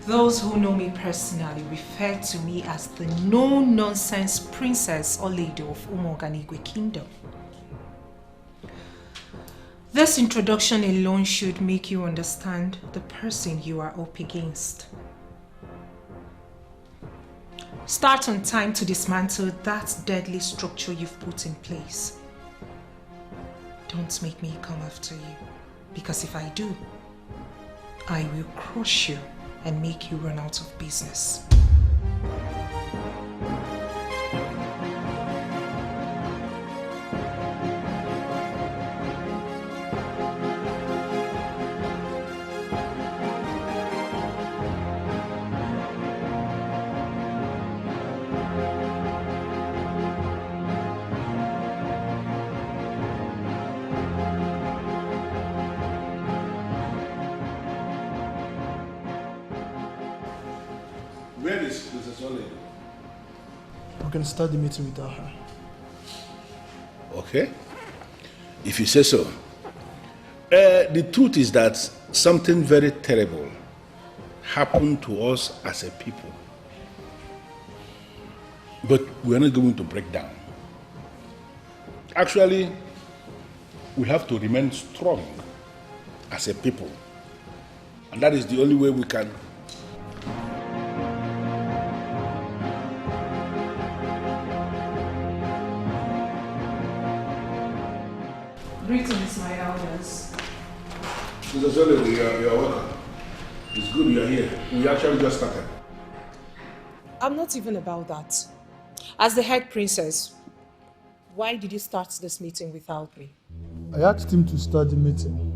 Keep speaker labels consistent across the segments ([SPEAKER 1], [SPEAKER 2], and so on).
[SPEAKER 1] Those who know me personally refer to me as the no-nonsense Princess Olaedo of Umoganigwe Kingdom. This introduction alone should make you understand the person you are up against. Start on time to dismantle that deadly structure you've put in place. Don't make me come after you, because if I do, I will crush you and make you run out of business.
[SPEAKER 2] Where is Mrs. Olaedo?
[SPEAKER 3] We can start the meeting without her.
[SPEAKER 2] Okay. If you say so. The truth is that something very terrible happened to us as a people. But we're not going to break down. Actually, we have to remain strong as a people. And that is the only way we can.
[SPEAKER 1] Greetings, my elders.
[SPEAKER 2] Mr. Olaedo, you are welcome. It's good you are here. We actually just started.
[SPEAKER 1] I'm not even about that. As the head princess, why did you start this meeting without me?
[SPEAKER 3] I asked him to start the meeting.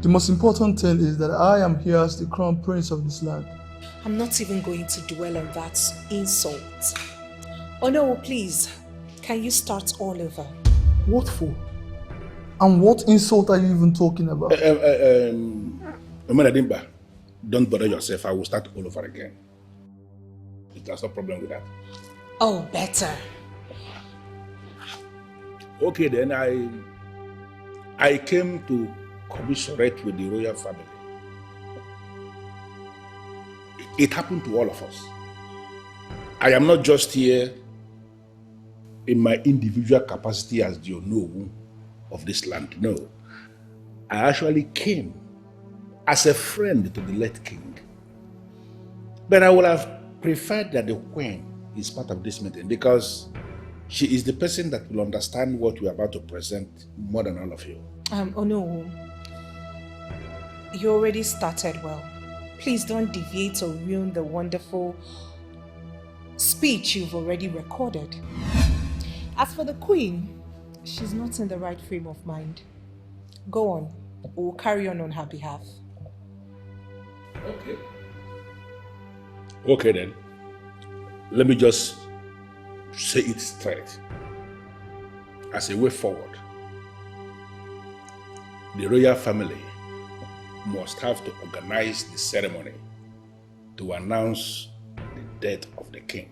[SPEAKER 3] The most important thing is that I am here as the crown prince of this land.
[SPEAKER 1] I'm not even going to dwell on that insult. Oh no, please, can you start all over?
[SPEAKER 3] What for? And what insult are you even talking about?
[SPEAKER 2] Omenadimba, don't bother yourself. I will start all over again. There's no problem with that.
[SPEAKER 1] Oh, better.
[SPEAKER 2] Okay, then I came to commiserate with the royal family. It happened to all of us. I am not just here in my individual capacity as the Onowu of this land. No. I actually came as a friend to the late king. But I would have preferred that the queen is part of this meeting because she is the person that will understand what we are about to present more than all of you.
[SPEAKER 1] Oh no. You already started well. Please don't deviate or ruin the wonderful speech you've already recorded. As for the queen, she's not in the right frame of mind. Go on. We'll carry on her behalf.
[SPEAKER 2] Okay. Okay then. Let me just say it straight. As a way forward, the royal family must have to organize the ceremony to announce the death of the king.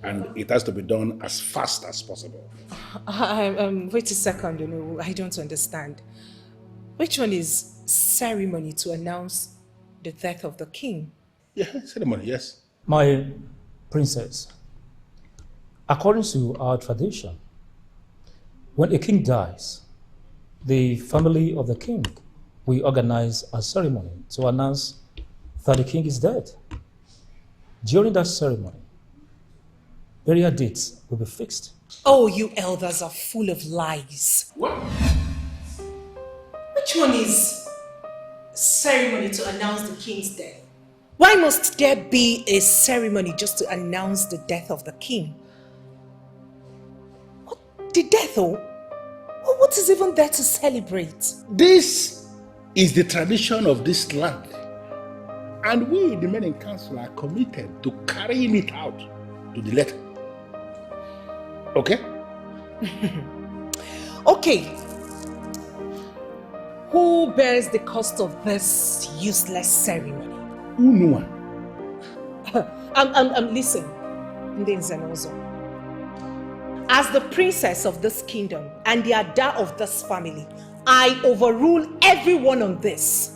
[SPEAKER 2] And it has to be done as fast as possible.
[SPEAKER 1] Wait a second, I don't understand. Which one is ceremony to announce the death of the king?
[SPEAKER 2] Yeah, ceremony, yes.
[SPEAKER 4] My princess, according to our tradition, when a king dies, the family of the king will organize a ceremony to announce that the king is dead. During that ceremony, burial dates will be fixed.
[SPEAKER 1] Oh, you elders are full of lies.
[SPEAKER 2] What?
[SPEAKER 1] Which one is ceremony to announce the king's death? Why must there be a ceremony just to announce the death of the king? What? The death, oh? What is even there to celebrate?
[SPEAKER 2] This is the tradition of this land. And we, the men in council, are committed to carrying it out to the letter. Okay?
[SPEAKER 1] Okay. Who bears the cost of this useless ceremony?
[SPEAKER 2] Unua.
[SPEAKER 1] Listen, Ndenzenozo. As the princess of this kingdom and the Ada of this family, I overrule everyone on this.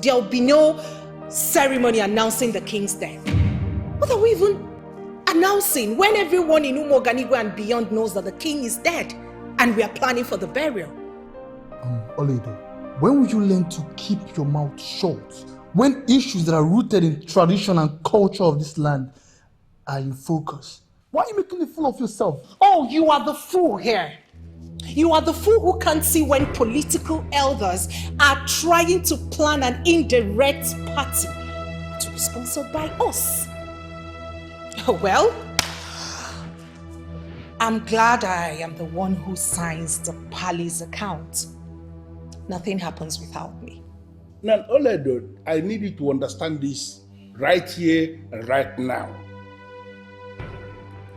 [SPEAKER 1] There will be no ceremony announcing the king's death. What are we even announcing when everyone in Umoganigwe and beyond knows that the king is dead and we are planning for the burial?
[SPEAKER 3] Olaedo, when will you learn to keep your mouth shut? When issues that are rooted in tradition and culture of this land are in focus? Why are you making a fool of yourself?
[SPEAKER 1] Oh, you are the fool here. You are the fool who can't see when political elders are trying to plan an indirect party to be sponsored by us. Well, I'm glad I am the one who signs the palace account. Nothing happens without me.
[SPEAKER 2] Now, Olaedo, I need you to understand this right here and right now.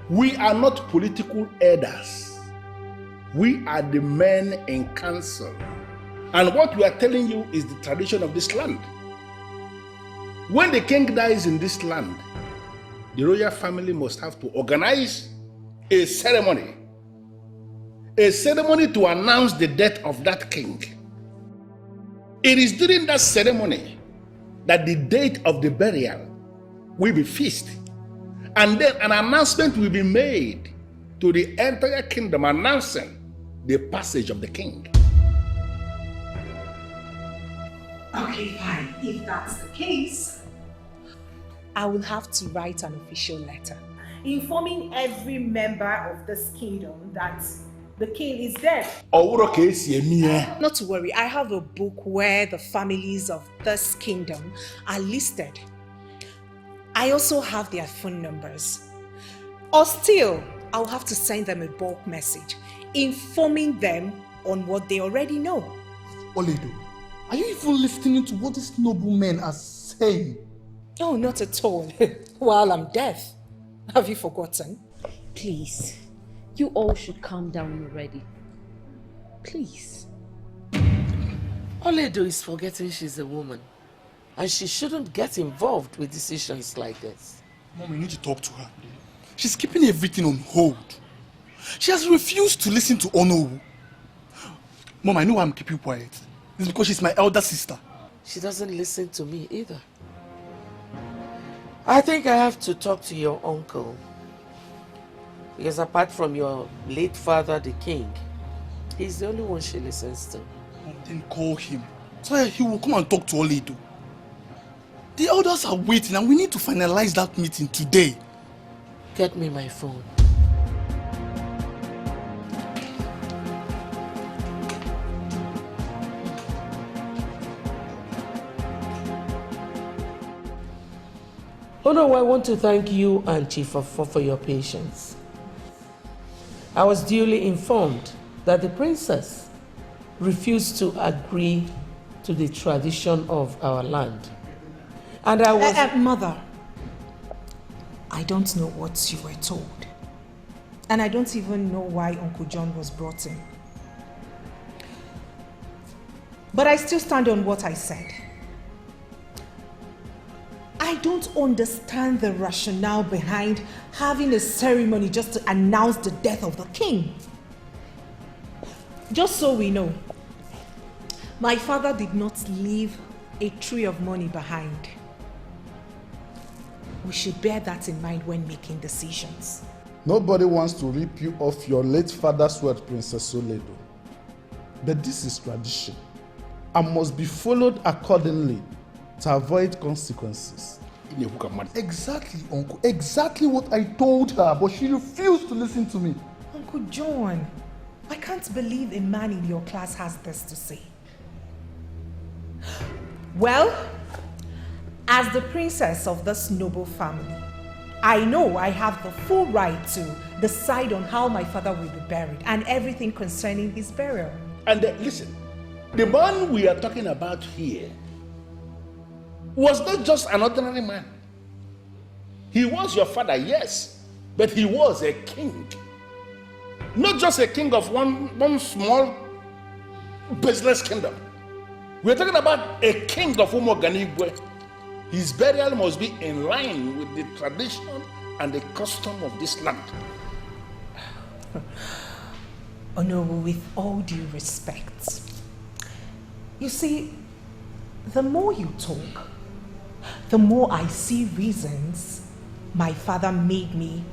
[SPEAKER 2] We are not political elders. We are the men in council. And what we are telling you is the tradition of this land. When the king dies in this land, the royal family must have to organize a ceremony to announce the death of that king. It is during that ceremony that the date of the burial will be fixed. And then an announcement will be made to the entire kingdom announcing the passage of the king.
[SPEAKER 1] Okay, fine. If that's the case, I will have to write an official letter informing every member of this kingdom that the king is dead. Not to worry, I have a book where the families of this kingdom are listed. I also have their phone numbers. Or still, I'll have to send them a bulk message informing them on what they already know.
[SPEAKER 3] Olaedo, are you even listening to what these noblemen are saying?
[SPEAKER 1] Oh, not at all. While I'm deaf. Have you forgotten?
[SPEAKER 5] Please, you all should calm down already. Please.
[SPEAKER 6] Olaedo is forgetting she's a woman. And she shouldn't get involved with decisions like this.
[SPEAKER 3] Mom, you need to talk to her. She's keeping everything on hold. She has refused to listen to Onowu. Mom, I know why I'm keeping quiet. It's because she's my elder sister.
[SPEAKER 6] She doesn't listen to me either. I think I have to talk to your uncle. Because apart from your late father, the king, he's the only one she listens to.
[SPEAKER 3] Mom, then call him. So he will come and talk to Olaedo. The elders are waiting and we need to finalize that meeting today.
[SPEAKER 6] Get me my phone. Oh no, I want to thank you and Chief for your patience. I was duly informed that the princess refused to agree to the tradition of our land. And I was...
[SPEAKER 1] Mother, I don't know what you were told. And I don't even know why Uncle John was brought in. But I still stand on what I said. I don't understand the rationale behind having a ceremony just to announce the death of the king. Just so we know, my father did not leave a tree of money behind. We should bear that in mind when making decisions.
[SPEAKER 7] Nobody wants to rip you off your late father's word, Princess Olaedo. But this is tradition and must be followed accordingly to avoid consequences.
[SPEAKER 3] Exactly, Uncle. Exactly what I told her, but she refused to listen to me.
[SPEAKER 1] Uncle John, I can't believe a man in your class has this to say. Well, as the princess of this noble family, I know I have the full right to decide on how my father will be buried and everything concerning his burial.
[SPEAKER 2] And listen, the man we are talking about here was not just an ordinary man. He was your father, yes, but he was a king. Not just a king of one small business kingdom. We're talking about a king of Umoganigwe. His burial must be in line with the tradition and the custom of this land.
[SPEAKER 1] Oh no, with all due respect. You see, the more you talk, the more I see reasons, my father made me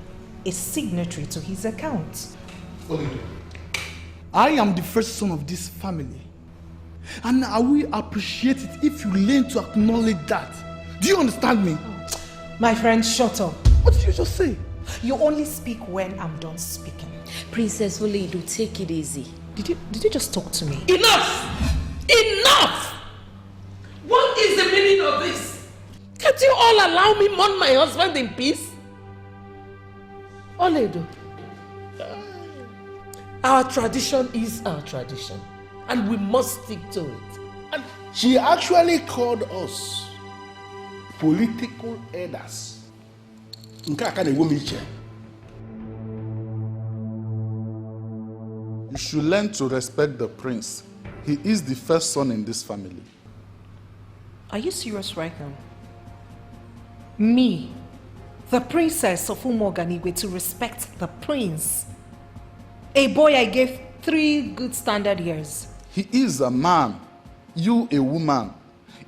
[SPEAKER 1] a signatory to his account.
[SPEAKER 3] Olaedo, I am the first son of this family. And I will appreciate it if you learn to acknowledge that. Do you understand me?
[SPEAKER 1] My friend, shut up.
[SPEAKER 3] What did you just say?
[SPEAKER 1] You only speak when I'm done speaking.
[SPEAKER 5] Princess Olaedo, take it easy.
[SPEAKER 1] Did you just talk to me?
[SPEAKER 6] Enough! Enough! What is the meaning of this? Can't you all allow me mourn my husband in peace? Olaedo, our tradition is our tradition, and we must stick to it.
[SPEAKER 2] And she actually called us political elders. Nke a ka na-ewo m iche.
[SPEAKER 7] You should learn to respect the prince. He is the first son in this family.
[SPEAKER 1] Are you serious right now? Me, the princess of Umoganigwe, to respect the prince? A boy I gave 3 good standard years.
[SPEAKER 7] He is a man, you a woman.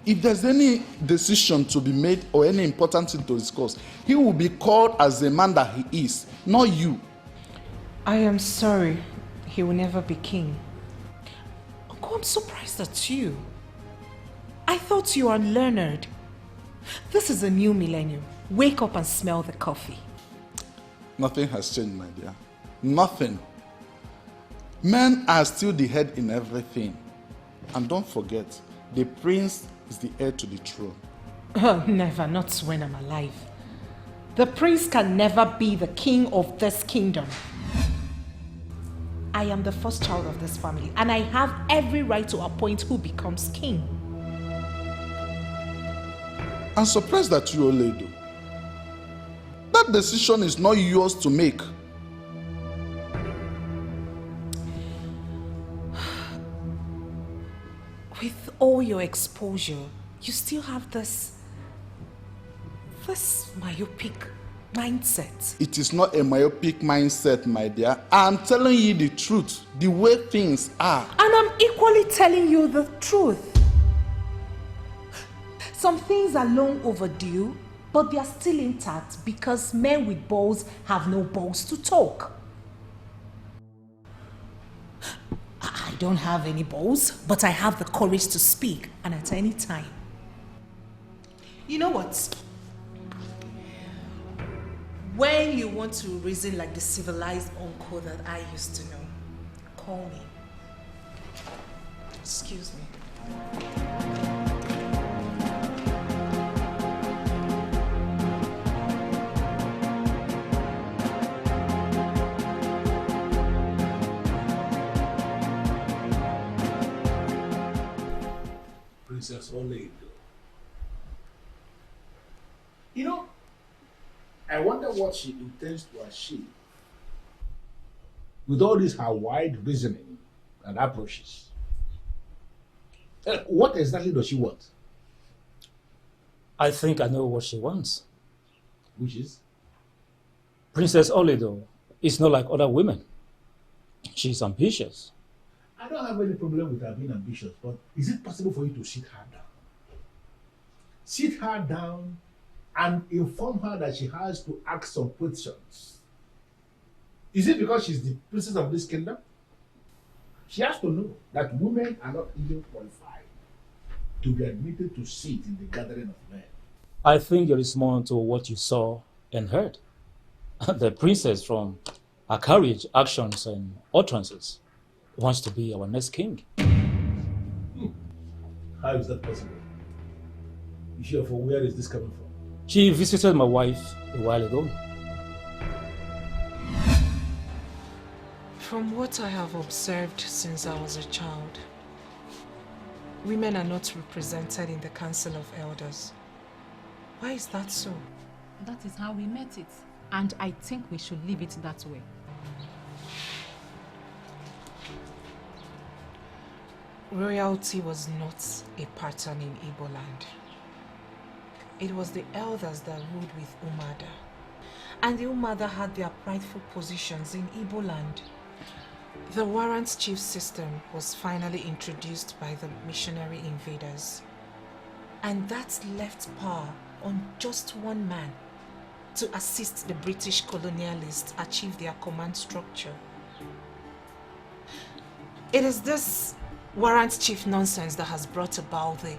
[SPEAKER 7] If there's any decision to be made or any important thing to discuss, he will be called as the man that he is, not you.
[SPEAKER 1] I am sorry. He will never be king. Uncle, I'm surprised at you. I thought you are learned. This is a new millennium. Wake up and smell the coffee.
[SPEAKER 7] Nothing has changed, my dear. Nothing. Men are still the head in everything. And don't forget, the prince is the heir to the throne.
[SPEAKER 1] Oh, never, not when I'm alive. The prince can never be the king of this kingdom. I am the first child of this family, and I have every right to appoint who becomes king.
[SPEAKER 7] I'm surprised at you, Olaedo. That decision is not yours to make.
[SPEAKER 1] With all your exposure, you still have this myopic mindset.
[SPEAKER 7] It is not a myopic mindset, my dear. I'm telling you the truth, the way things are.
[SPEAKER 1] And I'm equally telling you the truth. Some things are long overdue, but they are still intact because men with balls have no balls to talk. I don't have any balls, but I have the courage to speak, and at any time. You know what? When you want to reason like the civilized uncle that I used to know, call me. Excuse me.
[SPEAKER 2] Princess Olaedo. You know, I wonder what she intends to achieve with all this her wide reasoning and approaches. What exactly does she want?
[SPEAKER 4] I think I know what she wants.
[SPEAKER 2] Which is?
[SPEAKER 4] Princess Olaedo is not like other women. She's ambitious.
[SPEAKER 2] I don't have any problem with her being ambitious, but is it possible for you to sit her down? Sit her down and inform her that she has to ask some questions. Is it because she's the princess of this kingdom? She has to know that women are not even qualified to be admitted to sit in the gathering of men.
[SPEAKER 4] I think there is more to what you saw and heard. The princess, from her courage, actions, and utterances, wants to be our next king.
[SPEAKER 2] How is that possible? You sure for where is this coming from?
[SPEAKER 4] She visited my wife a while ago.
[SPEAKER 1] From what I have observed since I was a child, women are not represented in the Council of Elders. Why is that so?
[SPEAKER 8] That is how we met it. And I think we should leave it that way.
[SPEAKER 1] Royalty was not a pattern in Igbo land. It was the elders that ruled with Umada. And the Umada had their prideful positions in Igbo land. The warrant chief system was finally introduced by the missionary invaders. And that left power on just one man to assist the British colonialists achieve their command structure. It is this warrant chief nonsense that has brought about the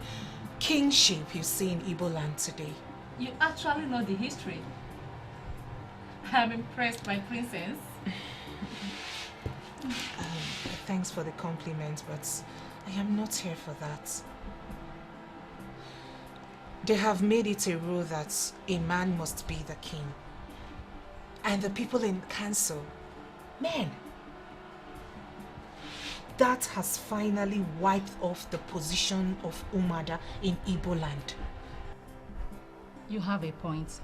[SPEAKER 1] kingship you see in Igbo land today.
[SPEAKER 8] You actually know the history. I'm impressed, my princess.
[SPEAKER 1] Thanks for the compliment, but I am not here for that. They have made it a rule that a man must be the king. And the people in council, men. That has finally wiped off the position of Umada in Igbo land.
[SPEAKER 8] You have a point.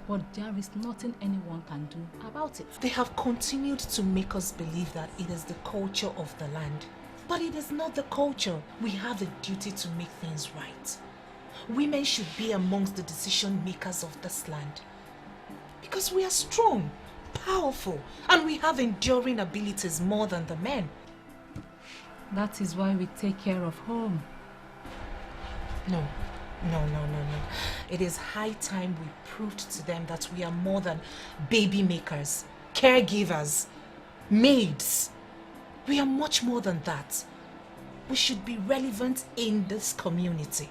[SPEAKER 8] But there is nothing anyone can do about it.
[SPEAKER 1] They have continued to make us believe that it is the culture of the land. But it is not the culture. We have a duty to make things right. Women should be amongst the decision makers of this land. Because we are strong, powerful, and we have enduring abilities more than the men.
[SPEAKER 8] That is why we take care of home.
[SPEAKER 1] No. It is high time we proved to them that we are more than baby makers, caregivers, maids. We are much more than that. We should be relevant in this community.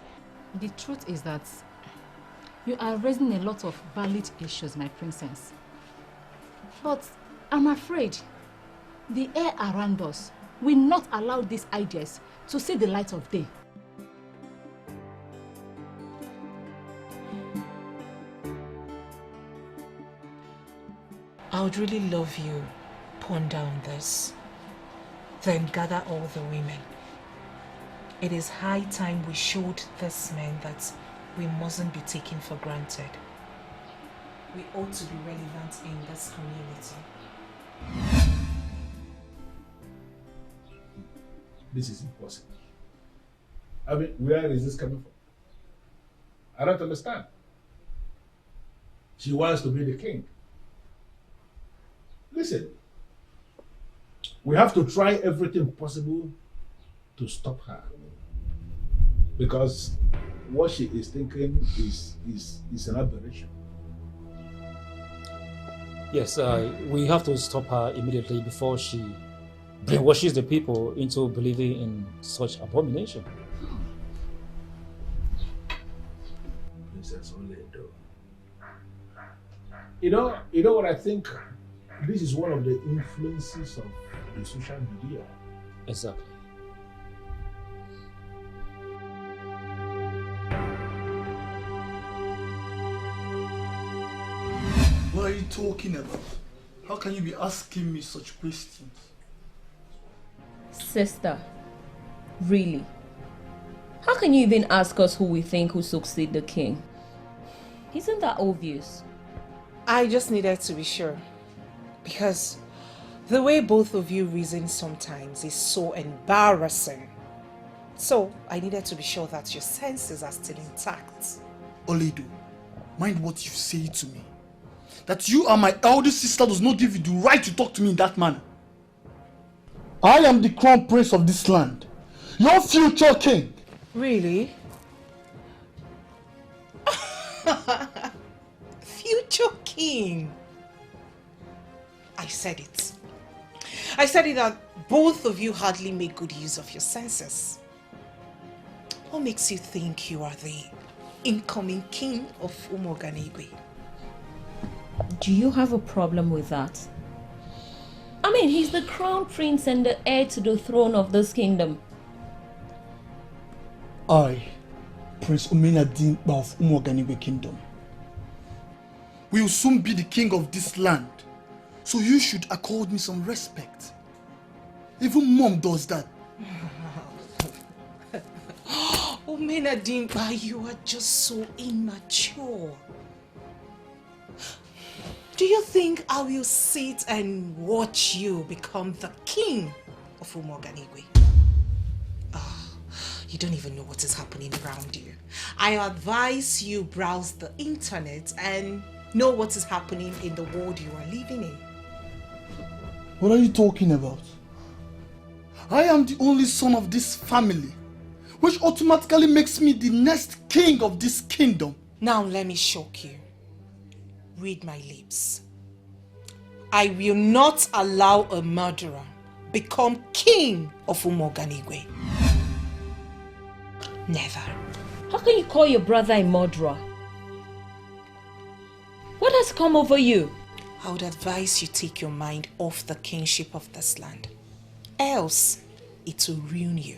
[SPEAKER 8] The truth is that you are raising a lot of valid issues, my princess. But I'm afraid the air around us will not allow these ideas to see the light of day.
[SPEAKER 1] I would really love you ponder on this. Then gather all the women. It is high time we showed these men that we mustn't be taken for granted. We ought to be relevant in this community.
[SPEAKER 2] This is impossible. I mean, where is this coming from? I don't understand. She wants to be the king. Listen, we have to try everything possible to stop her. Because what she is thinking is an aberration.
[SPEAKER 4] Yes, we have to stop her immediately before she brainwashes the people into believing in such abomination.
[SPEAKER 2] Princess Olaedo. You know what I think? This is one of the influences of the social media.
[SPEAKER 4] Exactly.
[SPEAKER 3] What are you talking about? How can you be asking me such questions?
[SPEAKER 5] Sister, really? How can you even ask us who we think will succeed the king? Isn't that obvious?
[SPEAKER 1] I just needed to be sure. Because the way both of you reason sometimes is so embarrassing. So I needed to be sure that your senses are still intact.
[SPEAKER 3] Olaedo, mind what you say to me. That you are my eldest sister does not give you the right to talk to me in that manner. I am the crown prince of this land. Your future king.
[SPEAKER 1] Really? Future king. I said it. I said it that both of you hardly make good use of your senses. What makes you think you are the incoming king of Umoganigwe?
[SPEAKER 5] Do you have a problem with that? I mean, he's the crown prince and the heir to the throne of this kingdom.
[SPEAKER 3] I, Prince Omenadin of Umoganigwe Kingdom, will soon be the king of this land. So you should accord me some respect. Even mom does that.
[SPEAKER 1] Omenadimba, you are just so immature. Do you think I will sit and watch you become the king of Umoganigwe? You don't even know what is happening around you. I advise you browse the internet and know what is happening in the world you are living in.
[SPEAKER 3] What are you talking about? I am the only son of this family, which automatically makes me the next king of this kingdom.
[SPEAKER 1] Now let me shock you. Read my lips. I will not allow a murderer become king of Umoganigwe. Never.
[SPEAKER 5] How can you call your brother a murderer? What has come over you?
[SPEAKER 1] I would advise you take your mind off the kingship of this land. Else, it will ruin you.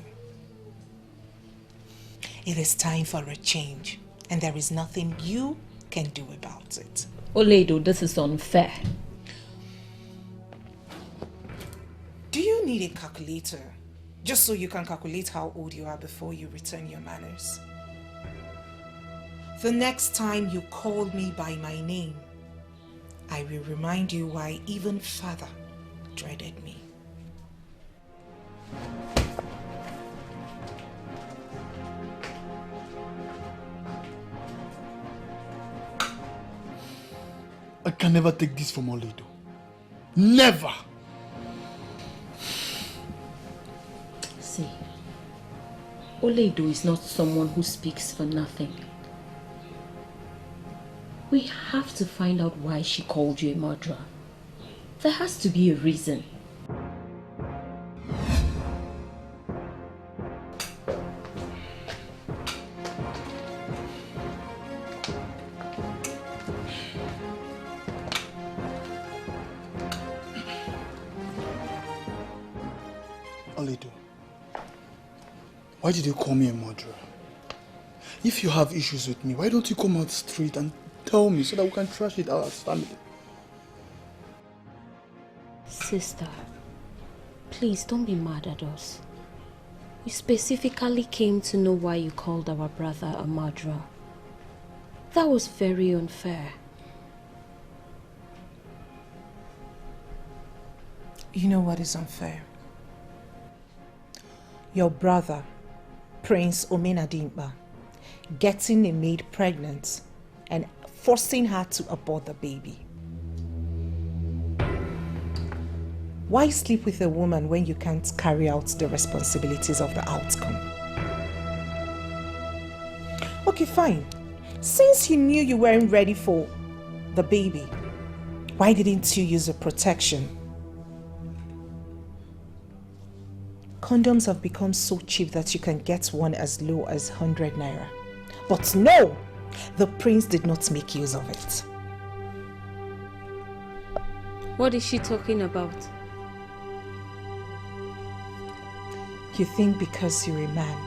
[SPEAKER 1] It is time for a change, and there is nothing you can do about it.
[SPEAKER 5] Olaedo, this is unfair.
[SPEAKER 1] Do you need a calculator just so you can calculate how old you are before you return your manners? The next time you call me by my name, I will remind you why even father dreaded me.
[SPEAKER 3] I can never take this from Olaedo. Never!
[SPEAKER 5] See, Olaedo is not someone who speaks for nothing. We have to find out why she called you a murderer. There has to be a reason.
[SPEAKER 3] Olaedo, why did you call me a murderer? If you have issues with me, why don't you come out straight and tell me so that we can trash it out as family?
[SPEAKER 5] Sister, please don't be mad at us. We specifically came to know why you called our brother a murderer. That was very unfair.
[SPEAKER 1] You know what is unfair? Your brother, Prince Omenadimba, getting a maid pregnant and forcing her to abort the baby. Why sleep with a woman when you can't carry out the responsibilities of the outcome? Okay, fine. Since you knew you weren't ready for the baby, why didn't you use a protection? Condoms have become so cheap that you can get one as low as 100 naira. But no! The prince did not make use of it.
[SPEAKER 5] What is she talking about?
[SPEAKER 1] You think because you're a man,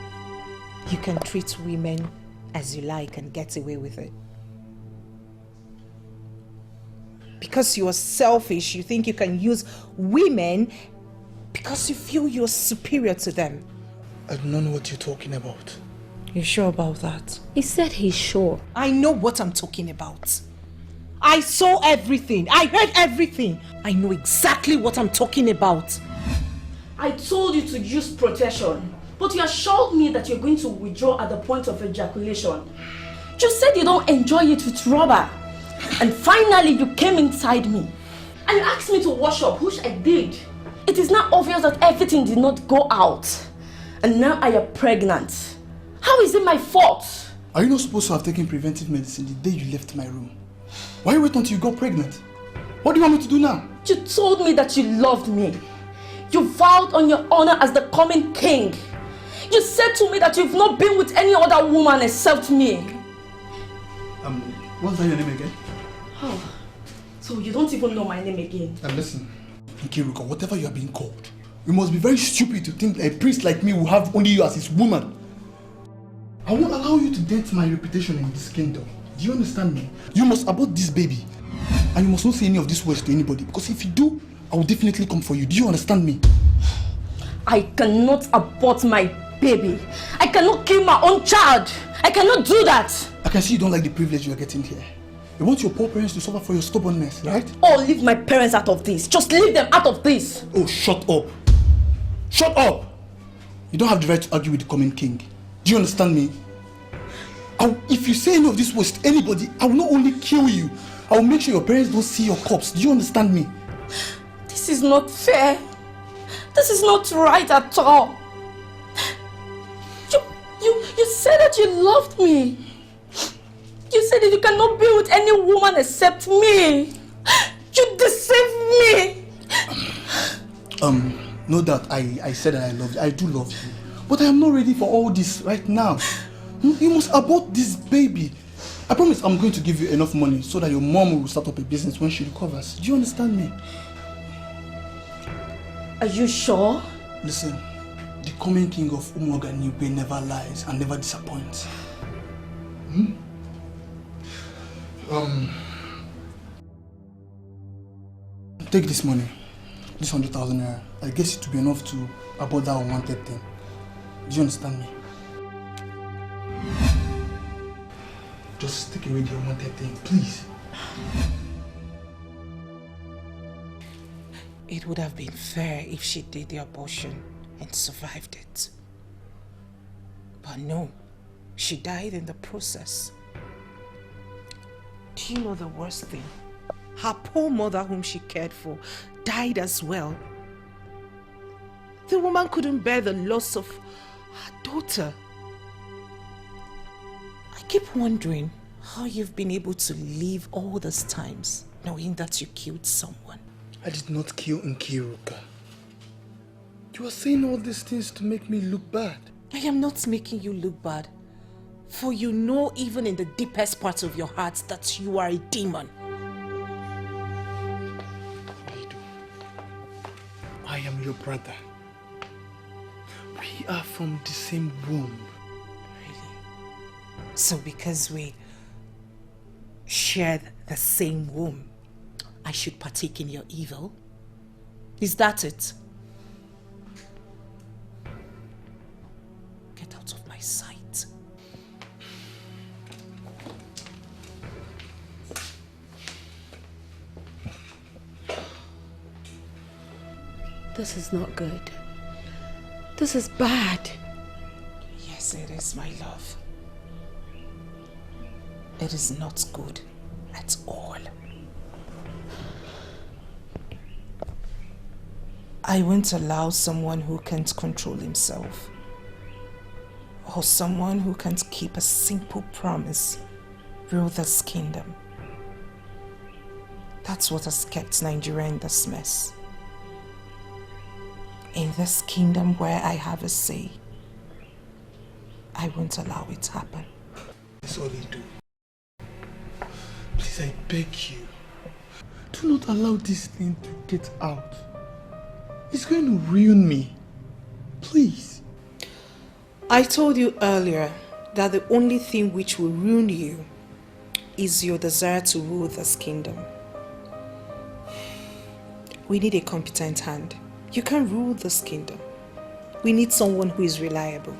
[SPEAKER 1] you can treat women as you like and get away with it? Because you are selfish, you think you can use women because you feel you're superior to them?
[SPEAKER 3] I do not know what you're talking about.
[SPEAKER 1] You sure about that?
[SPEAKER 5] He said he's sure.
[SPEAKER 1] I know what I'm talking about. I saw everything. I heard everything. I know exactly what I'm talking about.
[SPEAKER 9] I told you to use protection, but you assured me that you're going to withdraw at the point of ejaculation. You said you don't enjoy it with rubber. And finally you came inside me. And you asked me to wash up, which I did. It is now obvious that everything did not go out. And now I am pregnant. How is it my fault?
[SPEAKER 3] Are you not supposed to have taken preventive medicine the day you left my room? Why wait until you got pregnant? What do you want me to do now?
[SPEAKER 9] You told me that you loved me. You vowed on your honor as the coming king. You said to me that you've not been with any other woman except me.
[SPEAKER 3] What's that your name again?
[SPEAKER 9] Oh, so you don't even know my name again.
[SPEAKER 3] And listen, Nkiruka, whatever you are being called, you must be very stupid to think a priest like me will have only you as his woman. I won't allow you to dent my reputation in this kingdom. Do you understand me? You must abort this baby. And you must not say any of these words to anybody, because if you do, I will definitely come for you. Do you understand me?
[SPEAKER 9] I cannot abort my baby. I cannot kill my own child. I cannot do that.
[SPEAKER 3] I can see you don't like the privilege you are getting here. You want your poor parents to suffer for your stubbornness, right?
[SPEAKER 9] Oh, leave my parents out of this. Just leave them out of this.
[SPEAKER 3] Oh, shut up. Shut up! You don't have the right to argue with the coming king. Do you understand me? If you say any of this words to anybody, I will not only kill you, I will make sure your parents don't see your corpse. Do you understand me?
[SPEAKER 9] This is not fair. This is not right at all. You said that you loved me. You said that you cannot be with any woman except me. You deceived me.
[SPEAKER 3] No doubt I said that I love you. I do love you. But I am not ready for all this right now. You must abort this baby. I promise I'm going to give you enough money so that your mom will start up a business when she recovers. Do you understand me?
[SPEAKER 9] Are you sure?
[SPEAKER 3] Listen, the coming king of Umoganyigwe never lies and never disappoints. Take this money, this 100,000 naira. I guess it will be enough to abort that unwanted thing. Do you understand me? Just take away the unwanted thing, please.
[SPEAKER 1] It would have been fair if she did the abortion and survived it. But no, she died in the process. Do you know the worst thing? Her poor mother, whom she cared for, died as well. The woman couldn't bear the loss of her daughter. I keep wondering how you've been able to live all these times knowing that you killed someone.
[SPEAKER 3] I did not kill Nkiruka. You are saying all these things to make me look bad.
[SPEAKER 1] I am not making you look bad, for you know even in the deepest parts of your heart that you are a demon.
[SPEAKER 3] I am your brother. We are from the same womb.
[SPEAKER 1] Really? So because we shared the same womb, I should partake in your evil? Is that it? Get out of my sight.
[SPEAKER 5] This is not good. This is bad.
[SPEAKER 1] Yes, it is, my love. It is not good at all. I won't allow someone who can't control himself, or someone who can't keep a simple promise, rule this kingdom. That's what has kept Nigeria in this mess. In this kingdom where I have a say, I won't allow it to happen.
[SPEAKER 3] That's all they do. Please, I beg you, do not allow this thing to get out. It's going to ruin me. Please.
[SPEAKER 1] I told you earlier that the only thing which will ruin you is your desire to rule this kingdom. We need a competent hand. You can't rule this kingdom. We need someone who is reliable.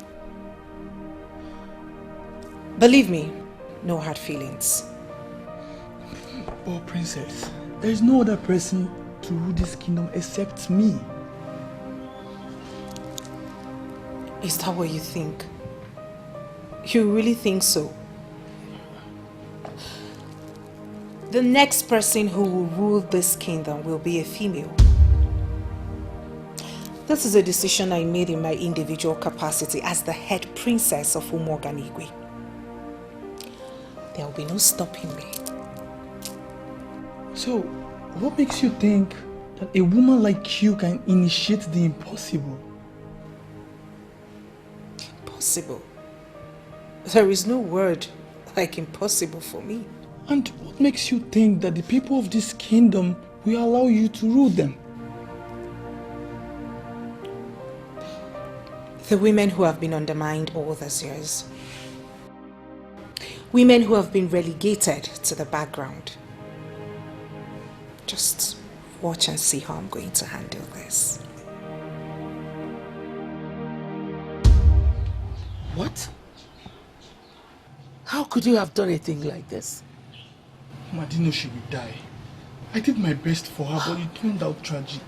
[SPEAKER 1] Believe me, no hard feelings.
[SPEAKER 3] Oh, princess, there is no other person to rule this kingdom except me.
[SPEAKER 1] Is that what you think? You really think so? The next person who will rule this kingdom will be a female. This is a decision I made in my individual capacity as the head princess of Umoganyigwe. There will be no stopping me.
[SPEAKER 3] So, what makes you think that a woman like you can initiate the impossible?
[SPEAKER 1] Impossible? There is no word like impossible for me.
[SPEAKER 3] And what makes you think that the people of this kingdom will allow you to rule them?
[SPEAKER 1] The women who have been undermined all these years. Women who have been relegated to the background. Just watch and see how I'm going to handle this.
[SPEAKER 6] What? How could you have done a thing like this?
[SPEAKER 3] I didn't know she would die. I did my best for her, but it turned out tragic.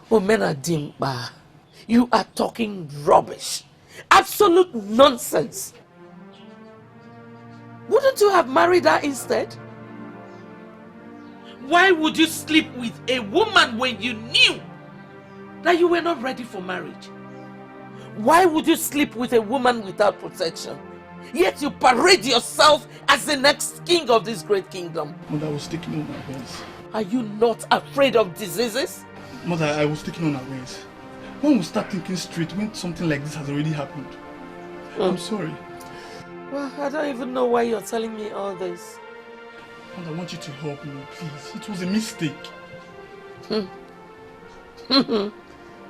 [SPEAKER 6] Omena Dimba, you are talking rubbish. Absolute nonsense. Wouldn't you have married her instead? Why would you sleep with a woman when you knew that you were not ready for marriage? Why would you sleep with a woman without protection? Yet you parade yourself as the next king of this great kingdom.
[SPEAKER 3] Mother, I was taken unawares.
[SPEAKER 6] Are you not afraid of diseases?
[SPEAKER 3] Mother, I was taken unawares. When we start thinking straight when something like this has already happened? I'm sorry.
[SPEAKER 6] Well, I don't even know why you're telling me all this.
[SPEAKER 3] Mother, I want you to help me, please. It was a mistake.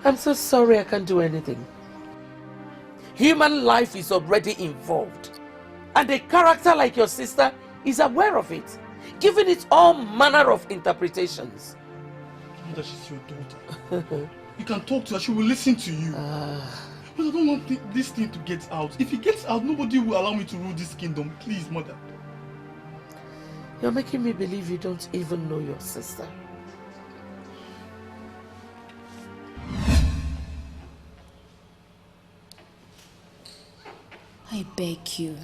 [SPEAKER 6] I'm so sorry I can't do anything. Human life is already involved. And a character like your sister is aware of it, giving it all manner of interpretations.
[SPEAKER 3] Mother, she's your daughter. You can talk to her, she will listen to you. But I don't want this thing to get out. If it gets out, nobody will allow me to rule this kingdom. Please, Mother.
[SPEAKER 6] You're making me believe you don't even know your sister.
[SPEAKER 5] I beg you,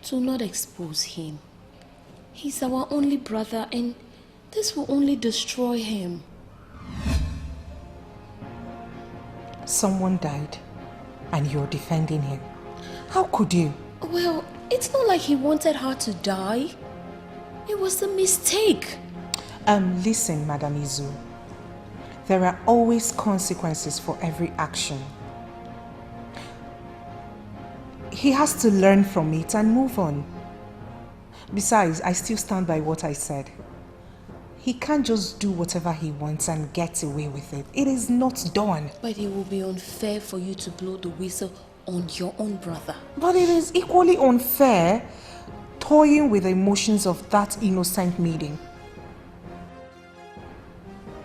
[SPEAKER 5] do not expose him. He's our only brother and this will only destroy him.
[SPEAKER 1] Someone died and you're defending him. How could you?
[SPEAKER 5] Well, it's not like he wanted her to die. It was a mistake.
[SPEAKER 1] Listen, Madam Izu. There are always consequences for every action. He has to learn from it and move on. Besides, I still stand by what I said. He can't just do whatever he wants and get away with it. It is not done.
[SPEAKER 5] But it will be unfair for you to blow the whistle on your own brother.
[SPEAKER 1] But it is equally unfair toying with the emotions of that innocent maiden.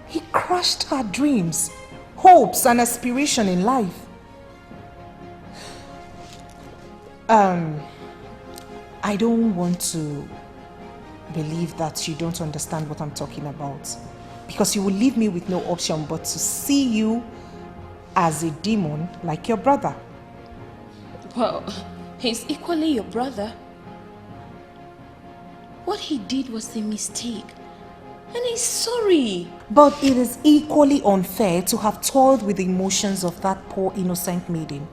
[SPEAKER 1] He crushed her dreams, hopes, and aspiration in life. I don't want to believe that you don't understand what I'm talking about, because you will leave me with no option but to see you as a demon like your brother.
[SPEAKER 5] Well, he's equally your brother. What he did was a mistake, and he's sorry.
[SPEAKER 1] But it is equally unfair to have toiled with the emotions of that poor innocent maiden,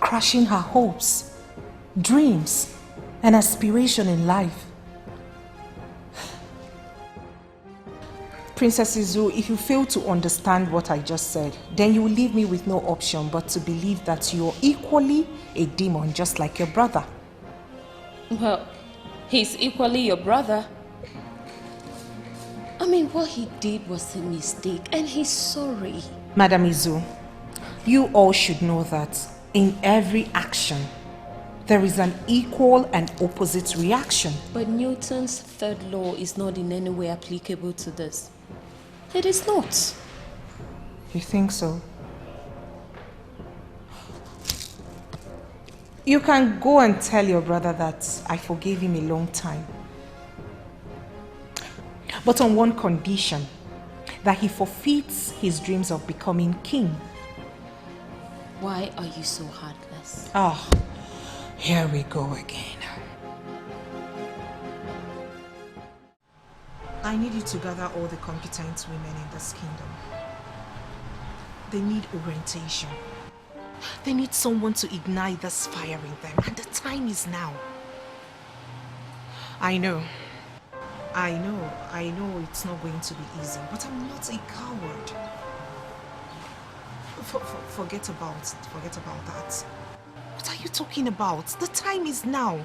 [SPEAKER 1] crushing her hopes, dreams, and aspiration in life. Princess Izu, if you fail to understand what I just said, then you will leave me with no option but to believe that you're equally a demon just like your brother.
[SPEAKER 5] Well, he's equally your brother. I mean, what he did was a mistake and he's sorry.
[SPEAKER 1] Madam Izu, you all should know that in every action, there is an equal and opposite reaction.
[SPEAKER 5] But Newton's third law is not in any way applicable to this. It is not.
[SPEAKER 1] You think so? You can go and tell your brother that I forgave him a long time. But on one condition, that he forfeits his dreams of becoming king.
[SPEAKER 5] Why are you so heartless?
[SPEAKER 1] Ah, here we go again. I need you to gather all the competent women in this kingdom. They need orientation. They need someone to ignite this fire in them, and the time is now. I know it's not going to be easy, but I'm not a coward. Forget about that. What are you talking about? The time is now.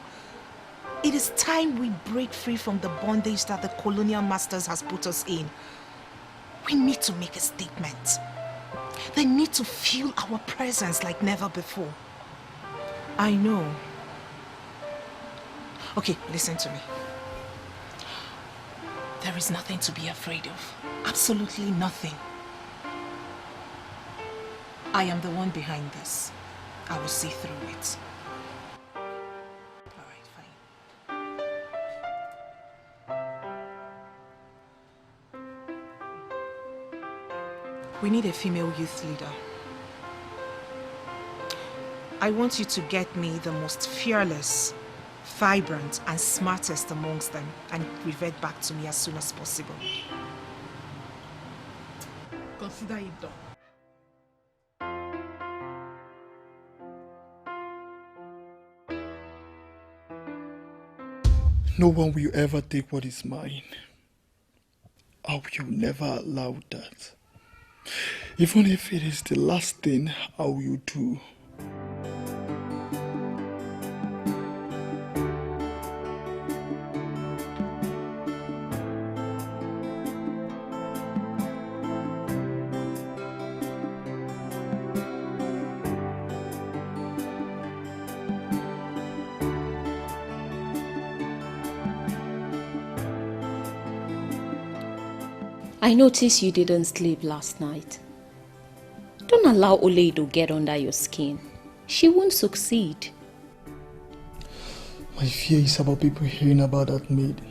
[SPEAKER 1] It is time we break free from the bondage that the colonial masters has put us in. We need to make a statement. They need to feel our presence like never before. I know. Okay, listen to me. There is nothing to be afraid of. Absolutely nothing. I am the one behind this. I will see through it. Alright, fine. We need a female youth leader. I want you to get me the most fearless, vibrant, and smartest amongst them and revert back to me as soon as possible. Consider it done.
[SPEAKER 3] No one will ever take what is mine. I will never allow that. Even if it is the last thing I will do.
[SPEAKER 5] I noticed you didn't sleep last night. Don't allow Olaedo get under your skin. She won't succeed.
[SPEAKER 3] My fear is about people hearing about that maid.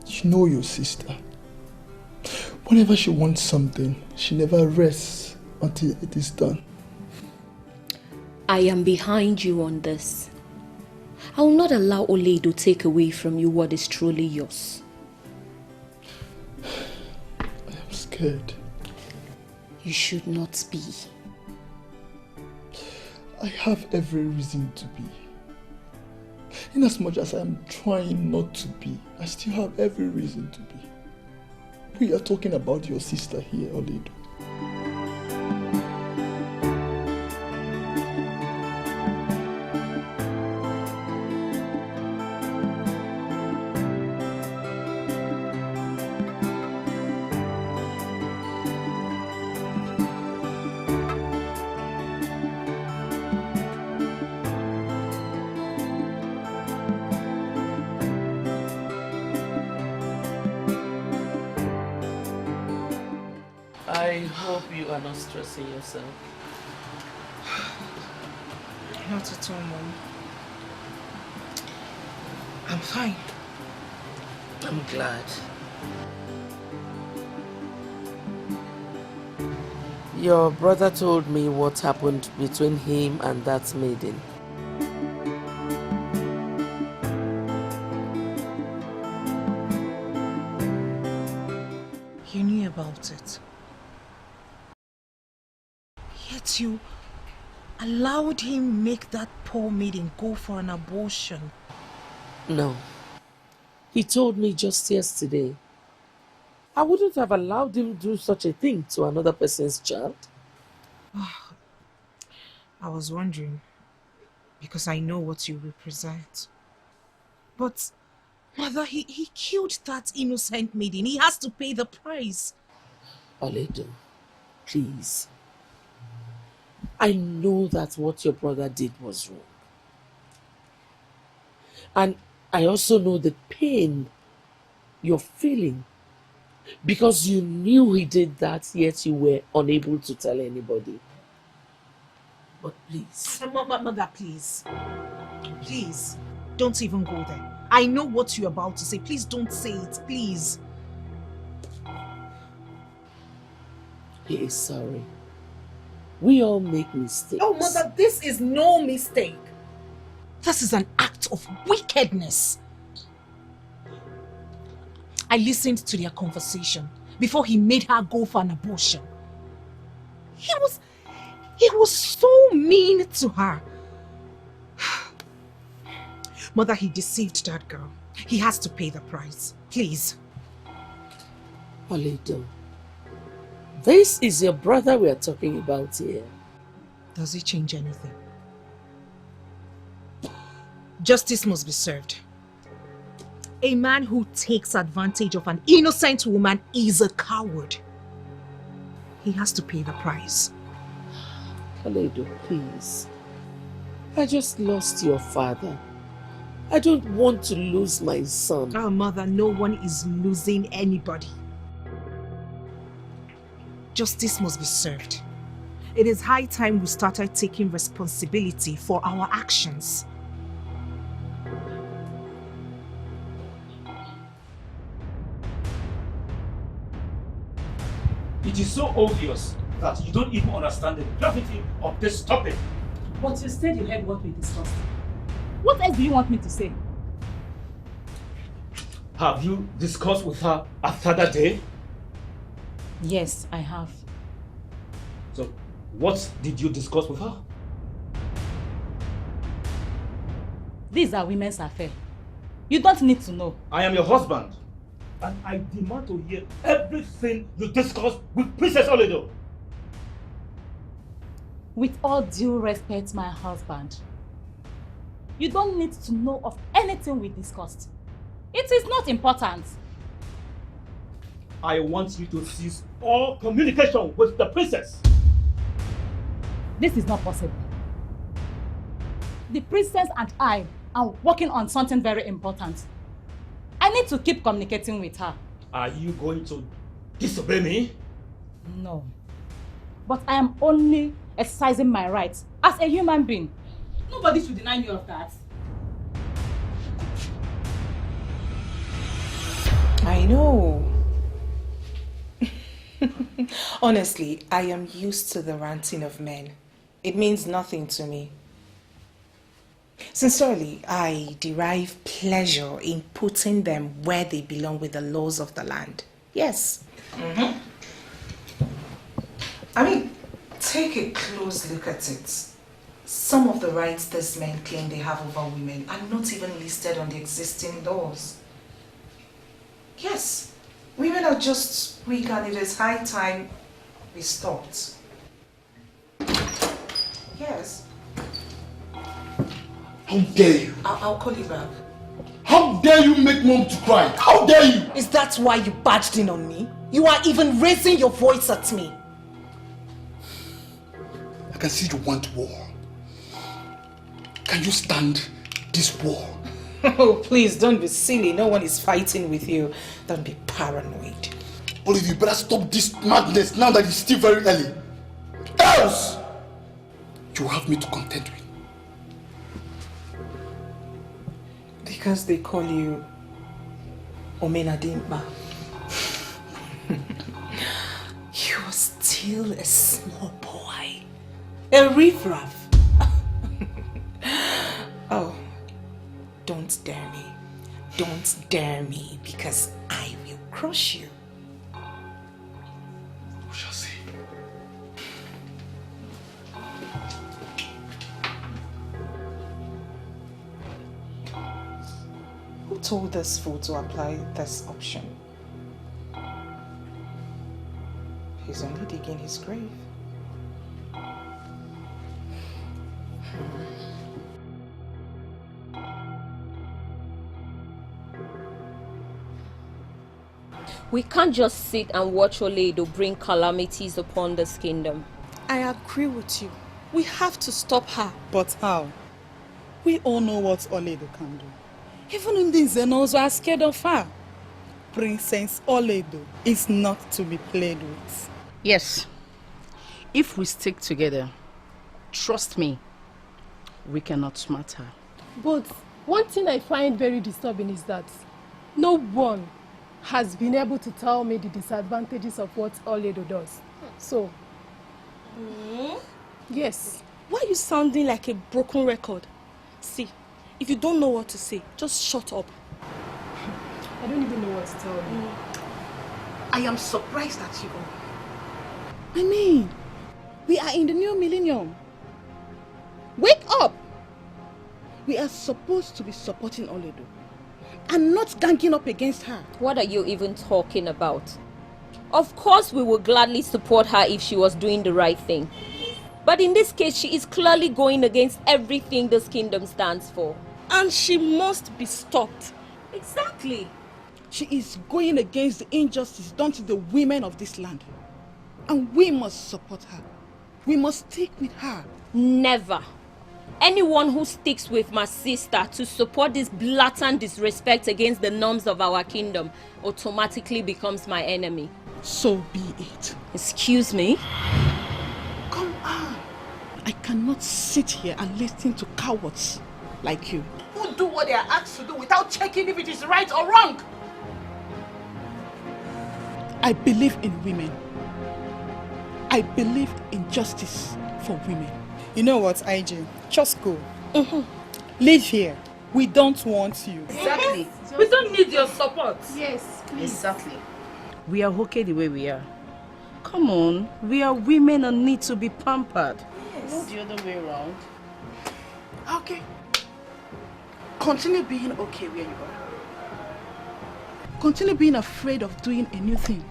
[SPEAKER 3] You know your sister. Whenever she wants something, she never rests until it is done.
[SPEAKER 5] I am behind you on this. I will not allow Olaedo take away from you what is truly yours.
[SPEAKER 3] I am scared.
[SPEAKER 5] You should not be.
[SPEAKER 3] I have every reason to be. In as much as I am trying not to be, I still have every reason to be. We are talking about your sister here, Olaedo.
[SPEAKER 6] I hope you are not stressing yourself.
[SPEAKER 1] Not at all, Mom. I'm fine.
[SPEAKER 6] I'm glad. Your brother told me what happened between him and that maiden.
[SPEAKER 1] You knew about it. Yet you allowed him make that poor maiden go for an abortion.
[SPEAKER 6] No. He told me just yesterday. I wouldn't have allowed him do such a thing to another person's child.
[SPEAKER 1] I was wondering, because I know what you represent. But, Mother, he killed that innocent maiden. He has to pay the price.
[SPEAKER 6] Olaedo, please. I know that what your brother did was wrong. And I also know the pain you're feeling because you knew he did that, yet you were unable to tell anybody. But please.
[SPEAKER 1] Mother, please. Please, don't even go there. I know what you're about to say. Please don't say it, please.
[SPEAKER 6] He is sorry. We all make mistakes.
[SPEAKER 1] Oh, Mother, this is no mistake. This is an act of wickedness. I listened to their conversation before he made her go for an abortion. He was so mean to her. Mother, he deceived that girl. He has to pay the price. Please.
[SPEAKER 6] Olaedo, this is your brother we are talking about here.
[SPEAKER 1] Does it change anything? Justice must be served. A man who takes advantage of an innocent woman is a coward. He has to pay the price.
[SPEAKER 6] Olaedo, please. I just lost your father. I don't want to lose my son.
[SPEAKER 1] Oh, Mother, no one is losing anybody. Justice must be served. It is high time we started taking responsibility for our actions.
[SPEAKER 4] It is so obvious that you don't even understand the gravity of this topic.
[SPEAKER 8] But you said you heard what we discussed. What else do you want me to say?
[SPEAKER 4] Have you discussed with her after that day?
[SPEAKER 8] Yes, I have.
[SPEAKER 4] So, what did you discuss with her?
[SPEAKER 8] These are women's affairs. You don't need to know.
[SPEAKER 4] I am your husband, and I demand to hear everything you discuss with Princess Olaedo.
[SPEAKER 8] With all due respect, my husband, you don't need to know of anything we discussed. It is not important.
[SPEAKER 4] I want you to cease all communication with the princess.
[SPEAKER 8] This is not possible. The princess and I are working on something very important. I need to keep communicating with her.
[SPEAKER 4] Are you going to disobey me?
[SPEAKER 8] No. But I am only exercising my rights as a human being. Nobody should deny me of that.
[SPEAKER 1] I know. Honestly, I am used to the ranting of men. It means nothing to me. Sincerely, I derive pleasure in putting them where they belong with the laws of the land. Yes. I mean, take a close look at it. Some of the rights these men claim they have over women are not even listed on the existing laws. Yes, women are just weak and it is high time we stopped. Yes.
[SPEAKER 3] How dare you?
[SPEAKER 1] I'll call you back.
[SPEAKER 3] How dare you make mom to cry? How dare you?
[SPEAKER 1] Is that why you barged in on me? You are even raising your voice at me.
[SPEAKER 3] I can see you want war. Can you stand this war?
[SPEAKER 1] Oh, please don't be silly. No one is fighting with you. Don't be paranoid.
[SPEAKER 3] Olive, you better stop this madness now that it's still very early. Else, you will have me to contend with.
[SPEAKER 1] Because they call you Omenadimba. You're still a small boy. A riffraff. Oh, don't dare me. Don't dare me because I will crush you.
[SPEAKER 3] We shall see.
[SPEAKER 1] Who told this fool to apply this option? He's only digging his grave.
[SPEAKER 5] We can't just sit and watch Olaedo bring calamities upon this kingdom.
[SPEAKER 10] I agree with you. We have to stop her. But how? We all know what Olaedo can do. Even in the EZEONU are scared of her. Princess Olaedo is not to be played with.
[SPEAKER 6] Yes. If we stick together, trust me, we cannot smart her.
[SPEAKER 11] But one thing I find very disturbing is that no one has been able to tell me the disadvantages of what Olaedo does. So, yes.
[SPEAKER 10] Why are you sounding like a broken record? See, if you don't know what to say, just shut up.
[SPEAKER 11] I don't even know what to tell you.
[SPEAKER 12] I am surprised at you all. I mean, we are in the new millennium. Wake up! We are supposed to be supporting Olaedo and not ganging up against her.
[SPEAKER 5] What are you even talking about? Of course we would gladly support her if she was doing the right thing. But in this case, she is clearly going against everything this kingdom stands for.
[SPEAKER 10] And she must be stopped.
[SPEAKER 5] Exactly.
[SPEAKER 12] She is going against the injustice done to the women of this land. And we must support her. We must stick with her.
[SPEAKER 5] Never. Anyone who sticks with my sister to support this blatant disrespect against the norms of our kingdom automatically becomes my enemy.
[SPEAKER 12] So be it.
[SPEAKER 5] Excuse me?
[SPEAKER 12] Come on. I cannot sit here and listen to cowards like you, who do what they are asked to do without checking if it is right or wrong. I believe in women. I believe in justice for women.
[SPEAKER 10] You know what, IJ? Just go. Leave here. We don't want you.
[SPEAKER 6] Exactly.
[SPEAKER 8] We don't need your support.
[SPEAKER 11] Yes, please.
[SPEAKER 6] Exactly. We are okay the way we are. Come on, we are women and need to be pampered. Yes. Not the other way around.
[SPEAKER 12] Okay. Continue being okay where you are. Continue being afraid of doing a new thing.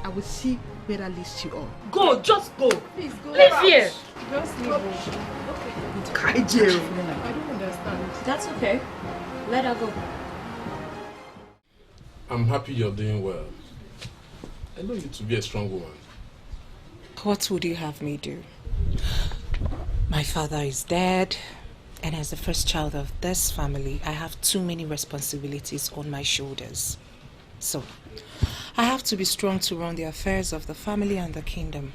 [SPEAKER 12] I will see where that leads you all.
[SPEAKER 9] Go, just go.
[SPEAKER 11] Please go.
[SPEAKER 9] Leave here.
[SPEAKER 11] Just leave her.
[SPEAKER 12] Kai jail.
[SPEAKER 11] I don't understand.
[SPEAKER 5] That's okay. Let her go.
[SPEAKER 13] I'm happy you're doing well. I know you to be a strong woman.
[SPEAKER 1] What would you have me do? My father is dead, and as the first child of this family, I have too many responsibilities on my shoulders. So, I have to be strong to run the affairs of the family and the kingdom.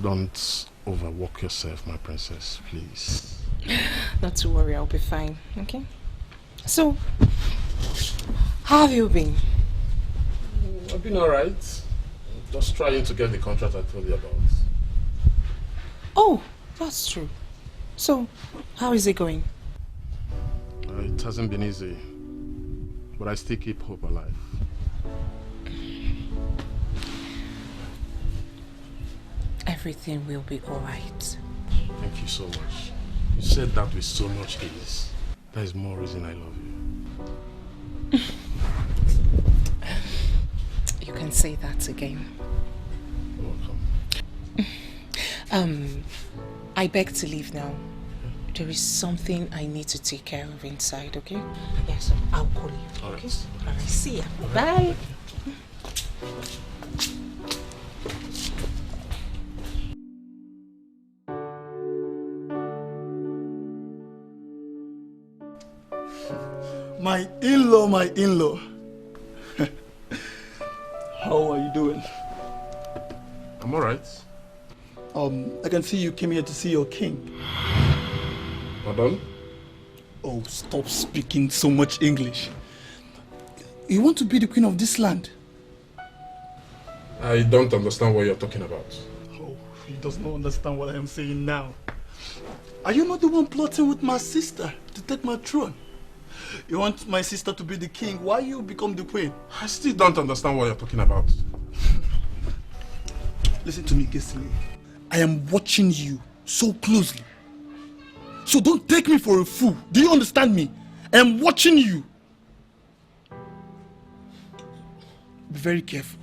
[SPEAKER 13] Don't overwork yourself, my princess, please.
[SPEAKER 1] Not to worry, I'll be fine, okay? So, how have you been?
[SPEAKER 13] I've been alright. Just trying to get the contract I told you about.
[SPEAKER 1] Oh, that's true. So, how is it going?
[SPEAKER 13] It hasn't been easy, but I still keep hope alive.
[SPEAKER 1] Everything will be alright.
[SPEAKER 13] Thank you so much. You said that with so much ease. That is more reason I love you.
[SPEAKER 1] You can say that again.
[SPEAKER 13] Welcome.
[SPEAKER 1] I beg to leave now. There is something I need to take care of inside, okay? Yes, I'll call you.
[SPEAKER 13] All right.
[SPEAKER 1] Okay? All right, see ya. Bye.
[SPEAKER 3] My in-law, my in-law. How are you doing?
[SPEAKER 13] I'm alright.
[SPEAKER 3] I can see you came here to see your king.
[SPEAKER 13] Madam?
[SPEAKER 3] Oh, stop speaking so much English. You want to be the queen of this land?
[SPEAKER 13] I don't understand what you're talking about.
[SPEAKER 3] Oh, he does not understand what I am saying now. Are you not the one plotting with my sister to take my throne? You want my sister to be the king, why you become the queen?
[SPEAKER 13] I still don't understand what you're talking about.
[SPEAKER 3] Listen to me, Gisli. I am watching you so closely. So don't take me for a fool. Do you understand me? I am watching you. Be very careful.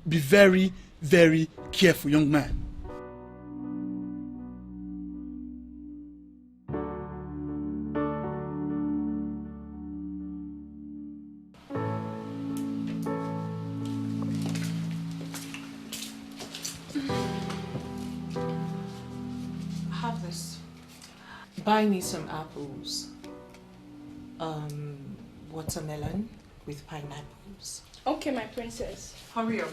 [SPEAKER 3] Be very, very careful, young man.
[SPEAKER 1] Have this. Buy me some apples. Watermelon with pineapples.
[SPEAKER 11] Okay, my princess.
[SPEAKER 1] Hurry up.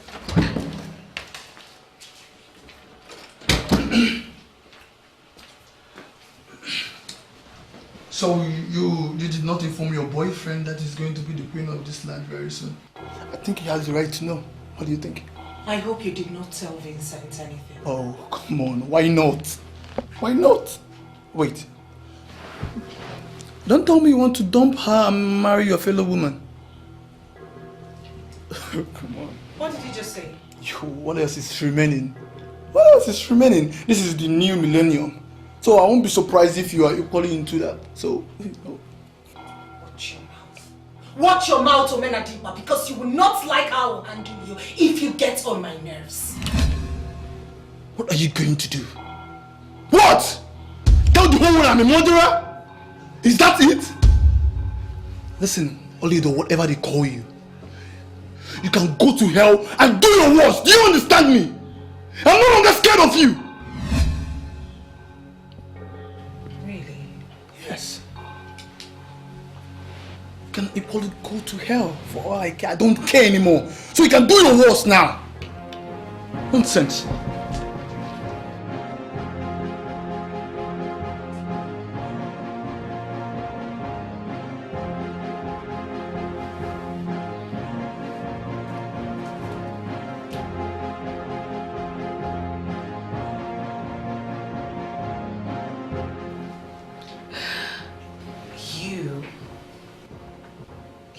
[SPEAKER 3] So you did not inform your boyfriend that he's going to be the queen of this land very soon? I think he has the right to know. What do you think?
[SPEAKER 1] I hope you did not tell Vincent anything.
[SPEAKER 3] Oh, come on. Why not? Why not? Wait. Don't tell me you want to dump her and marry your fellow woman. Come on.
[SPEAKER 1] What did you just say?
[SPEAKER 3] What else is remaining? What else is remaining? This is the new millennium. So I won't be surprised if you are equally into that. So,
[SPEAKER 1] Watch your mouth. Watch your mouth, Omenadipa, because you will not like how I will handle you if you get on my nerves.
[SPEAKER 3] what are you going to do? What? Tell the whole world I'm a murderer? Is that it? Listen, Olaedo, whatever they call you, you can go to hell and do your worst. Do you understand me? I'm no longer scared of you.
[SPEAKER 1] Really?
[SPEAKER 3] Yes. You can equally go to hell for all I care. I don't care anymore. So you can do your worst now. Nonsense.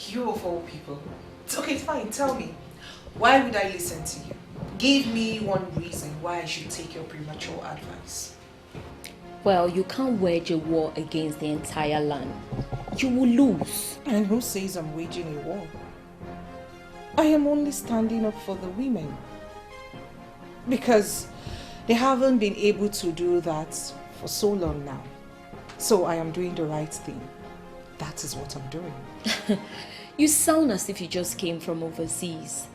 [SPEAKER 1] You of all people. It's okay, fine, tell me. Why would I listen to you? Give me one reason why I should take your premature advice.
[SPEAKER 5] Well, you can't wage a war against the entire land. You will lose.
[SPEAKER 1] And who says I'm waging a war? I am only standing up for the women. Because they haven't been able to do that for so long now. So I am doing the right thing. That is what I'm doing.
[SPEAKER 5] You sound as if you just came from overseas.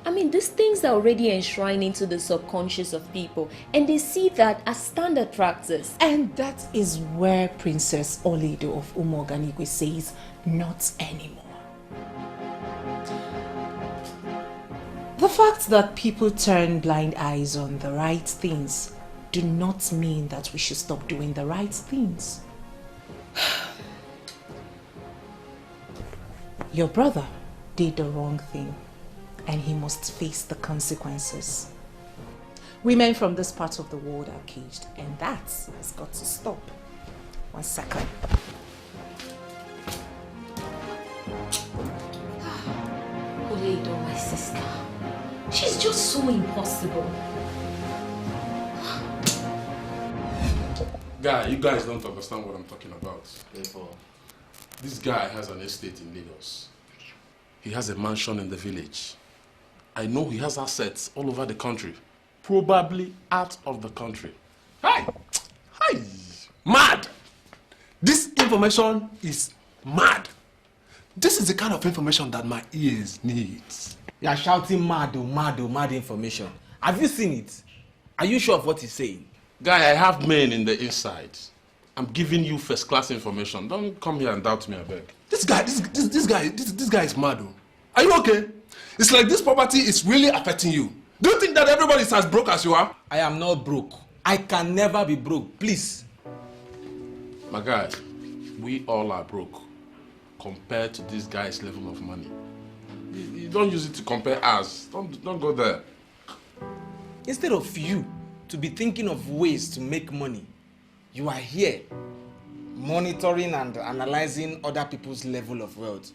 [SPEAKER 5] I mean, these things are already enshrined into the subconscious of people, and they see that as standard practice.
[SPEAKER 1] And that is where Princess Olaedo of Umuoganigwe says, not anymore. The fact that people turn blind eyes on the right things do not mean that we should stop doing the right things. Your brother did the wrong thing, and he must face the consequences. Women from this part of the world are caged, and that has got to stop. 1 second.
[SPEAKER 5] Olaedo, my sister. She's just so impossible.
[SPEAKER 13] Guy, you guys don't understand what I'm talking about. Therefore, this guy has an estate in Lagos. He has a mansion in the village. I know he has assets all over the country. Probably out of the country.
[SPEAKER 14] Hi! Hi! Mad! This information is mad. This is the kind of information that my ears need.
[SPEAKER 15] You are shouting mad, mad information. Have you seen it? Are you sure of what he's saying?
[SPEAKER 13] Guy, I have men in the inside. I'm giving you first class information. Don't come here and doubt me, I beg.
[SPEAKER 14] This guy is mad. Are you okay? It's like this property is really affecting you. Do you think that everybody is as broke as you are?
[SPEAKER 15] I am not broke. I can never be broke. Please.
[SPEAKER 13] My guy, we all are broke compared to this guy's level of money. You don't use it to compare us. Don't go there.
[SPEAKER 15] Instead of you to be thinking of ways to make money, you are here monitoring and analyzing other people's level of wealth.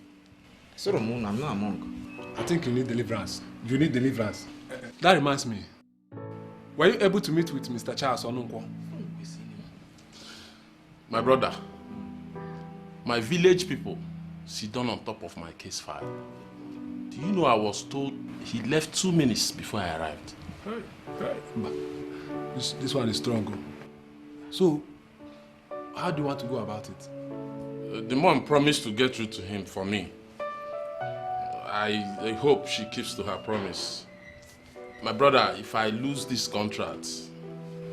[SPEAKER 15] Solomon, I'm not a monk.
[SPEAKER 14] I think you need deliverance. You need deliverance. That reminds me. Were you able to meet with Mr. Charles Onunkwo?
[SPEAKER 13] My brother, my village people sit down on top of my case file. Do you know I was told he left 2 minutes before I arrived?
[SPEAKER 14] Right. This one is strong. So, how do you want to go about it?
[SPEAKER 13] The mom promised to get through to him for me. I hope she keeps to her promise. My brother, if I lose this contract,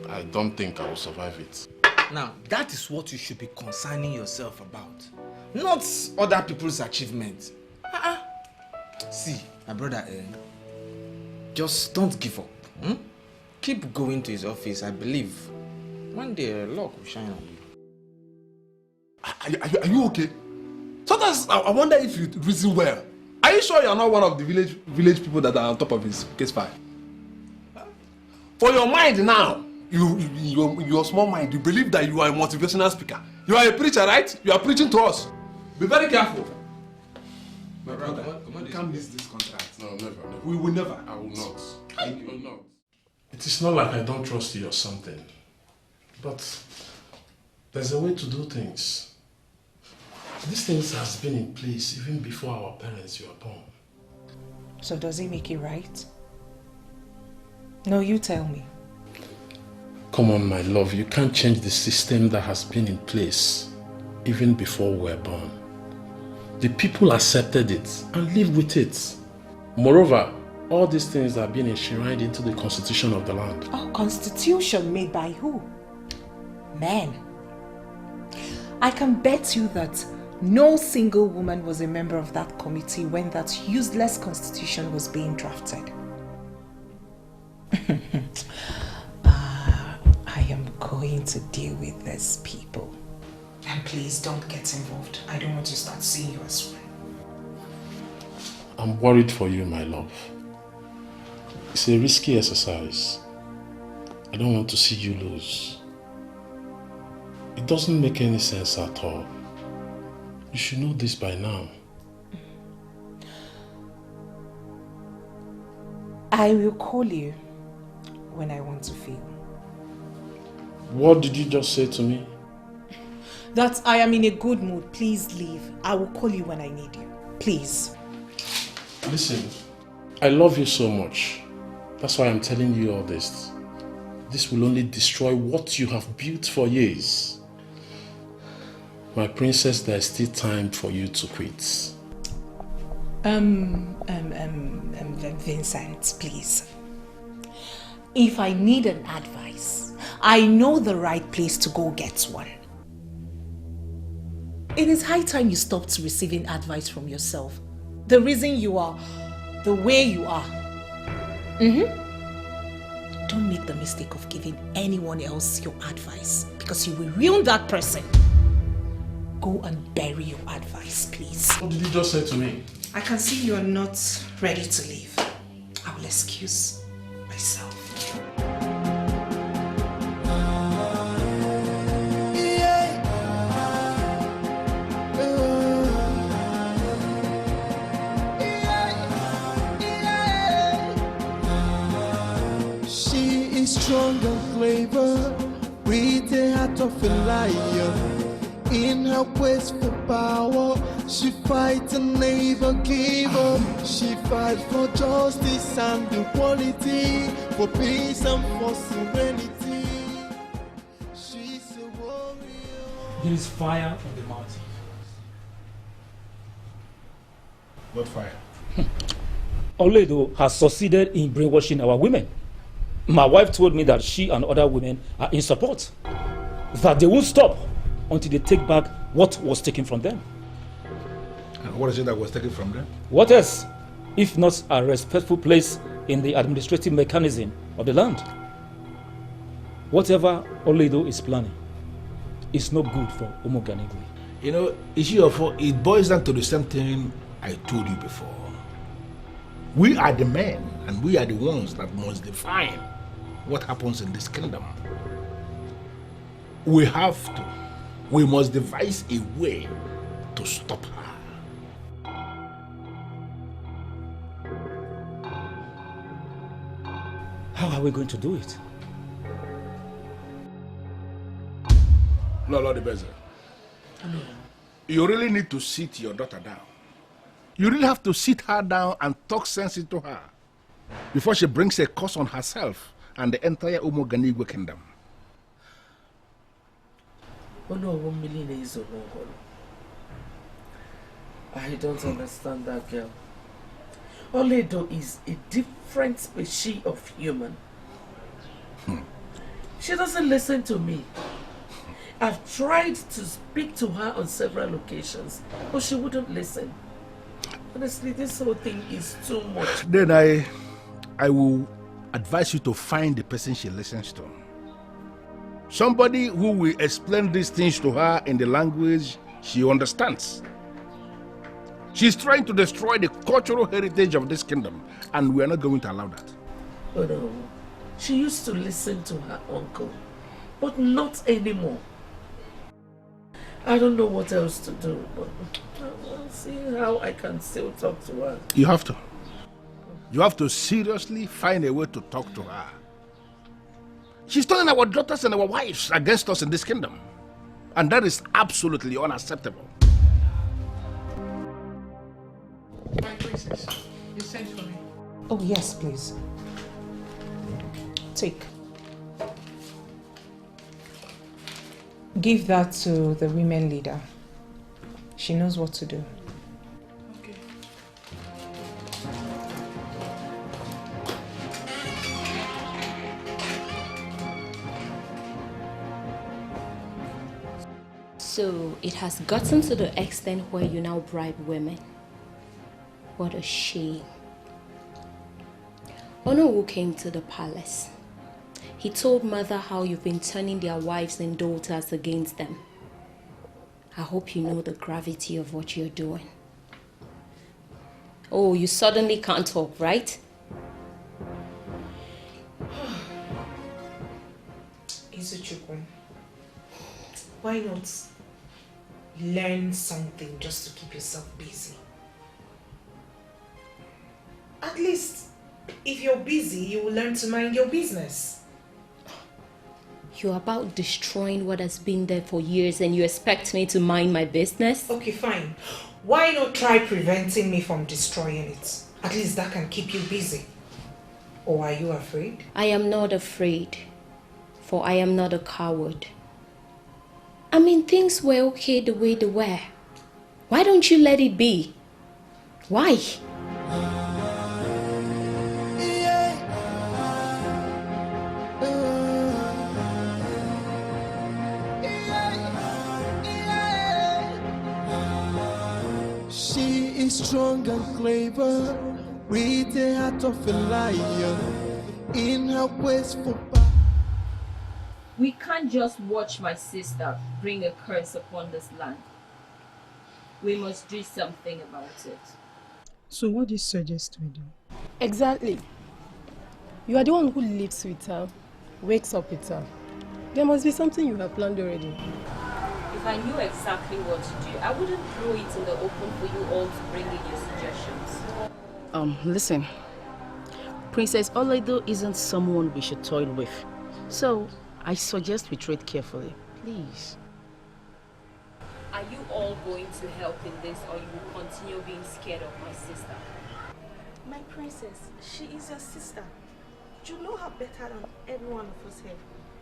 [SPEAKER 13] I don't think I will survive it.
[SPEAKER 15] Now, that is what you should be concerning yourself about. Not other people's achievements. See, my brother, just don't give up. Keep going to his office. I believe one day luck will shine on you.
[SPEAKER 14] Are you okay? Sometimes I wonder if you reason well. Are you sure you are not one of the village people that are on top of his case file? For your mind now, your small mind, you believe that you are a motivational speaker. You are a preacher, right? You are preaching to us. Be very careful. My brother, you can't miss this contract.
[SPEAKER 13] No, never.
[SPEAKER 14] We will never.
[SPEAKER 13] I will not. I will not. It is not like I don't trust you or something. But there's a way to do things. These things has been in place even before our parents were born.
[SPEAKER 1] So does it make it right? No, you tell me.
[SPEAKER 13] Come on, my love. You can't change the system that has been in place even before we were born. The people accepted it and live with it. Moreover, all these things are being enshrined into the constitution of the land.
[SPEAKER 1] Oh, constitution made by who? Men. I can bet you that no single woman was a member of that committee when that useless constitution was being drafted. I am going to deal with these people. And please don't get involved. I don't want to start seeing you as well.
[SPEAKER 13] I'm worried for you, my love. It's a risky exercise. I don't want to see you lose. It doesn't make any sense at all. You should know this by now.
[SPEAKER 1] I will call you when I want to feel.
[SPEAKER 13] What did you just say to me?
[SPEAKER 1] That I am in a good mood. Please leave. I will call you when I need you. Please.
[SPEAKER 13] Listen, I love you so much. That's why I'm telling you all this. This will only destroy what you have built for years. My princess, there's still time for you to quit.
[SPEAKER 1] Vincent, please. If I need an advice, I know the right place to go get one. It is high time you stopped receiving advice from yourself. The reason you are the way you are. Don't make the mistake of giving anyone else your advice because you will ruin that person. Go and bury your advice, please.
[SPEAKER 13] What did you just say to me?
[SPEAKER 1] I can see you're not ready to leave. I will excuse myself.
[SPEAKER 16] She is strong and clever, with the heart of a lion. In her quest for power, she fights and never give up. She fights for justice and equality, for peace and for serenity. She's a warrior.
[SPEAKER 4] There is fire on the mountain.
[SPEAKER 2] What fire?
[SPEAKER 4] Olaedo has succeeded in brainwashing our women. My wife told me that she and other women are in support, that they won't stop until they take back what was taken from them.
[SPEAKER 2] And what is it that was taken from them?
[SPEAKER 4] What else, if not a respectful place in the administrative mechanism of the land? Whatever Olaedo is planning is no good for Omoganigwe.
[SPEAKER 2] You know, it boils down to the same thing I told you before. We are the men, and we are the ones that must define what happens in this kingdom. We must devise a way to stop her.
[SPEAKER 4] How are we going to do it?
[SPEAKER 2] No, Lord Ibeze. You really need to sit your daughter down. You really have to sit her down and talk sense into her before she brings a curse on herself and the entire Omoganigwe kingdom.
[SPEAKER 6] I don't understand that girl. Olaedo is a different species of human. She doesn't listen to me. I've tried to speak to her on several occasions, but she wouldn't listen. Honestly, this whole thing is too much.
[SPEAKER 2] Then I will advise you to find the person she listens to. Somebody who will explain these things to her in the language she understands. She's trying to destroy the cultural heritage of this kingdom, and we are not going to allow that.
[SPEAKER 6] Oh no. She used to listen to her uncle, but not anymore. I don't know what else to do, but I'll see how I can still talk to her.
[SPEAKER 2] You have to. You have to seriously find a way to talk to her. She's turning our daughters and our wives against us in this kingdom. And that is absolutely unacceptable.
[SPEAKER 10] My princess, you sent for me.
[SPEAKER 1] Oh, yes, please. Take. Give that to the women leader. She knows what to do.
[SPEAKER 10] Okay.
[SPEAKER 5] So it has gotten to the extent where you now bribe women. What a shame. Onowu came to the palace. He told mother how you've been turning their wives and daughters against them. I hope you know the gravity of what you're doing. Oh, you suddenly can't talk, right?
[SPEAKER 1] Izuchukwu, why not learn something just to keep yourself busy? At least, if you're busy, you will learn to mind your business.
[SPEAKER 5] You're about destroying what has been there for years and you expect me to mind my business?
[SPEAKER 1] Okay, fine. Why not try preventing me from destroying it? At least that can keep you busy. Or are you afraid?
[SPEAKER 5] I am not afraid, for I am not a coward. I mean, things were okay the way they were. Why don't you let it be? Why?
[SPEAKER 16] She is strong and clever, with the heart of a lion, in her quest for power.
[SPEAKER 17] We can't just watch my sister bring a curse upon this land. We must do something about it.
[SPEAKER 10] So what do you suggest we do?
[SPEAKER 11] Exactly. You are the one who lives with her, wakes up with her. There must be something you have planned already.
[SPEAKER 17] If I knew exactly what to do, I wouldn't throw it in the open for you all to bring in your suggestions.
[SPEAKER 12] Listen. Princess Olaedo isn't someone we should toy with. So, I suggest we tread carefully. Please.
[SPEAKER 17] Are you all going to help in this, or you will continue being scared of my sister?
[SPEAKER 18] My princess, she is your sister. You know her better than every one of us here.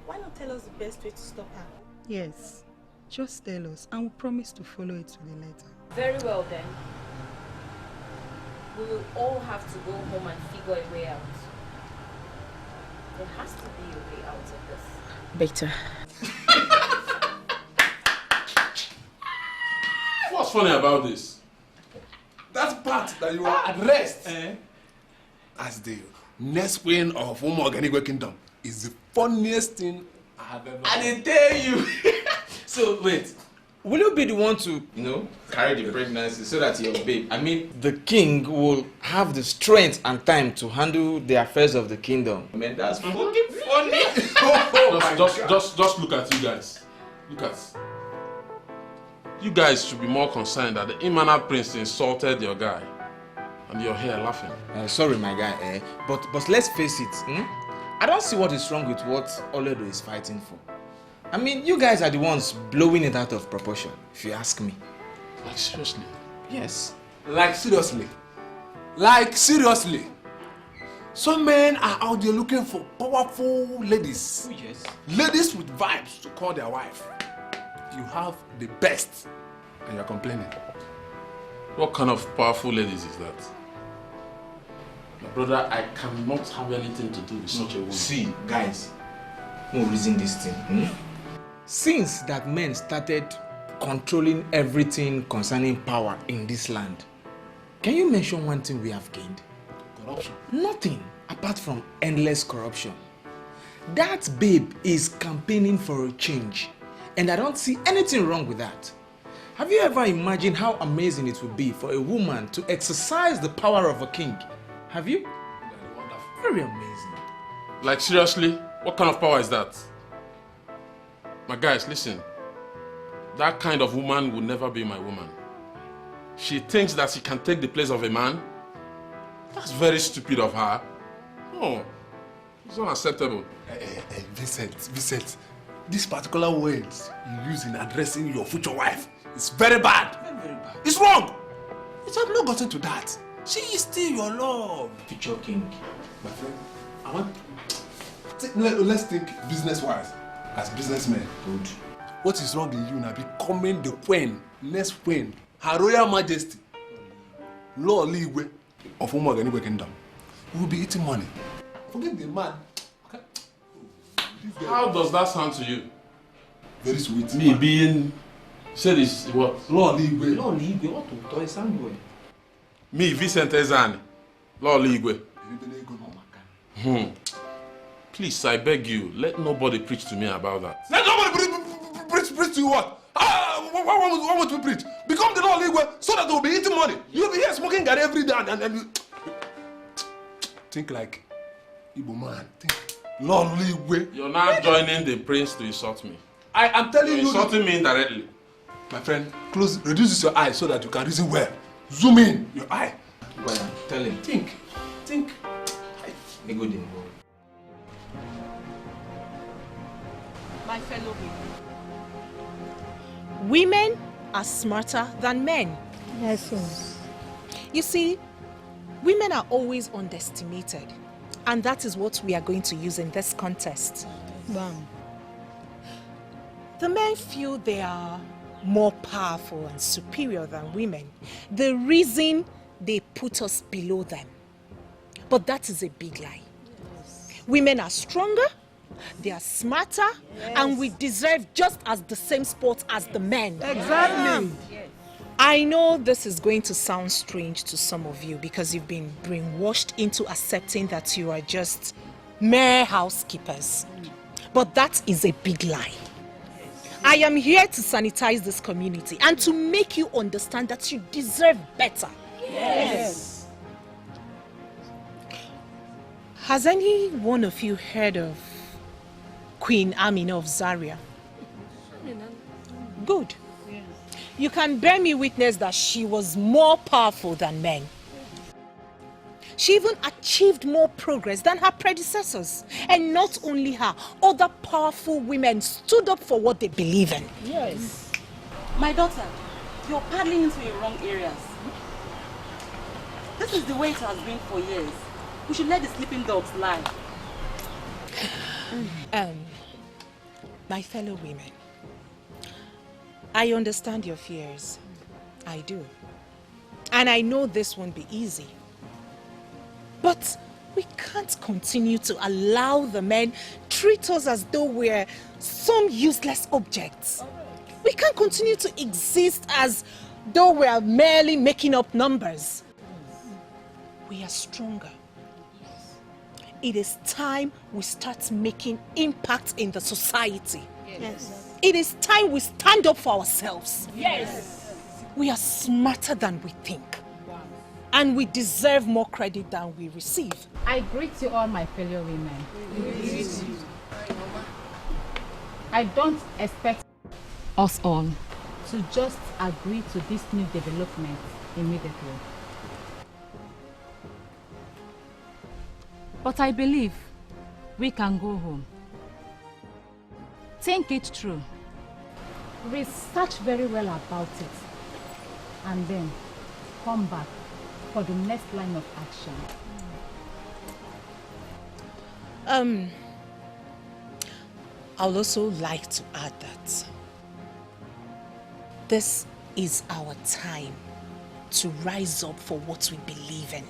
[SPEAKER 18] Why not tell us the best way to stop her?
[SPEAKER 10] Yes. Just tell us and we promise to follow it to the letter.
[SPEAKER 17] Very well then. We will all have to go home and figure a way out. There has to be a way out of this.
[SPEAKER 12] Better.
[SPEAKER 14] What's funny about this? That part that you are addressed as the next queen of Organic Kingdom is the funniest thing I have ever
[SPEAKER 15] I didn't tell you. So wait, will you be the one to, carry the pregnancy so that your babe, the king will have the strength and time to handle the affairs of the kingdom? Man, that's fucking funny.
[SPEAKER 13] Just look at you guys. Look at. You guys should be more concerned that the Imana prince insulted your guy, and you're here laughing.
[SPEAKER 15] Sorry, my guy, but let's face it. I don't see what is wrong with what Olaedo is fighting for. You guys are the ones blowing it out of proportion, if you ask me.
[SPEAKER 14] Like seriously?
[SPEAKER 15] Yes.
[SPEAKER 14] Like seriously? Like seriously? Some men are out there looking for powerful ladies.
[SPEAKER 15] Oh, yes.
[SPEAKER 14] Ladies with vibes to call their wife. You have the best, and you're complaining.
[SPEAKER 13] What kind of powerful ladies is that? My brother, I cannot have anything to do with such a woman.
[SPEAKER 15] See, guys, no reason this thing. Since that men started controlling everything concerning power in this land, can you mention one thing we have gained?
[SPEAKER 14] Corruption.
[SPEAKER 15] Nothing apart from endless corruption. That babe is campaigning for a change, and I don't see anything wrong with that. Have you ever imagined how amazing it would be for a woman to exercise the power of a king? Have you? Very amazing.
[SPEAKER 13] Like seriously, what kind of power is that? My guys, listen. That kind of woman will never be my woman. She thinks that she can take the place of a man. That's very stupid of her. No, it's unacceptable.
[SPEAKER 14] Vincent, these particular words you use in addressing your future wife is very bad.
[SPEAKER 15] Very bad.
[SPEAKER 14] It's wrong. It has not gotten to that. She is still your love.
[SPEAKER 15] Future king.
[SPEAKER 14] My friend, let's think business-wise. As businessmen.
[SPEAKER 15] Good.
[SPEAKER 14] What is wrong in you now becoming the queen, next queen, Her Royal Majesty, Lord Ligwe of Organic Kingdom? We will be eating money. Forget the man. Okay.
[SPEAKER 13] How does that sound to you?
[SPEAKER 14] Very sweet.
[SPEAKER 13] Me being said is what?
[SPEAKER 14] Lord Ligwe.
[SPEAKER 15] Lord Ligwe, what to do? It's boy.
[SPEAKER 13] Me, Vincent Ezani. Lord Ligwe. Please, I beg you, let nobody preach to me about that.
[SPEAKER 14] Let nobody preach to you what? What would we preach? Become the Lord Ligwe so that they will be eating money. You'll be here smoking garri every day and you... Think like Igbo man. Think Lord Ligwe.
[SPEAKER 13] You're now joining the prince to insult me.
[SPEAKER 14] I am telling you...
[SPEAKER 13] insulting me indirectly.
[SPEAKER 14] My friend, reduce your eyes so that you can reason well. Zoom in your eye.
[SPEAKER 15] Well, tell him.
[SPEAKER 14] Think.
[SPEAKER 15] Me good in.
[SPEAKER 1] My fellow women. Women are smarter than men.
[SPEAKER 11] Yes, yes.
[SPEAKER 1] You see, women are always underestimated. And that is what we are going to use in this contest.
[SPEAKER 11] Wow.
[SPEAKER 1] The men feel they are more powerful and superior than women. The reason they put us below them. But that is a big lie. Women are stronger, they are smarter, and we deserve just as the same sport as the men.
[SPEAKER 6] Exactly.
[SPEAKER 1] I know this is going to sound strange to some of you because you've been brainwashed into accepting that you are just mere housekeepers. But that is a big lie. I am here to sanitize this community and to make you understand that you deserve better.
[SPEAKER 6] Yes.
[SPEAKER 1] Has any one of you heard of Queen Amina of Zaria? Good. You can bear me witness that she was more powerful than men. She even achieved more progress than her predecessors. And not only her, other powerful women stood up for what they believe in.
[SPEAKER 12] Yes. My daughter, you're paddling into the wrong areas. This is the way it has been for years. We should let the sleeping dogs lie.
[SPEAKER 1] My fellow women, I understand your fears. I do. And I know this won't be easy. But we can't continue to allow the men treat us as though we're some useless objects. We can't continue to exist as though we're merely making up numbers. We are stronger. It is time we start making impact in the society.
[SPEAKER 12] Yes.
[SPEAKER 1] It is time we stand up for ourselves.
[SPEAKER 12] Yes.
[SPEAKER 1] We are smarter than we think. And we deserve more credit than we receive.
[SPEAKER 8] I greet you all, my fellow women. I don't expect us all to just agree to this new development immediately. But I believe we can go home. Think it through. Research very well about it. And then come back for the next line of action.
[SPEAKER 1] I'll also like to add that this is our time to rise up for what we believe in.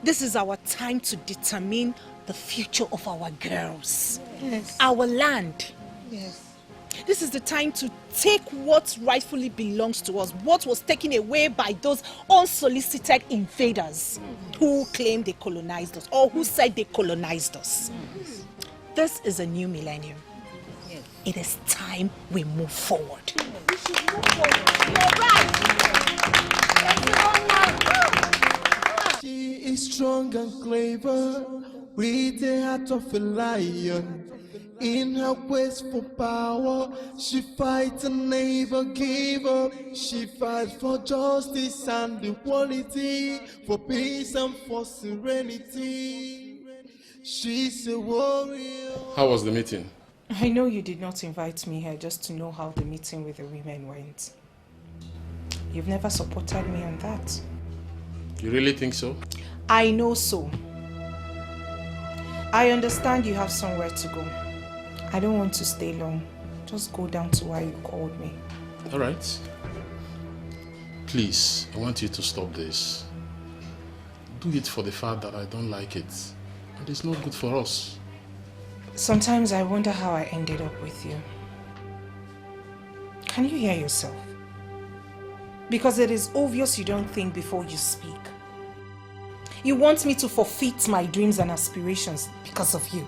[SPEAKER 1] This is our time to determine the future of our girls, our land.
[SPEAKER 11] Yes.
[SPEAKER 1] This is the time to take what rightfully belongs to us, what was taken away by those unsolicited invaders who claimed they colonized us or who said they colonized us. This is a new millennium. It is time we move forward.
[SPEAKER 12] We should move forward. You're right.
[SPEAKER 16] She is strong and clever, with the heart of a lion. In her quest for power, she fights and never give up. She fights for justice and equality, for peace and for serenity. She's a warrior.
[SPEAKER 13] How was the meeting?
[SPEAKER 1] I know you did not invite me here just to know how the meeting with the women went. You've never supported me on that.
[SPEAKER 13] You really think so?
[SPEAKER 1] I know so. I understand you have somewhere to go. I don't want to stay long. Just go down to why you called me.
[SPEAKER 13] All right. Please, I want you to stop this. Do it for the fact that I don't like it. And it's not good for us.
[SPEAKER 1] Sometimes I wonder how I ended up with you. Can you hear yourself? Because it is obvious you don't think before you speak. You want me to forfeit my dreams and aspirations because of you.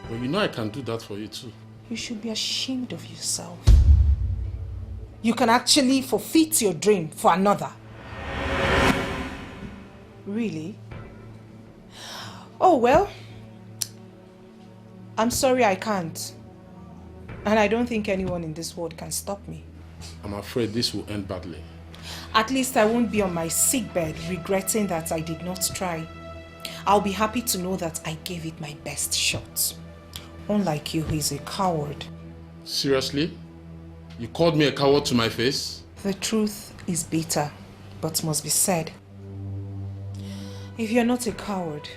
[SPEAKER 13] But you know I can do that for you too.
[SPEAKER 1] You should be ashamed of yourself. You can actually forfeit your dream for another. Really? Oh well. I'm sorry I can't. And I don't think anyone in this world can stop me.
[SPEAKER 13] I'm afraid this will end badly.
[SPEAKER 1] At least I won't be on my sickbed regretting that I did not try. I'll be happy to know that I gave it my best shot. Unlike you, he's a coward.
[SPEAKER 13] Seriously? You called me a coward to my face?
[SPEAKER 1] The truth is bitter, but must be said. If you're not a coward,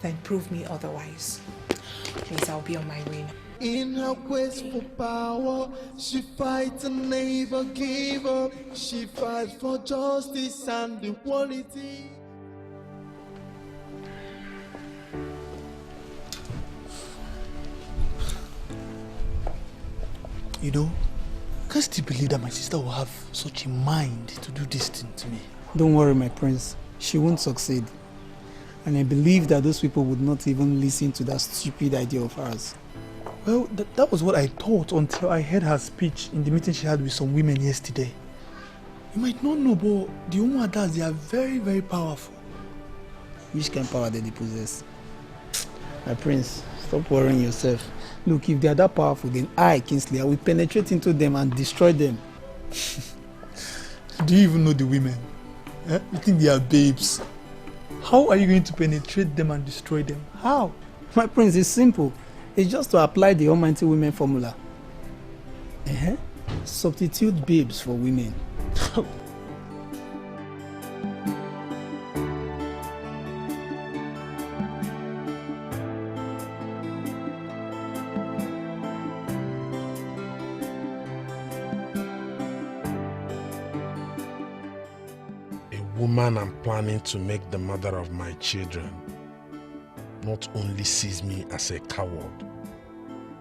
[SPEAKER 1] then prove me otherwise. Please, I'll be on my way now.
[SPEAKER 16] In her quest for power, she fights and never give up. She fights for justice and equality.
[SPEAKER 3] You know, I can't still believe that my sister will have such a mind to do this thing to me.
[SPEAKER 19] Don't worry, my prince. She won't succeed. And I believe that those people would not even listen to that stupid idea of ours.
[SPEAKER 3] Well, that was what I thought until I heard her speech in the meeting she had with some women yesterday. You might not know, but the Umuadas, they are very, very powerful.
[SPEAKER 19] Which kind of power do they possess? My prince, stop worrying yourself. Look, if they are that powerful, then I, Kingsley, I will penetrate into them and destroy them.
[SPEAKER 3] Do you even know the women? Eh? You think they are babes? How are you going to penetrate them and destroy them? How?
[SPEAKER 19] My prince, it's simple. It's just to apply the Almighty Women formula. Substitute babes for women.
[SPEAKER 13] Woman I'm planning to make the mother of my children not only sees me as a coward,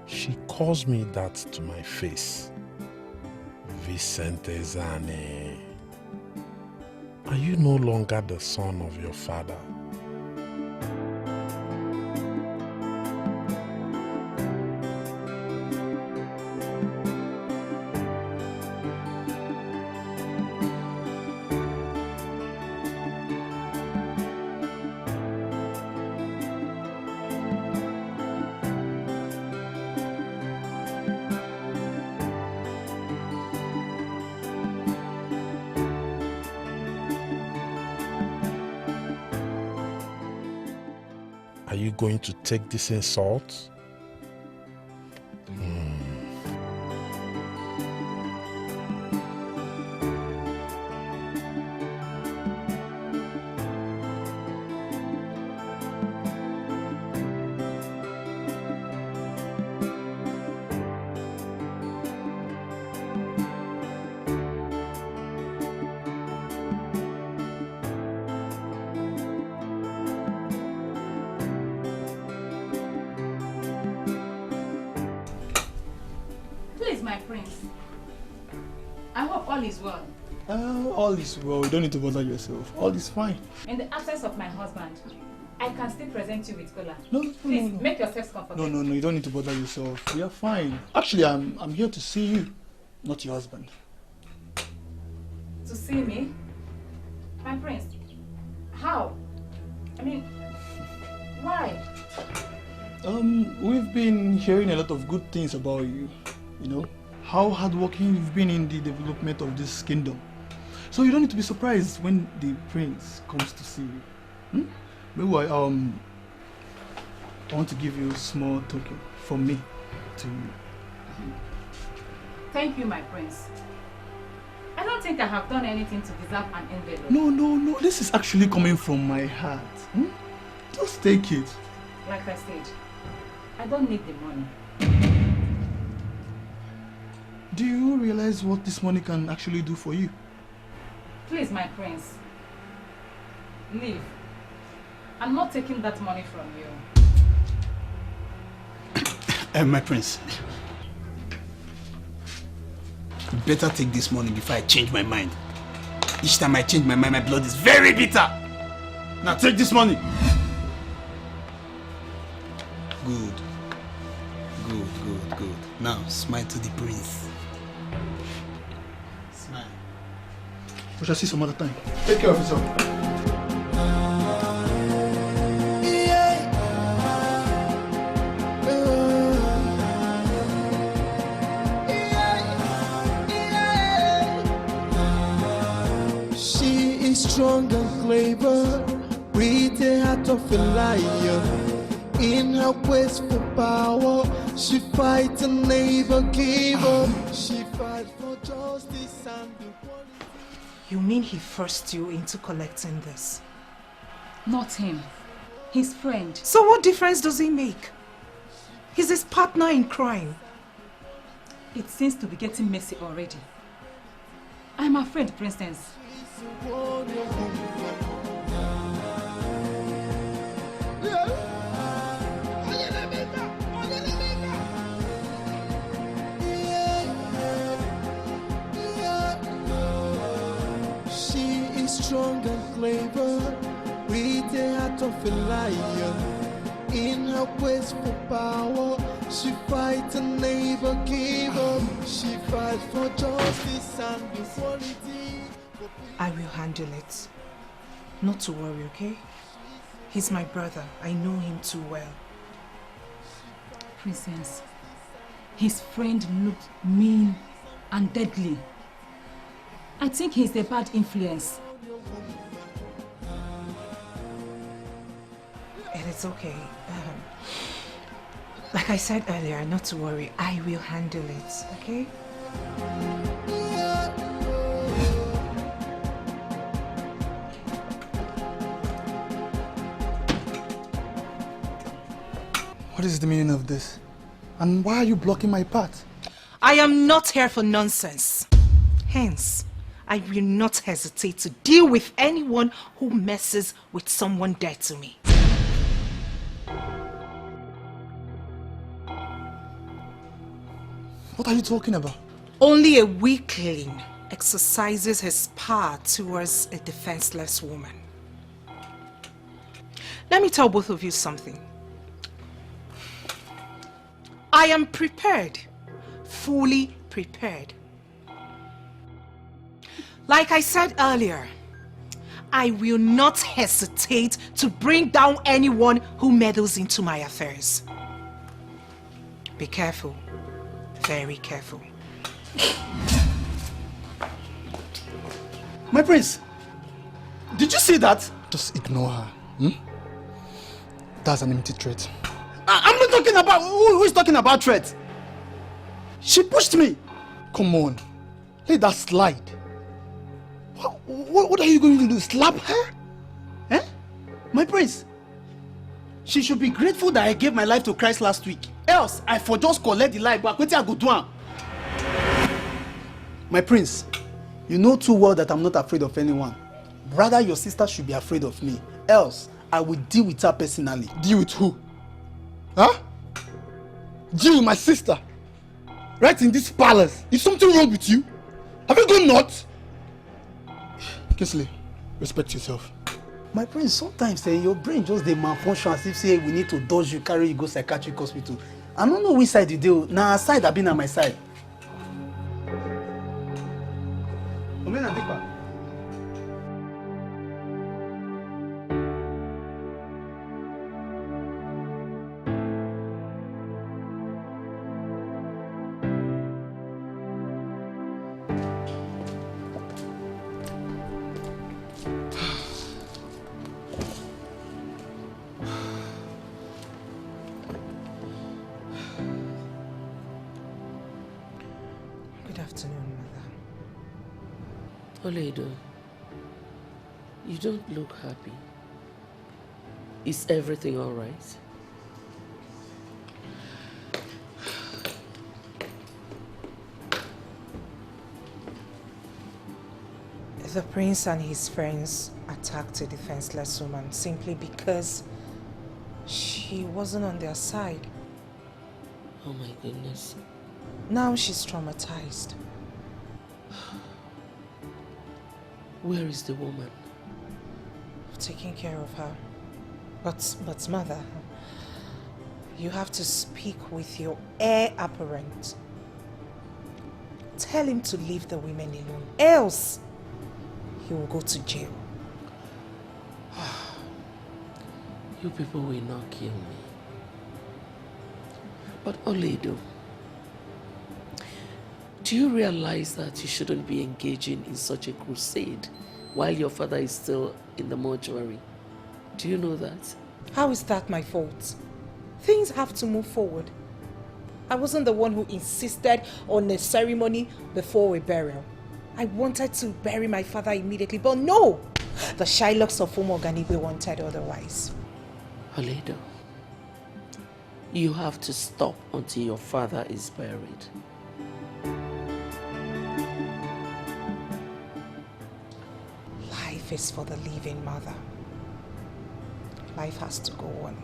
[SPEAKER 13] she calls me that to my face. Vicente Zane, are you no longer the son of your father? Are you going to take this insult?
[SPEAKER 8] Please, my prince. I hope all is well.
[SPEAKER 3] All is well. You don't need to bother yourself. All is fine.
[SPEAKER 8] In the absence of my husband, I can still present you with cola.
[SPEAKER 3] No,
[SPEAKER 8] Please,
[SPEAKER 3] no.
[SPEAKER 8] make yourself comfortable.
[SPEAKER 3] No, you don't need to bother yourself. We are fine. Actually, I'm here to see you, not your husband.
[SPEAKER 8] To see me? My prince? How? I mean, why?
[SPEAKER 3] We've been hearing a lot of good things about you. You know, how hardworking you've been in the development of this kingdom. So you don't need to be surprised when the prince comes to see you. Meanwhile, I want to give you a small token from me to you.
[SPEAKER 8] Thank you, my prince. I don't think I have done anything to deserve an envelope.
[SPEAKER 3] No. This is actually coming from my heart. Just take it.
[SPEAKER 8] Like I said, I don't need the money.
[SPEAKER 3] Do you realize what this money can actually do for you?
[SPEAKER 8] Please, my prince. Leave. I'm not taking that money from you.
[SPEAKER 20] My prince. You better take this money before I change my mind. Each time I change my mind, my blood is very bitter. Now take this money. Good. Now smile to the prince. Smile.
[SPEAKER 3] We shall see some other time. Take care of yourself.
[SPEAKER 16] She is strong and clever, with the heart of a lion. In her quest for power, she fights and never give up. She fights for justice and equality.
[SPEAKER 1] You mean he forced you into collecting this?
[SPEAKER 8] Not him. His friend.
[SPEAKER 1] So what difference does it make? He's his partner in crime.
[SPEAKER 8] It seems to be getting messy already. I'm afraid, Princess.
[SPEAKER 16] She is strong and clever, with the heart of a lion. In her quest for power, she fights and never give up. She fights for justice and equality.
[SPEAKER 1] I will handle it. Not to worry, okay? He's my brother. I know him too well.
[SPEAKER 8] Princess, his friend looked mean and deadly. I think he's a bad influence.
[SPEAKER 1] It's okay. Like I said earlier, not to worry. I will handle it, okay?
[SPEAKER 3] What is the meaning of this? And why are you blocking my path?
[SPEAKER 1] I am not here for nonsense. Hence, I will not hesitate to deal with anyone who messes with someone dear to me.
[SPEAKER 3] What are you talking about?
[SPEAKER 1] Only a weakling exercises his power towards a defenseless woman. Let me tell both of you something. I am prepared, fully prepared. Like I said earlier, I will not hesitate to bring down anyone who meddles into my affairs. Be careful, very careful.
[SPEAKER 3] My prince, did you see that? Just ignore her. That's an empty threat. I'm not talking about... Who is talking about threat? She pushed me. Come on, let that slide. What are you going to do? Slap her?
[SPEAKER 20] Eh? My prince, she should be grateful that I gave my life to Christ last week. Else, I for just collect the life back. What I go do? My prince, you know too well that I'm not afraid of anyone. Rather, your sister should be afraid of me. Else, I will deal with her personally.
[SPEAKER 3] Deal with who? Huh? Deal with my sister? Right in this palace? Is something wrong with you? Have you gone nuts? Kingsley, respect yourself.
[SPEAKER 20] My prince, sometimes your brain just dey malfunction as if say we need to dodge you, carry you go psychiatric hospital. I don't know which side you do. Na her side I been on my side.
[SPEAKER 1] Good afternoon, Mother.
[SPEAKER 21] Olaedo, you don't look happy. Is everything all right?
[SPEAKER 1] The prince and his friends attacked a defenseless woman simply because she wasn't on their side.
[SPEAKER 21] Oh my goodness.
[SPEAKER 1] Now she's traumatized.
[SPEAKER 21] Where is the woman?
[SPEAKER 1] I've taken care of her. But Mother, you have to speak with your heir apparent. Tell him to leave the women alone, else he will go to jail.
[SPEAKER 21] You people will not kill me. But Olaedo, do you realize that you shouldn't be engaging in such a crusade while your father is still in the mortuary? Do you know that?
[SPEAKER 1] How is that my fault? Things have to move forward. I wasn't the one who insisted on a ceremony before a burial. I wanted to bury my father immediately, but no! The Shylocks of Omoganibe wanted otherwise.
[SPEAKER 21] Olaedo, you have to stop until your father is buried.
[SPEAKER 1] Life is for the living, mother. Life has to go on.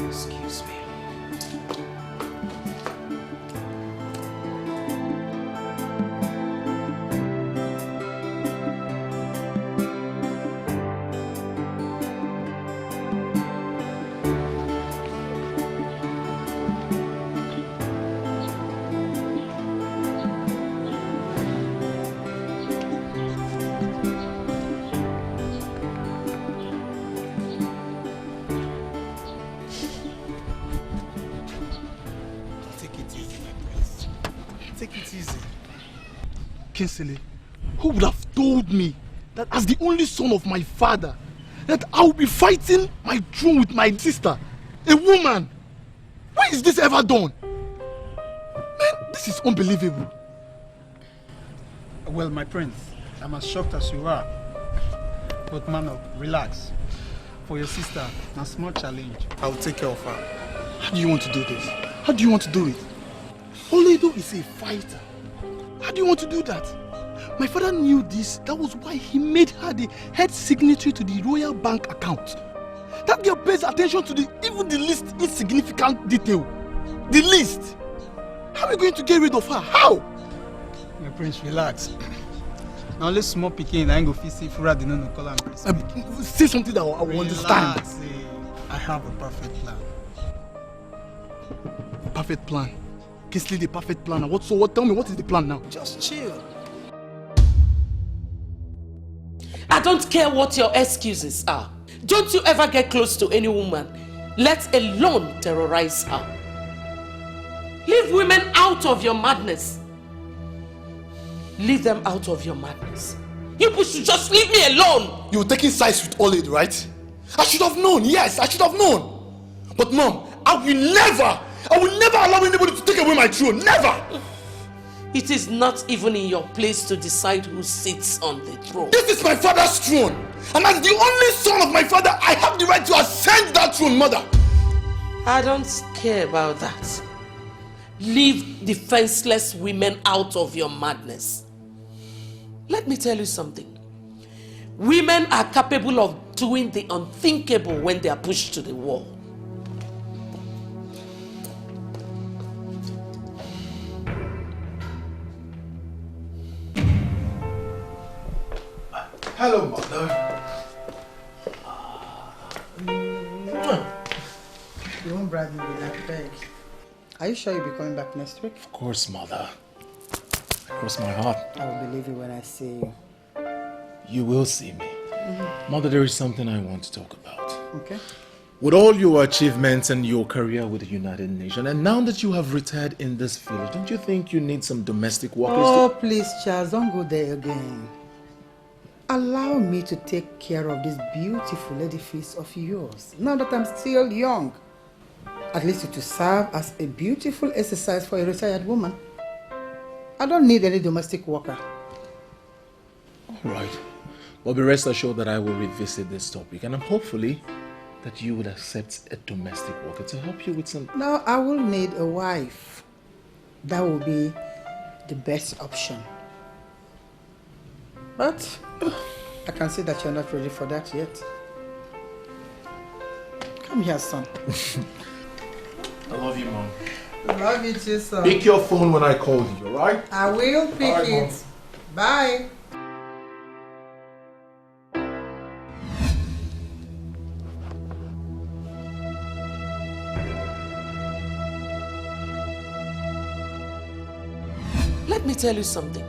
[SPEAKER 1] Excuse me.
[SPEAKER 3] Kinsley, who would have told me that as the only son of my father, that I would be fighting my throne with my sister, a woman? Why is this ever done? Man, this is unbelievable.
[SPEAKER 20] Well, my prince, I'm as shocked as you are. But Mano, relax. For your sister, a small challenge. I will take care of her.
[SPEAKER 3] How do you want to do this? How do you want to do it? Olaedo is a fighter. How do you want to do that? My father knew this. That was why he made her the head signatory to the royal bank account. That girl pays attention to even the least insignificant detail. The least. How are we going to get rid of her? How?
[SPEAKER 20] My prince, relax. Now let's small picking. I ain't go fit see if Rad no call and
[SPEAKER 3] say something that I will understand.
[SPEAKER 20] I have a perfect plan.
[SPEAKER 3] A perfect plan? Kinsley, the perfect plan. Tell me, what is the plan now?
[SPEAKER 20] Just chill.
[SPEAKER 21] I don't care what your excuses are. Don't you ever get close to any woman, let alone terrorize her. Leave women out of your madness. Leave them out of your madness. You people should just leave me alone.
[SPEAKER 3] You were taking sides with Olaedo, right? I should have known. Yes, I should have known. But Mom, I will never allow anybody to take away my throne. Never!
[SPEAKER 21] It is not even in your place to decide who sits on the throne.
[SPEAKER 3] This is my father's throne. And as the only son of my father, I have the right to ascend that throne, Mother.
[SPEAKER 21] I don't care about that. Leave defenseless women out of your madness. Let me tell you something. Women are capable of doing the unthinkable when they are pushed to the wall.
[SPEAKER 14] Hello, Mother.
[SPEAKER 20] You won't bribe me with that bag. Are you sure you'll be coming back next week?
[SPEAKER 14] Of course, Mother. Cross my heart.
[SPEAKER 20] I will believe you when I see you.
[SPEAKER 14] You will see me. Mother, there is something I want to talk about.
[SPEAKER 20] Okay.
[SPEAKER 14] With all your achievements and your career with the United Nations, and now that you have retired in this village, don't you think you need some domestic workers?
[SPEAKER 20] Oh, please, Charles, don't go there again. Allow me to take care of this beautiful edifice of yours, now that I'm still young. At least to serve as a beautiful exercise for a retired woman. I don't need any domestic worker.
[SPEAKER 14] All right. Well, be rest assured that I will revisit this topic, and hopefully that you would accept a domestic worker to help you with some...
[SPEAKER 20] No, I will need a wife. That will be the best option. But I can see that you're not ready for that yet. Come here, son.
[SPEAKER 14] I love you, Mom.
[SPEAKER 20] Love you too, son.
[SPEAKER 14] Pick your phone when I call you, alright?
[SPEAKER 20] I will pick
[SPEAKER 14] All right,
[SPEAKER 20] it.
[SPEAKER 14] Mom.
[SPEAKER 20] Bye.
[SPEAKER 21] Let me tell you something.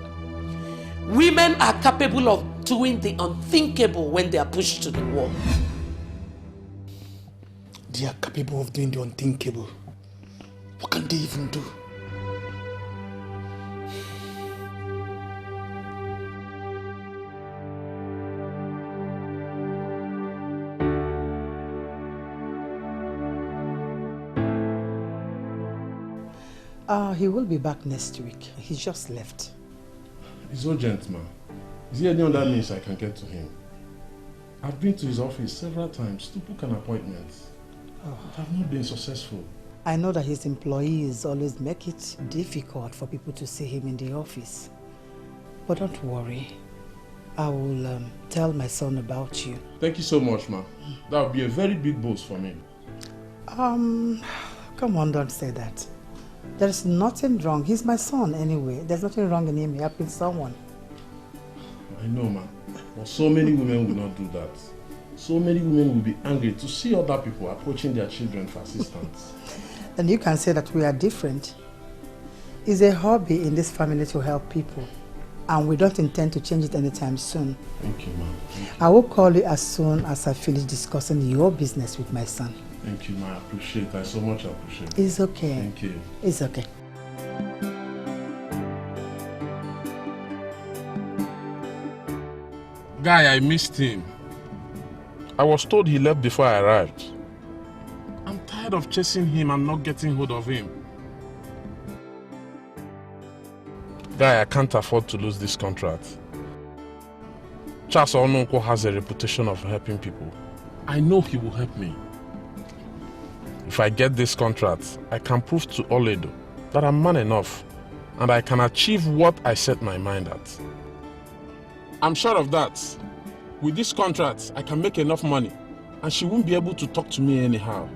[SPEAKER 21] Women are capable of doing the unthinkable when they are pushed to the wall.
[SPEAKER 3] They are capable of doing the unthinkable. What can they even do?
[SPEAKER 20] He will be back next week. He just left.
[SPEAKER 13] It's urgent, ma. Is there any other means I can get to him? I've been to his office several times to book an appointment. But I've not been successful.
[SPEAKER 20] I know that his employees always make it difficult for people to see him in the office. But don't worry. I will tell my son about you.
[SPEAKER 13] Thank you so much, ma. That would be a very big boost for me.
[SPEAKER 20] Come on, don't say that. There's nothing wrong. He's my son anyway. There's nothing wrong in him helping someone.
[SPEAKER 13] I know, ma. But so many women will not do that. So many women will be angry to see other people approaching their children for assistance.
[SPEAKER 20] And you can say that we are different. It's a hobby in this family to help people. And we don't intend to change it anytime soon.
[SPEAKER 13] Thank you, ma'am.
[SPEAKER 20] I will call you as soon as I finish discussing your business with my son.
[SPEAKER 13] Thank you, ma. I appreciate it. I so much appreciate it.
[SPEAKER 20] It's okay.
[SPEAKER 13] Thank you.
[SPEAKER 20] It's okay.
[SPEAKER 13] Guy, I missed him. I was told he left before I arrived. I'm tired of chasing him and not getting hold of him. Guy, I can't afford to lose this contract. Charles Onunko has a reputation of helping people. I know he will help me. If I get this contract, I can prove to Olaedo that I'm man enough and I can achieve what I set my mind at. I'm sure of that. With this contract, I can make enough money and she won't be able to talk to me anyhow.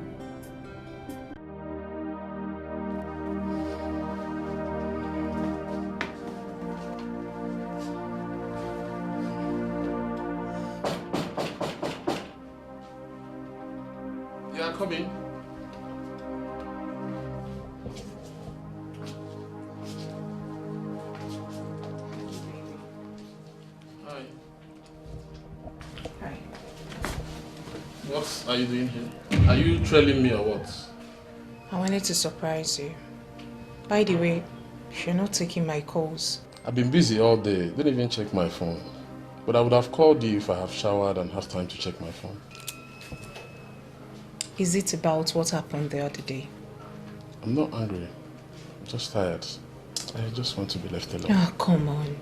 [SPEAKER 13] Yeah, come in. Hi.
[SPEAKER 1] Hi.
[SPEAKER 13] What are you doing here? Are you trailing me or what?
[SPEAKER 1] I wanted to surprise you. By the way, you're not taking my calls.
[SPEAKER 13] I've been busy all day. Didn't even check my phone. But I would have called you if I have showered and have time to check my phone.
[SPEAKER 1] Is it about what happened the other day?
[SPEAKER 13] I'm not angry. I'm just tired. I just want to be left alone.
[SPEAKER 1] Oh, come on.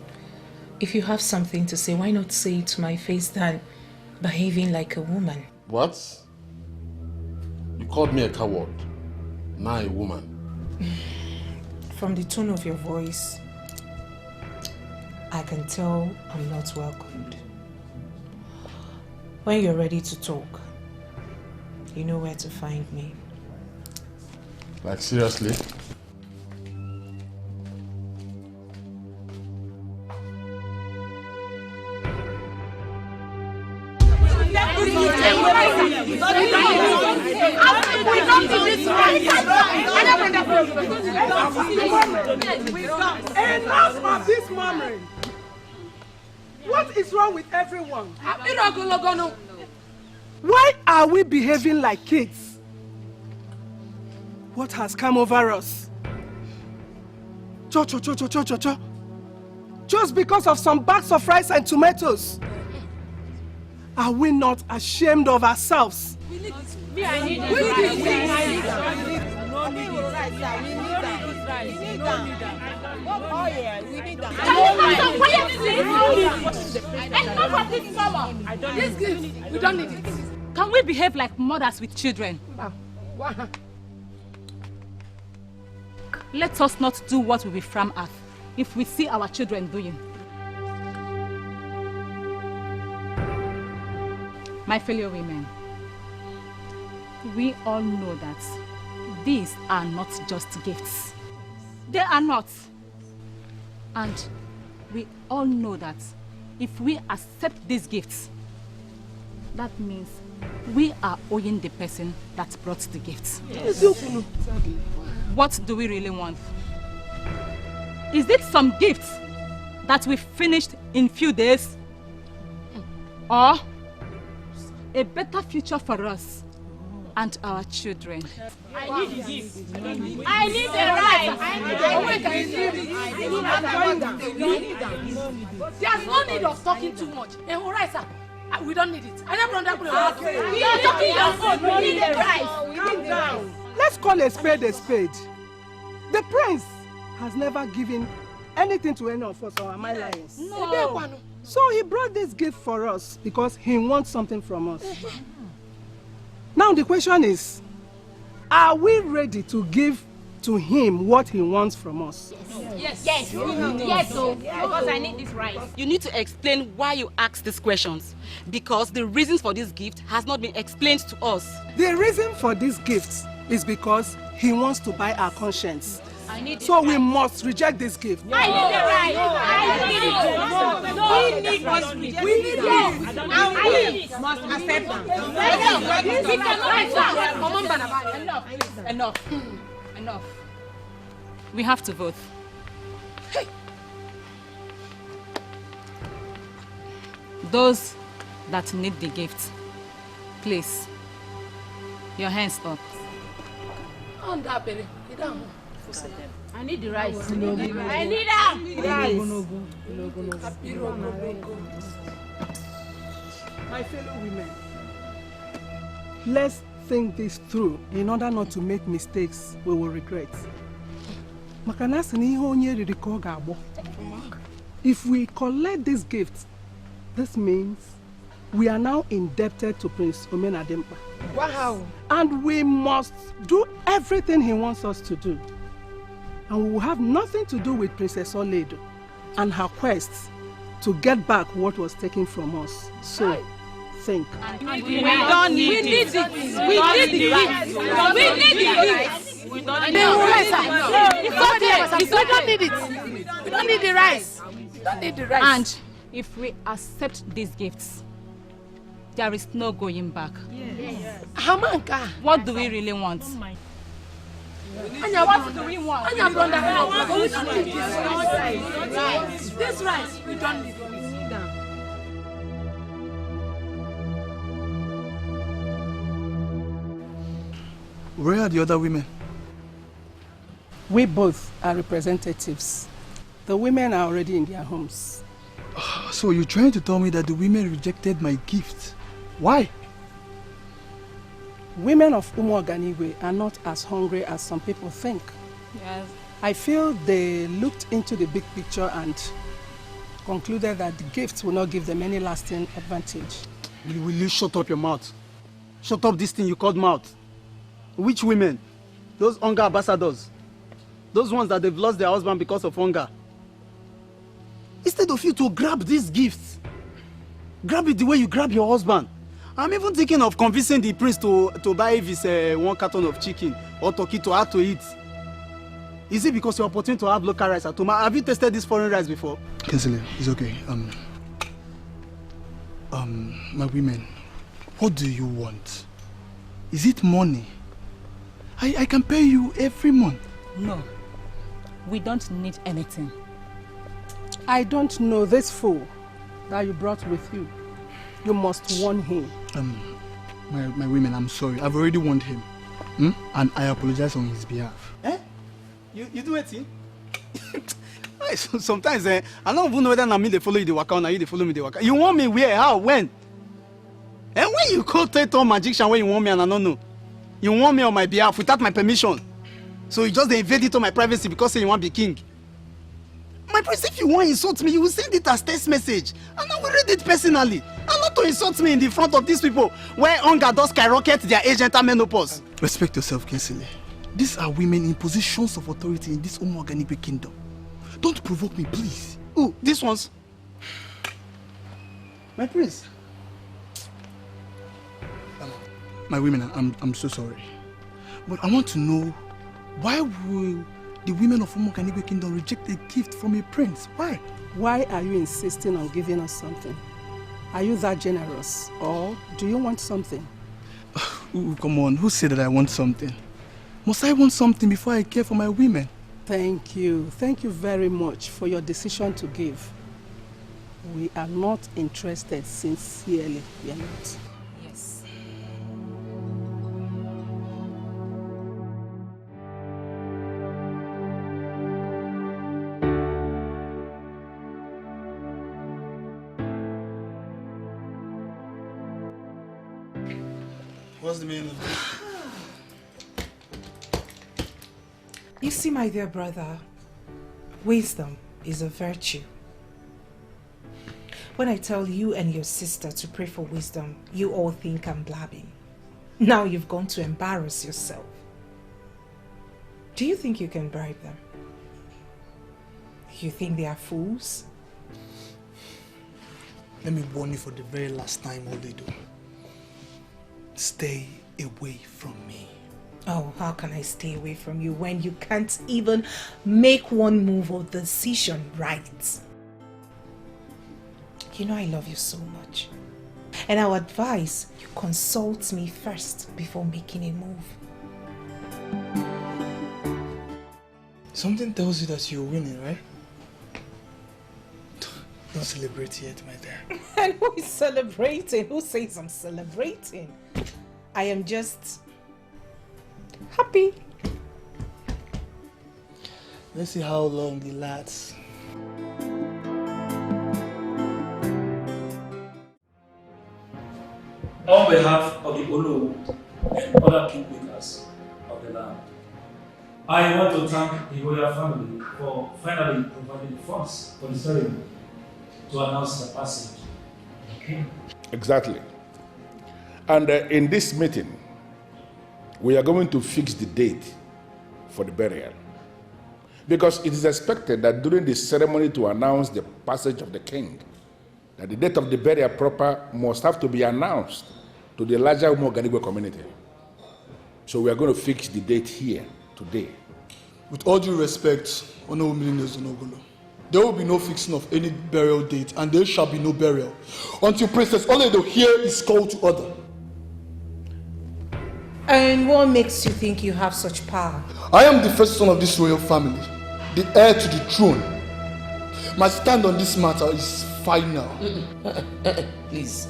[SPEAKER 1] If you have something to say, why not say it to my face than behaving like a woman?
[SPEAKER 13] What? You called me a coward. Now a woman.
[SPEAKER 1] From the tone of your voice, I can tell I'm not welcomed. When you're ready to talk, you know where to find me.
[SPEAKER 13] Like, seriously?
[SPEAKER 7] Enough of this murmuring. What is wrong with everyone? Why are we behaving like kids? What has come over us? Just because of some bags of rice and tomatoes. Are we not ashamed of ourselves?
[SPEAKER 8] Can we behave like mothers with children? Let us not do what we will frown at if we see our children doing. My fellow women, we all know that these are not just gifts. They are not. And we all know that if we accept these gifts, that means we are owing the person that brought the gifts.
[SPEAKER 7] Yes.
[SPEAKER 8] What do we really want? Is it some gifts that we finished in few days? Or a better future for us and our children?
[SPEAKER 7] I need the gift.
[SPEAKER 8] I need the right.
[SPEAKER 7] There's no need of talking too much. We don't need it.
[SPEAKER 8] We are talking your phone. We need the right.
[SPEAKER 7] Calm down. Let's call a spade a spade. The prince has never given anything to any of us, or am I lying?
[SPEAKER 21] No.
[SPEAKER 7] So he brought this gift for us because he wants something from us. Now the question is, are we ready to give to him what he wants from us?
[SPEAKER 9] Yes. Because I need this rice.
[SPEAKER 22] You need to explain why you ask these questions, because the reasons for this gift has not been explained to us.
[SPEAKER 7] The reason for this gift is because he wants to buy our conscience. So we must reject this gift.
[SPEAKER 9] I need the rice. We need it. And we must accept them.
[SPEAKER 8] Enough. We have to vote. Those that need the gift, please, your hands up.
[SPEAKER 9] I need the rice. I need
[SPEAKER 7] My fellow women, let's think this through in order not to make mistakes we will regret. If we collect this gift, this means we are now indebted to Prince Omenadimpa.
[SPEAKER 9] Wow.
[SPEAKER 7] And we must do everything he wants us to do. And we will have nothing to do with Princess Olaedo and her quest to get back what was taken from us. So, think.
[SPEAKER 9] We don't need it. We need the rice. We need the rice. We don't need the rice. We don't need it. We don't need the rice. We don't need the rice.
[SPEAKER 8] And if we accept these gifts, there is no going back.
[SPEAKER 9] Yes.
[SPEAKER 8] Hamanka, what do we really want?
[SPEAKER 9] Anya, what do we want? Anya, brother, this rice, we don't need it.
[SPEAKER 3] Where are the other women?
[SPEAKER 7] We both are representatives. The women are already in their homes.
[SPEAKER 3] So you're trying to tell me that the women rejected my gift? Why?
[SPEAKER 7] Women of Umuoganigwe are not as hungry as some people think.
[SPEAKER 8] Yes.
[SPEAKER 7] I feel they looked into the big picture and concluded that the gifts will not give them any lasting advantage.
[SPEAKER 19] Will you shut up your mouth? Shut up this thing you called mouth. Which women? Those hunger ambassadors. Those ones that they've lost their husband because of hunger. Instead of you to grab these gifts, grab it the way you grab your husband. I'm even thinking of convincing the prince to buy this 1 carton of chicken or turkey to add to it. Is it because you're opportune to have local rice at home? Have you tasted this foreign rice before?
[SPEAKER 3] Kensile, it's okay. My women, what do you want? Is it money? I can pay you every month.
[SPEAKER 8] No, we don't need anything.
[SPEAKER 7] I don't know this fool that you brought with you. You must warn him.
[SPEAKER 3] My women, I'm sorry. I've already warned him. And I apologize on his behalf.
[SPEAKER 19] You do it? Sometimes I don't even know whether I'm me they follow you the waka or you they follow me the waka. You want me where? How? When? And when you call Tato magician when you want me and I don't know. You want me on my behalf without my permission. So you just invade into my privacy because you want to be king. My prince, if you want to insult me, you will send it as text message. And I will read it personally. And not to insult me in the front of these people where hunger does skyrocket their age and menopause.
[SPEAKER 3] Respect yourself, Kensile. These are women in positions of authority in this Umuoganigwe kingdom. Don't provoke me, please.
[SPEAKER 19] Oh, these ones? My prince.
[SPEAKER 3] My women, I'm so sorry. But I want to know, why will the women of Umuoganigwe kingdom reject a gift from a prince? Why?
[SPEAKER 7] Why are you insisting on giving us something? Are you that generous? Or do you want something?
[SPEAKER 3] Come on, who said that I want something? Must I want something before I care for my women?
[SPEAKER 7] Thank you. Thank you very much for your decision to give. We are not interested sincerely. We are not.
[SPEAKER 8] Yes.
[SPEAKER 19] What's the meaning of this?
[SPEAKER 1] You see, my dear brother, wisdom is a virtue. When I tell you and your sister to pray for wisdom, you all think I'm blabbing. Now you've gone to embarrass yourself. Do you think you can bribe them? You think they are fools?
[SPEAKER 3] Let me warn you for the very last time, Olaedo. Stay away from me.
[SPEAKER 1] Oh, how can I stay away from you when you can't even make one move or decision right? You know I love you so much. And I would advise you consult me first before making a move.
[SPEAKER 3] Something tells you that you're winning, right? Don't celebrate yet, my dear.
[SPEAKER 1] And who is celebrating? Who says I'm celebrating? I am just happy.
[SPEAKER 3] Let's see how long it lasts.
[SPEAKER 2] On behalf of the Olu and other kingmakers of the land, I want to thank the royal family for finally providing the funds for the ceremony to announce the passage of the king.
[SPEAKER 4] Exactly. And in this meeting, we are going to fix the date for the burial. Because it is expected that during the ceremony to announce the passage of the king, that the date of the burial proper must have to be announced to the larger Umoganigwe community. So we are going to fix the date here, today.
[SPEAKER 3] With all due respect, Honorable Zonogolo, there will be no fixing of any burial date, and there shall be no burial until Princess Olaedo here is called to order.
[SPEAKER 1] And what makes you think you have such power?
[SPEAKER 3] I am the first son of this royal family, the heir to the throne. My stand on this matter is final.
[SPEAKER 6] Please,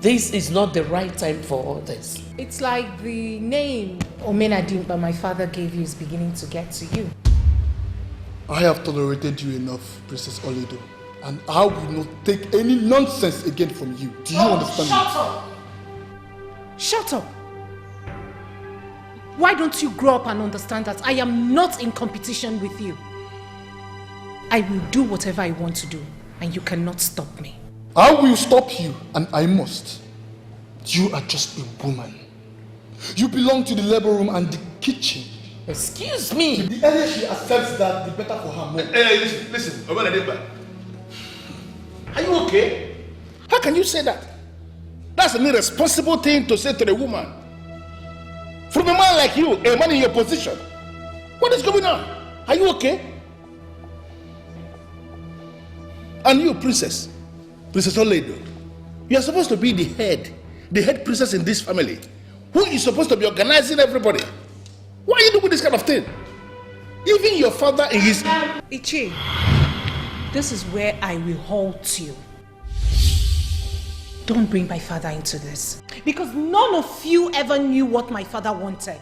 [SPEAKER 6] this is not the right time for all this.
[SPEAKER 1] It's like the name Omenadimba my father gave you is beginning to get to you.
[SPEAKER 3] I have tolerated you enough, Princess Olaedo, and I will not take any nonsense again from you. Do you understand me?
[SPEAKER 1] Shut up! Shut up! Why don't you grow up and understand that I am not in competition with you? I will do whatever I want to do, and you cannot stop me.
[SPEAKER 3] I will stop you, and I must. You are just a woman. You belong to the labor room and the kitchen.
[SPEAKER 6] Excuse me.
[SPEAKER 3] The earlier she accepts that, the better for her.
[SPEAKER 4] Hey, listen, Omenadimba. Are you okay? How can you say that? That's an irresponsible thing to say to the woman. From a man like you, a man in your position. What is going on? Are you okay? And you, Princess Olaedo, you are supposed to be the head princess in this family, who is supposed to be organizing everybody. Why are you doing this kind of thing? Even your father in his...
[SPEAKER 1] Ichi, this is where I will halt you. Don't bring my father into this. Because none of you ever knew what my father wanted.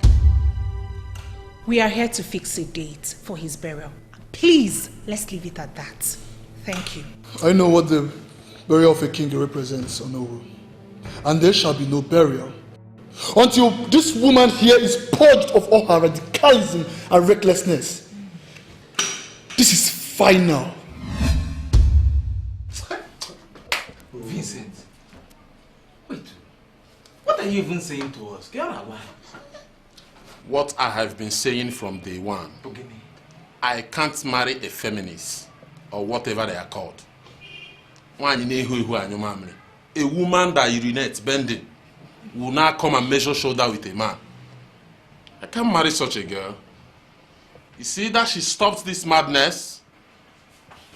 [SPEAKER 1] We are here to fix a date for his burial. Please, let's leave it at that. Thank you.
[SPEAKER 3] I know what the burial of a king represents, Onowu. And there shall be no burial until this woman here is purged of all her radicalism and recklessness. This is final.
[SPEAKER 15] Vincent, wait. What are you even saying to us? Get out of line.
[SPEAKER 13] What I have been saying from day one. I can't marry a feminist or whatever they are called. A woman that urinates bending will now come and measure shoulder with a man. I can't marry such a girl. You see that she stopped this madness,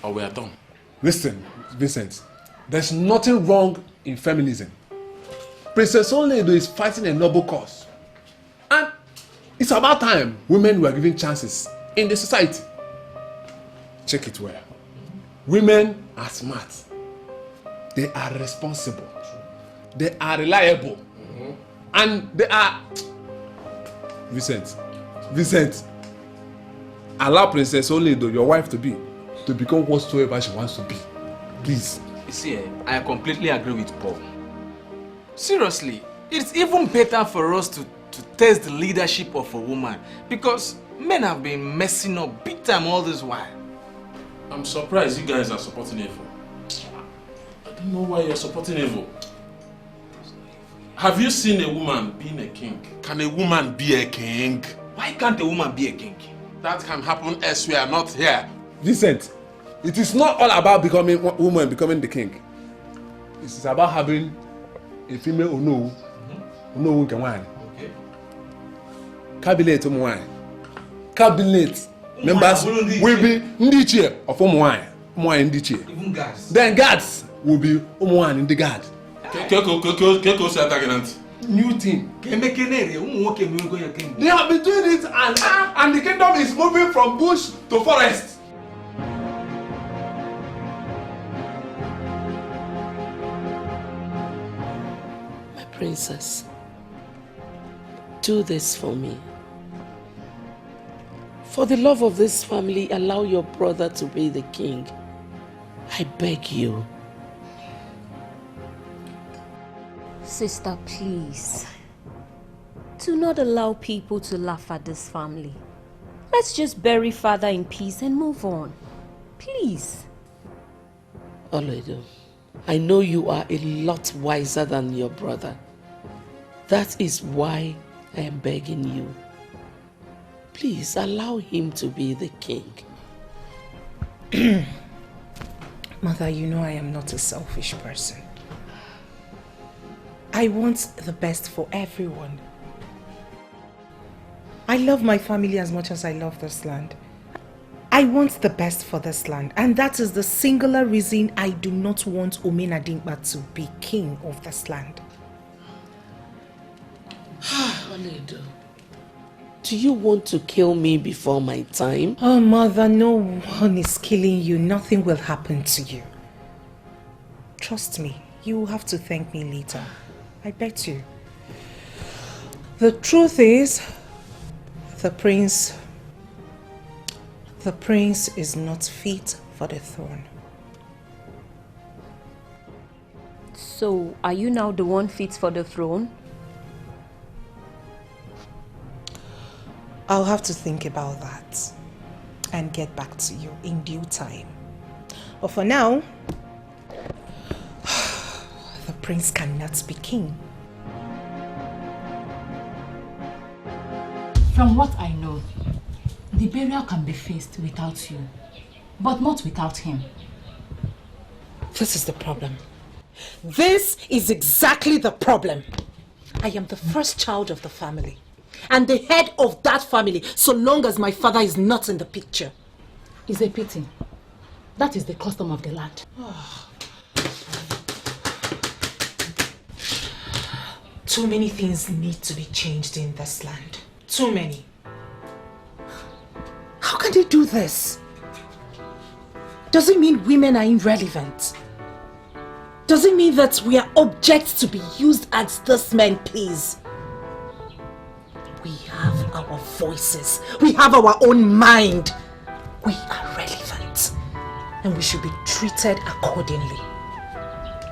[SPEAKER 13] or we are done.
[SPEAKER 14] Listen, Vincent, there's nothing wrong in feminism. Princess Olaedo is fighting a noble cause. And it's about time women were given chances in the society. Check it well. Women are smart. They are responsible. They are reliable. And they are... Vincent, allow Princess Olaedo, your wife, to become whatsoever she wants to be. Please.
[SPEAKER 15] You see, I completely agree with Paul. Seriously, it's even better for us to to test the leadership of a woman because men have been messing up big time all this while.
[SPEAKER 13] I'm surprised you guys are supporting evil. I don't know why you're supporting evil. Have you seen a woman being a king?
[SPEAKER 14] Can a woman be a king?
[SPEAKER 15] Why can't a woman be a king?
[SPEAKER 14] That can happen elsewhere, not here. Vincent, it is not all about becoming woman, becoming the king. It is about having a female Onu. Onu can wine.
[SPEAKER 15] Okay.
[SPEAKER 14] Cabinet wine. Cabinet members will be Ndiche of wine. Wine Ndiche.
[SPEAKER 15] Even guards.
[SPEAKER 14] Then guards will be wine in the guard. New thing. They have been doing it and the kingdom is moving from bush to forest.
[SPEAKER 21] My princess, do this for me. For the love of this family, allow your brother to be the king. I beg you.
[SPEAKER 17] Sister, please. Do not allow people to laugh at this family. Let's just bury father in peace and move on. Please.
[SPEAKER 21] Olaedo, I know you are a lot wiser than your brother. That is why I am begging you. Please allow him to be the king.
[SPEAKER 1] Mother, you know I am not a selfish person. I want the best for everyone. I love my family as much as I love this land. I want the best for this land, and that is the singular reason I do not want Omenadimba to be king of this land.
[SPEAKER 21] Olaedo, do you want to kill me before my time?
[SPEAKER 1] Oh, Mother, no one is killing you. Nothing will happen to you. Trust me, you will have to thank me later. I bet you. The truth is, the prince is not fit for the throne.
[SPEAKER 17] So, are you now the one fit for the throne?
[SPEAKER 1] I'll have to think about that and get back to you in due time. But for now, the prince cannot be king.
[SPEAKER 8] From what I know, the burial can be faced without you, but not without him.
[SPEAKER 1] This is the problem. This is exactly the problem. I am the first child of the family and the head of that family so long as my father is not in the picture.
[SPEAKER 8] It's a pity. That is the custom of the land.
[SPEAKER 1] Too many things need to be changed in this land. Too many. How can they do this? Does it mean women are irrelevant? Does it mean that we are objects to be used as this men please? We have our voices. We have our own mind. We are relevant. And we should be treated accordingly.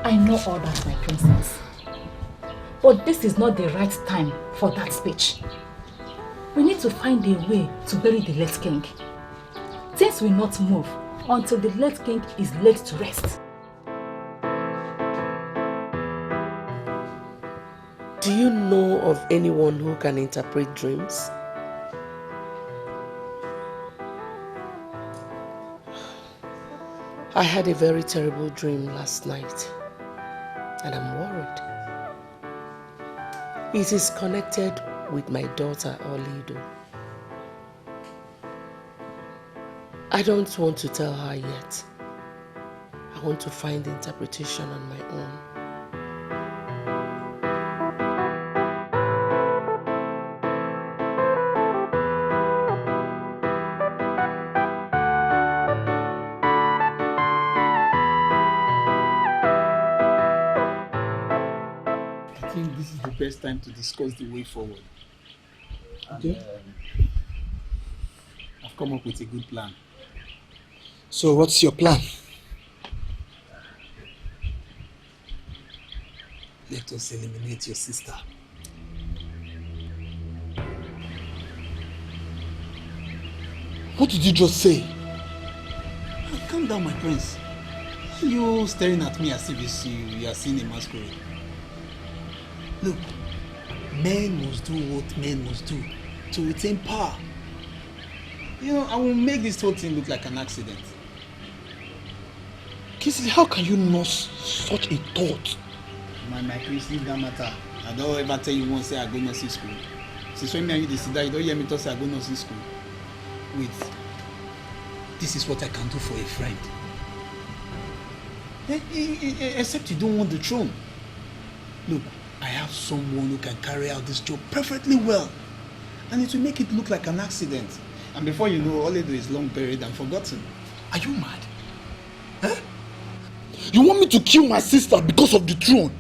[SPEAKER 8] I know all that, my princess. But this is not the right time for that speech. We need to find a way to bury the late king. Things will not move until the late king is laid to rest.
[SPEAKER 21] Do you know of anyone who can interpret dreams? I had a very terrible dream last night, and I'm worried. It is connected with my daughter, Olaedo. I don't want to tell her yet. I want to find the interpretation on my own.
[SPEAKER 19] I think this is the best time to discuss the way forward. Okay? I've come up with a good plan.
[SPEAKER 3] So what's your plan?
[SPEAKER 19] Let us eliminate your sister.
[SPEAKER 3] What did you just say?
[SPEAKER 19] Calm down, my prince. You staring at me as if you are seeing a masquerade. Look, men must do what men must do to retain power. You know, I will make this whole thing look like an accident.
[SPEAKER 3] Kingsley, how can you know such a thought?
[SPEAKER 19] My prince, leave that matter. I don't ever tell you once say I go nursing school. Since when me and you decide, you don't hear me talk say I go nursing school. Wait. This is what I can do for a friend. Except you don't want the throne. Look, I have someone who can carry out this job perfectly well. And it will make it look like an accident. And before you know, Olaedo is long buried and forgotten.
[SPEAKER 3] Are you mad? Huh? You want me to kill my sister because of the throne?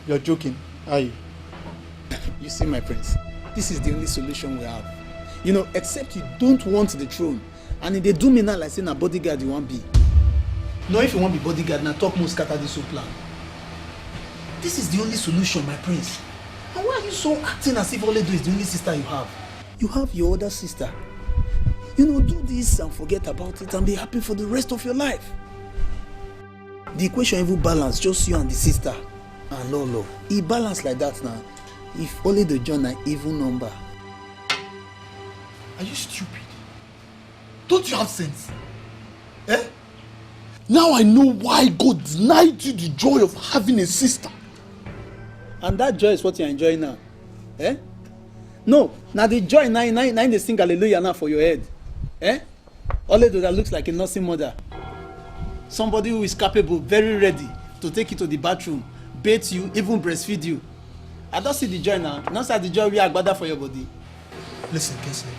[SPEAKER 3] You're joking, are you?
[SPEAKER 19] You see, my prince, this is the only solution we have. You know, except you don't want the throne. And if they do me now like saying a bodyguard you want be. No, if you want to be bodyguard, now talk more scatter this whole plan. This is the only solution, my prince. And why are you so acting as if Olaedo is the only sister you have? You have your other sister. You know, do this and forget about it and be happy for the rest of your life. The equation even balance, just you and the sister. And Lolo, it balance like that now. If Olaedo join an even number.
[SPEAKER 3] Are you stupid? Don't you have sense? Eh? Now I know why God denied you the joy of having a sister.
[SPEAKER 19] And that joy is what you're enjoying now. Eh? No, now the joy now they sing hallelujah now for your head. Eh? Olaedo that looks like a nursing mother. Somebody who is capable, very ready to take you to the bathroom, bathe you, even breastfeed you. I don't see the joy now. Not see the joy we are better for your body.
[SPEAKER 3] Listen, Kingsley.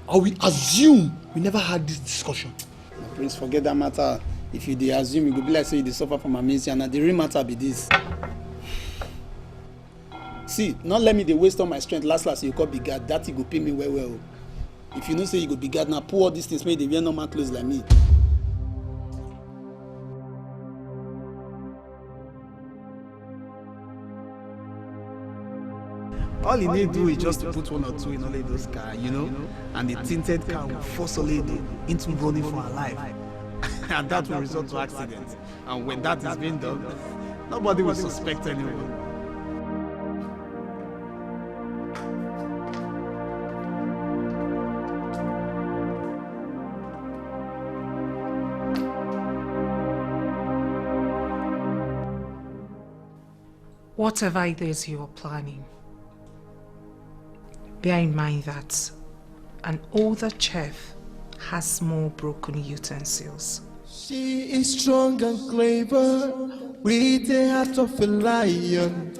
[SPEAKER 3] I will assume we never had this discussion.
[SPEAKER 19] My prince, forget that matter. If you assume, you go be like say you suffer from amnesia, and the real matter be this. See, not let me waste all my strength. Last you go be guard. That you go pay me well. If you know say you go be guard now, pull all these things, make they wear normal clothes like me. All you need to do is just to put one or two in Olaedo's car, you know, and the tinted car will force Olaedo into running for her life. And that will result to accident. And when that is being done, nobody will suspect anyone.
[SPEAKER 1] Whatever it is you are planning, bear in mind that an older chef has more broken utensils.
[SPEAKER 16] She is strong and clever, with the heart of a lion.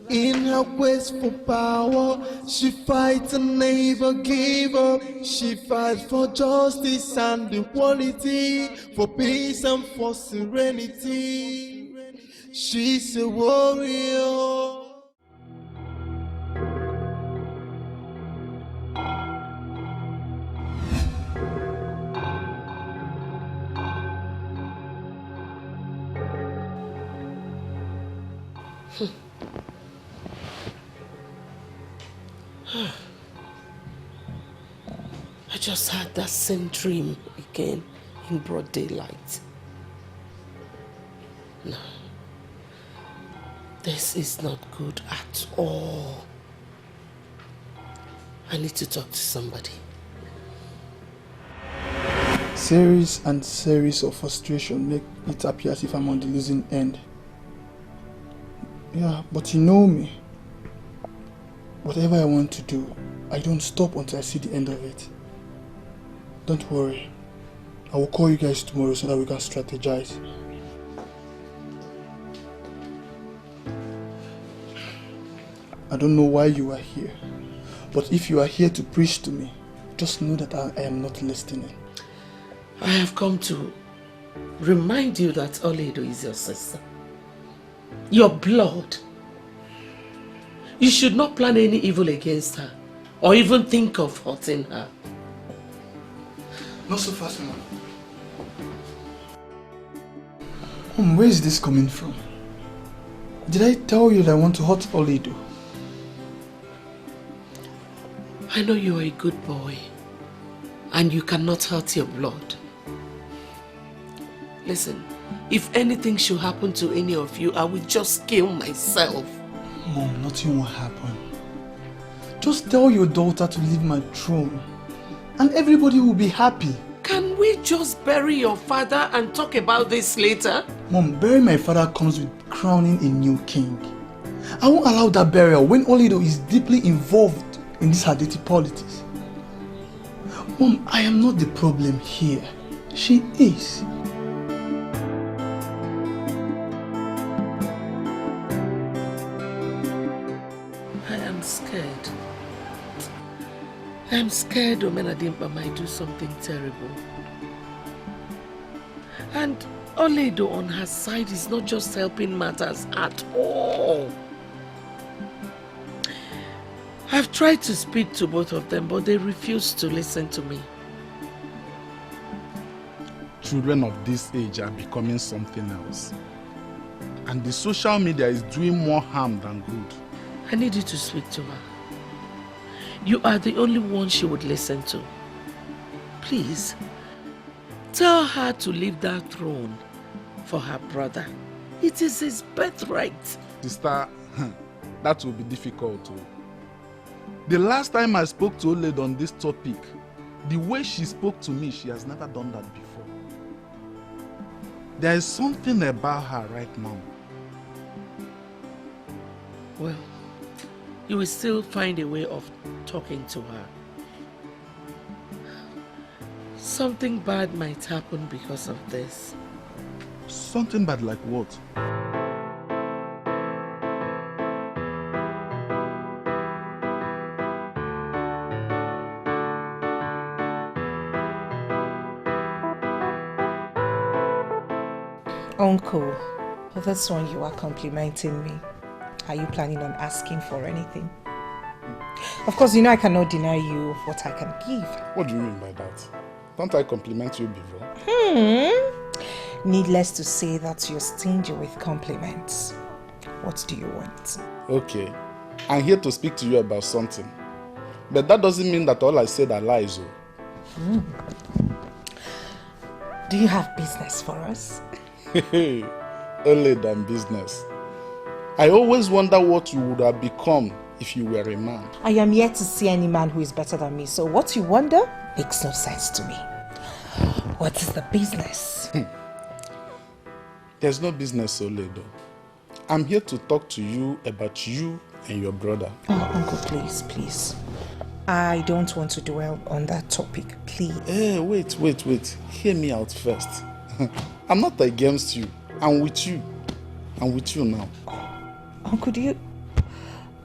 [SPEAKER 16] In her quest for power, she fights and never give up. She fights for justice and equality, for peace and for serenity. She's a warrior.
[SPEAKER 6] I just had that same dream again in broad daylight. No, this is not good at all. I need to talk to somebody.
[SPEAKER 3] Series and series of frustration make it appear as if I'm on the losing end. Yeah, but you know me. Whatever I want to do, I don't stop until I see the end of it. Don't worry. I will call you guys tomorrow so that we can strategize. I don't know why you are here, but if you are here to preach to me, just know that I am not listening.
[SPEAKER 6] I have come to remind you that Olaedo is your sister. Your blood. You should not plan any evil against her, or even think of hurting her.
[SPEAKER 3] Not so fast, Mom. Where is this coming from? Did I tell you that I want to hurt Olaedo?
[SPEAKER 6] I know you are a good boy, and you cannot hurt your blood. Listen, if anything should happen to any of you, I will just kill myself.
[SPEAKER 3] Mom, nothing will happen. Just tell your daughter to leave my throne and everybody will be happy.
[SPEAKER 6] Can we just bury your father and talk about this later?
[SPEAKER 3] Mom, burying my father comes with crowning a new king. I won't allow that burial when Olaedo is deeply involved in this her dirty politics. Mom, I am not the problem here. She is.
[SPEAKER 6] I'm scared Omenadimpa might do something terrible. And Olaedo on her side is not just helping matters at all. I've tried to speak to both of them, but they refuse to listen to me.
[SPEAKER 3] Children of this age are becoming something else. And the social media is doing more harm than good.
[SPEAKER 6] I need you to speak to her. You are the only one she would listen to. Please, tell her to leave that throne for her brother. It is his birthright.
[SPEAKER 3] Sister, that will be difficult too. The last time I spoke to Olaedo on this topic, the way she spoke to me, she has never done that before. There is something about her right now.
[SPEAKER 6] Well, you will still find a way of talking to her. Something bad might happen because of this.
[SPEAKER 3] Something bad like what?
[SPEAKER 1] Uncle, for this one you are complimenting me. Are you planning on asking for anything? Of course, you know I cannot deny you what I can give.
[SPEAKER 3] What do you mean by that? Don't I compliment you before?
[SPEAKER 1] Needless to say that you're stingy with compliments. What do you want?
[SPEAKER 3] Okay, I'm here to speak to you about something. But that doesn't mean that all I said are lies.
[SPEAKER 1] Do you have business for us?
[SPEAKER 3] Only than business. I always wonder what you would have become if you were a man.
[SPEAKER 1] I am yet to see any man who is better than me, so what you wonder makes no sense to me. What is the business?
[SPEAKER 3] There's no business, Olaedo. I'm here to talk to you about you and your brother.
[SPEAKER 1] Oh, Uncle, please. I don't want to dwell on that topic, please.
[SPEAKER 3] Hey, wait. Hear me out first. I'm not against you. I'm with you. I'm with you now.
[SPEAKER 1] Uncle, do you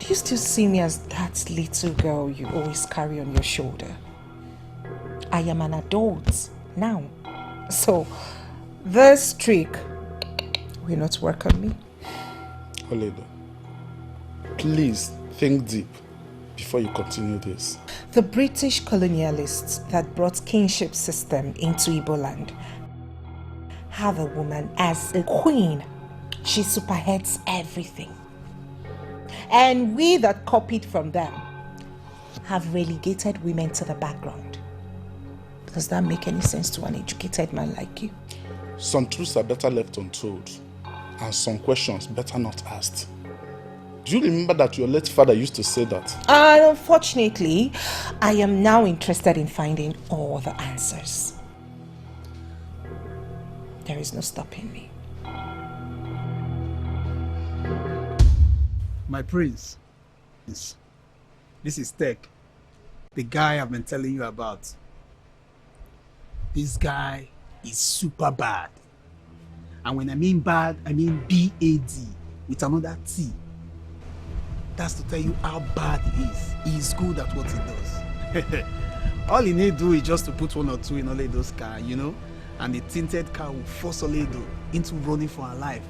[SPEAKER 1] still see me as that little girl you always carry on your shoulder? I am an adult now. So, this trick will not work on me.
[SPEAKER 3] Olaedo, please think deep before you continue this.
[SPEAKER 1] The British colonialists that brought kinship system into Igbo land have a woman as a queen. She superheads everything. And we that copied from them have relegated women to the background. Does that make any sense to an educated man like you?
[SPEAKER 3] Some truths are better left untold, and some questions better not asked. Do you remember that your late father used to say that?
[SPEAKER 1] Unfortunately, I am now interested in finding all the answers. There is no stopping me.
[SPEAKER 19] My prince, this is Tech, the guy I've been telling you about. This guy is super bad. And when I mean bad, I mean B-A-D with another T. That's to tell you how bad he is. He is good at what he does. All he need do is just to put one or two in Olaedo's car, and the tinted car will force Olaedo into running for her life.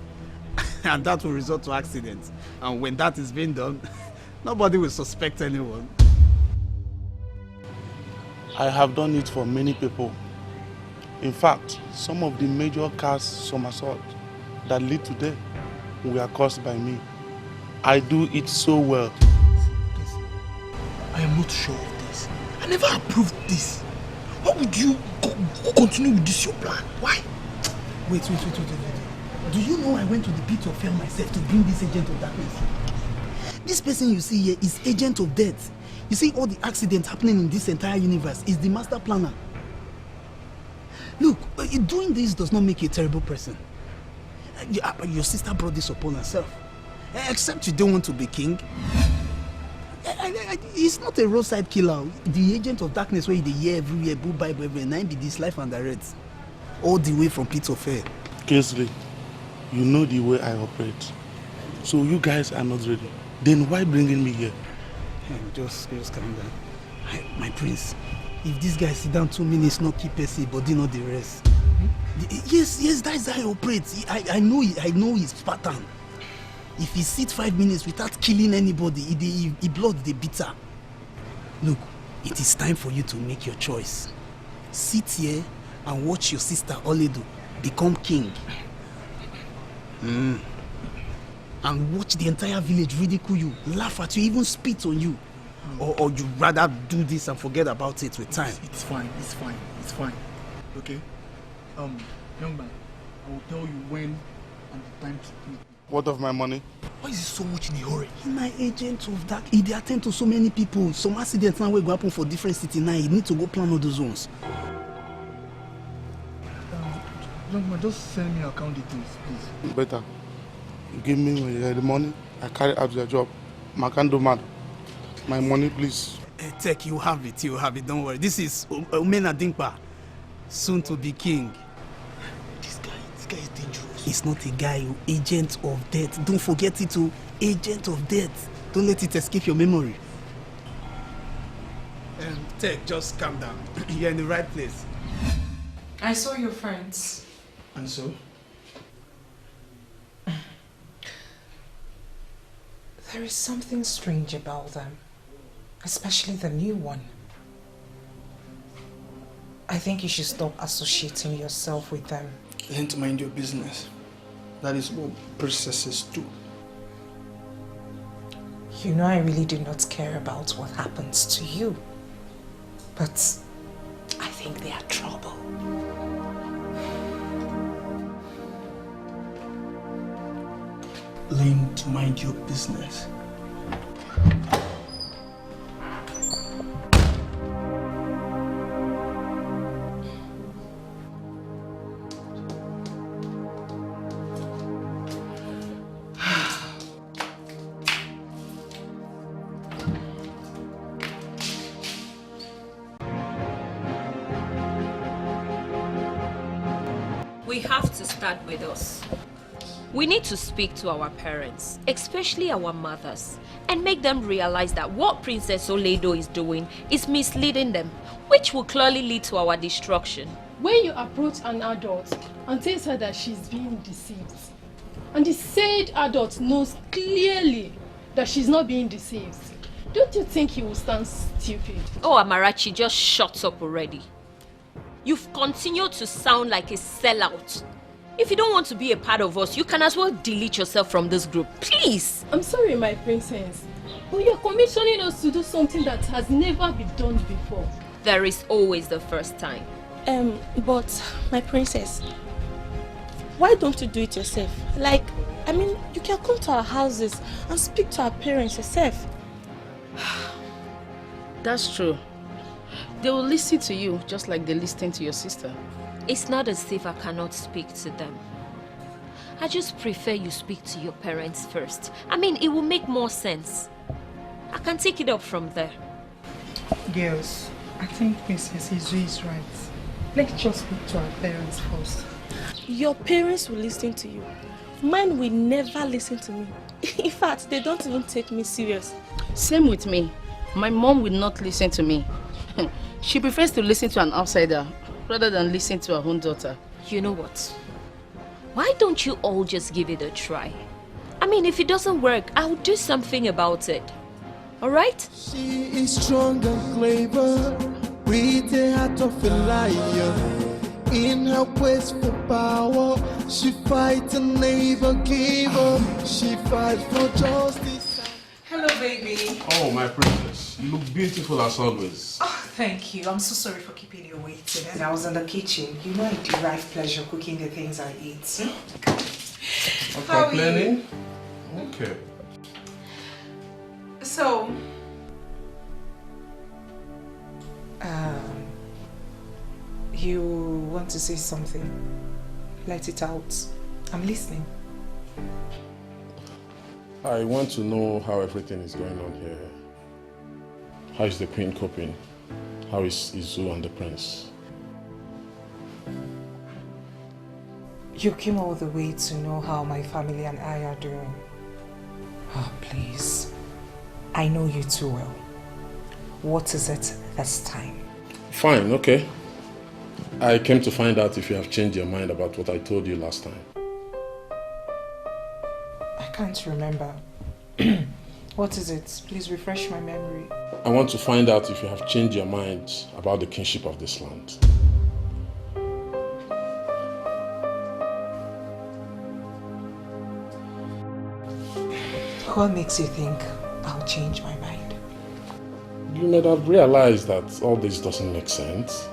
[SPEAKER 19] And that will result to accidents. And when that is being done, nobody will suspect anyone.
[SPEAKER 3] I have done it for many people. In fact, some of the major cars somersault that lead today were caused by me. I do it so well.
[SPEAKER 19] I am not sure of this. I never approved this. Why would you continue with this your plan? Why? Wait. Do you know I went to the pit of hell myself to bring this agent of darkness? This person you see here is agent of death. You see all the accidents happening in this entire universe is the master planner. Look, doing this does not make you a terrible person. Your sister brought this upon herself. Except you don't want to be king. He's not a roadside killer. The agent of darkness where they hear everywhere, book Bible everywhere, 9 be this life and direct. All the way from pit of hell.
[SPEAKER 5] Kingsley, you know the way I operate. So you guys are not ready. Then why bringing me here?
[SPEAKER 19] Just calm down. My prince, if this guy sit down 2 minutes, not keep AC, but do not the rest. Yes, that is how he operates. I know his pattern. If he sits 5 minutes without killing anybody, he blood the bitter. Look, it is time for you to make your choice. Sit here and watch your sister Olaedo become king. And watch the entire village ridicule you, laugh at you, even spit on you. Or you rather do this and forget about it with time.
[SPEAKER 5] It's fine. Okay? Young man, I will tell you when and the time to do it. What of my money?
[SPEAKER 19] Why is he so much in a hurry? He's my agent of dark. He dey attend to so many people. Some accidents now will go happen for different city now. He need to go plan all those ones.
[SPEAKER 5] Young man, just send me account details, please. Better. You give me the money, I carry out your job. Makando mad. My money, please.
[SPEAKER 19] Tech, you have it, don't worry. This is Omena Dinkpa, soon to be king. This guy is dangerous. He's not a guy, agent of death. Don't forget it, agent of death. Don't let it escape your memory. Tech, just calm down. You're in the right place.
[SPEAKER 1] I saw your friends.
[SPEAKER 19] And so?
[SPEAKER 1] There is something strange about them, especially the new one. I think you should stop associating yourself with them.
[SPEAKER 19] Learn to mind your business. That is what princesses do.
[SPEAKER 1] You know I really do not care about what happens to you. But I think they are trouble.
[SPEAKER 19] Learn to mind your business.
[SPEAKER 17] We have to start with us. We need to speak to our parents, especially our mothers, and make them realize that what Princess Olaedo is doing is misleading them, which will clearly lead to our destruction.
[SPEAKER 11] When you approach an adult and tell her that she's being deceived, and the said adult knows clearly that she's not being deceived, don't you think he will stand stupid?
[SPEAKER 17] Oh, Amarachi, just shut up already. You've continued to sound like a sellout. If you don't want to be a part of us, you can as well delete yourself from this group, please.
[SPEAKER 11] I'm sorry, my princess, but you're commissioning us to do something that has never been done before.
[SPEAKER 17] There is always the first time.
[SPEAKER 18] But my princess, why don't you do it yourself? Like, I mean, you can come to our houses and speak to our parents yourself.
[SPEAKER 23] That's true. They will listen to you just like they listen to your sister.
[SPEAKER 17] It's not as if I cannot speak to them. I just prefer you speak to your parents first. I mean, it will make more sense. I can take it up from there.
[SPEAKER 1] Girls, I think Princess Izu is right. Let's just speak to our parents first.
[SPEAKER 18] Your parents will listen to you. Mine will never listen to me. In fact, they don't even take me serious.
[SPEAKER 23] Same with me. My mom will not listen to me. She prefers to listen to an outsider rather than listen to her own daughter.
[SPEAKER 17] You know what? Why don't you all just give it a try? I mean, if it doesn't work, I'll do something about it. Alright?
[SPEAKER 16] She is strong and clever, with the heart of a lion. In her quest for power, she fights and never give up. She fights for justice.
[SPEAKER 1] Hello, baby.
[SPEAKER 5] Oh, my princess. You look beautiful as always.
[SPEAKER 1] Oh, Thank you. I'm so sorry for keeping you waiting. And I was in the kitchen. You know I derive pleasure cooking the things I eat.
[SPEAKER 14] Not
[SPEAKER 1] How are
[SPEAKER 14] complaining? Okay.
[SPEAKER 1] So, you want to say something? Let it out. I'm listening.
[SPEAKER 13] I want to know how everything is going on here. How is the queen coping? How is Izu and the prince?
[SPEAKER 1] You came all the way to know how my family and I are doing. Oh, please. I know you too well. What is it this time?
[SPEAKER 13] Fine, okay. I came to find out if you have changed your mind about what I told you last time.
[SPEAKER 1] I can't remember. What is it? Please refresh my memory.
[SPEAKER 13] I want to find out if you have changed your mind about the kingship of this land.
[SPEAKER 1] What makes you think I'll change my mind?
[SPEAKER 13] You may have realized that all this doesn't make sense.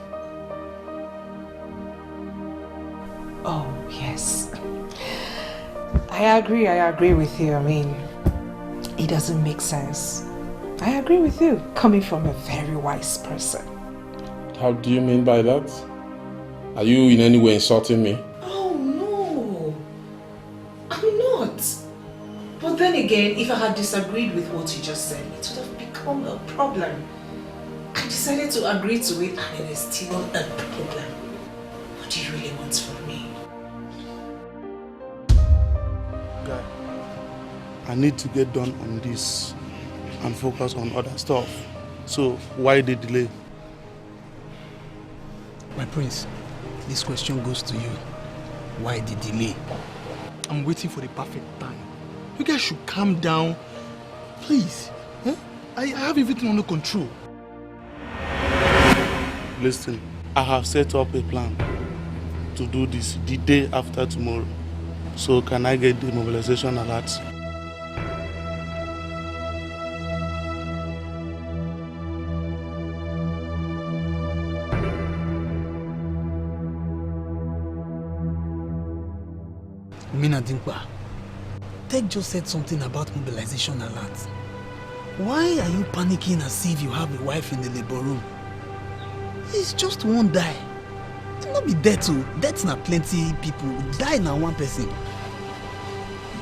[SPEAKER 1] Oh, yes. I agree with you. I mean, it doesn't make sense. I agree with you, coming from a very wise person.
[SPEAKER 13] How do you mean by that? Are you in any way insulting me?
[SPEAKER 1] Oh, no. I'm not. But then again, if I had disagreed with what you just said, it would have become a problem. I decided to agree to it and it is still a problem. What do you really want from me?
[SPEAKER 5] Guy, I need to get done on this and focus on other stuff. So why the delay?
[SPEAKER 19] My prince, this question goes to you. Why the delay? I'm waiting for the perfect time. You guys should calm down. Please. Eh? I have everything under control.
[SPEAKER 5] Listen, I have set up a plan to do this the day after tomorrow. So can I get the mobilization alert?
[SPEAKER 19] Mina Dimpa, Tek just said something about mobilization alert. Why are you panicking as if you have a wife in the labor room? It's just one die. It not be dead too. Death's not plenty people. Die now one person.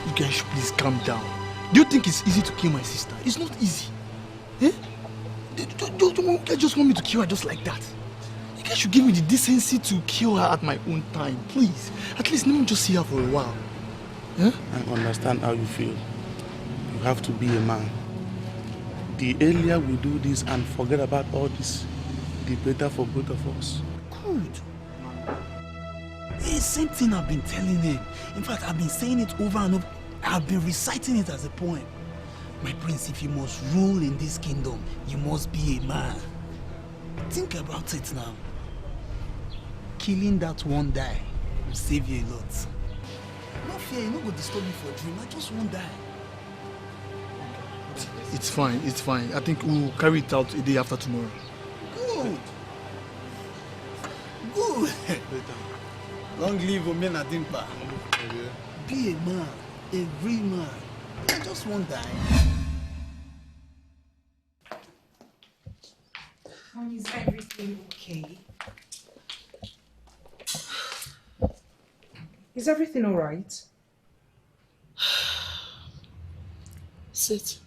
[SPEAKER 19] You guys should please calm down. Do you think it's easy to kill my sister? It's not easy. Eh? Do you guys just want me to kill her just like that? You guys should give me the decency to kill her at my own time, please. At least let me just see her for a while. Eh?
[SPEAKER 5] I understand how you feel. You have to be a man. The earlier we do this and forget about all this, the better for both of us.
[SPEAKER 19] Good. It's the same thing I've been telling him. In fact, I've been saying it over and over. I've been reciting it as a poem. My prince, if you must rule in this kingdom, you must be a man. Think about it now. Killing that one die will save you a lot. No fear, you no go disturb me for a dream. I just won't die.
[SPEAKER 3] It's fine, it's fine. I think we'll carry it out a day after tomorrow.
[SPEAKER 19] Good. Good. Long live Omena Dimpa. Be a man, a real man. I just won't die.
[SPEAKER 1] Is everything okay? Is everything all right?
[SPEAKER 21] Sit.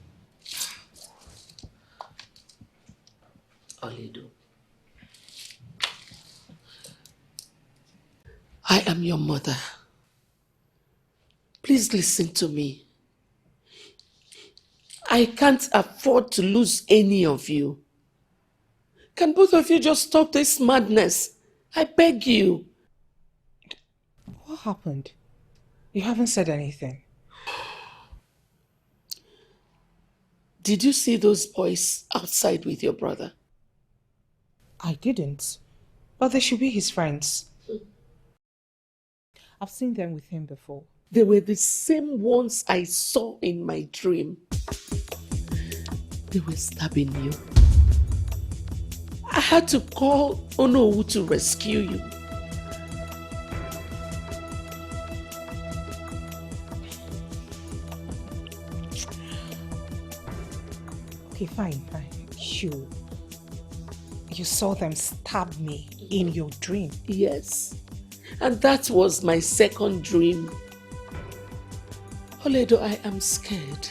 [SPEAKER 21] Olaedo. I am your mother. Please listen to me. I can't afford to lose any of you. Can both of you just stop this madness? I beg you.
[SPEAKER 1] What happened? You haven't said anything.
[SPEAKER 21] Did you see those boys outside with your brother?
[SPEAKER 1] I didn't. But they should be his friends. I've seen them with him before.
[SPEAKER 21] They were the same ones I saw in my dream. They were stabbing you.
[SPEAKER 6] I had to call Onowu to rescue you.
[SPEAKER 1] Okay, fine. You saw them stab me in your dream.
[SPEAKER 6] Yes. And that was my second dream. Olaedo, I am scared.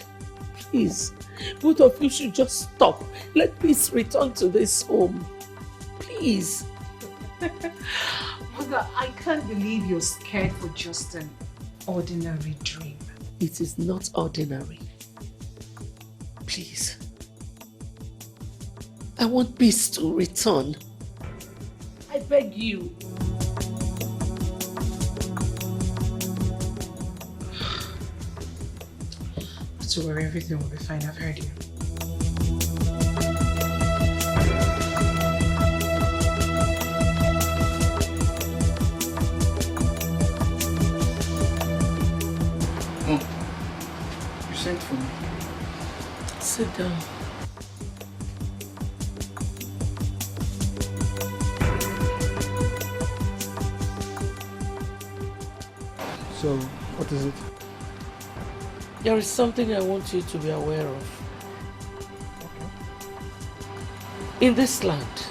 [SPEAKER 6] Please, both of you should just stop. Let peace return to this home. Please.
[SPEAKER 1] Mother, I can't believe you're scared for just an ordinary dream.
[SPEAKER 6] It is not ordinary. Please. I want peace to return. I beg you.
[SPEAKER 1] Not to worry, everything will be fine. I've heard you.
[SPEAKER 3] Mom, you sent for me.
[SPEAKER 6] Sit down.
[SPEAKER 3] So, what is it?
[SPEAKER 6] There is something I want you to be aware of. In this land,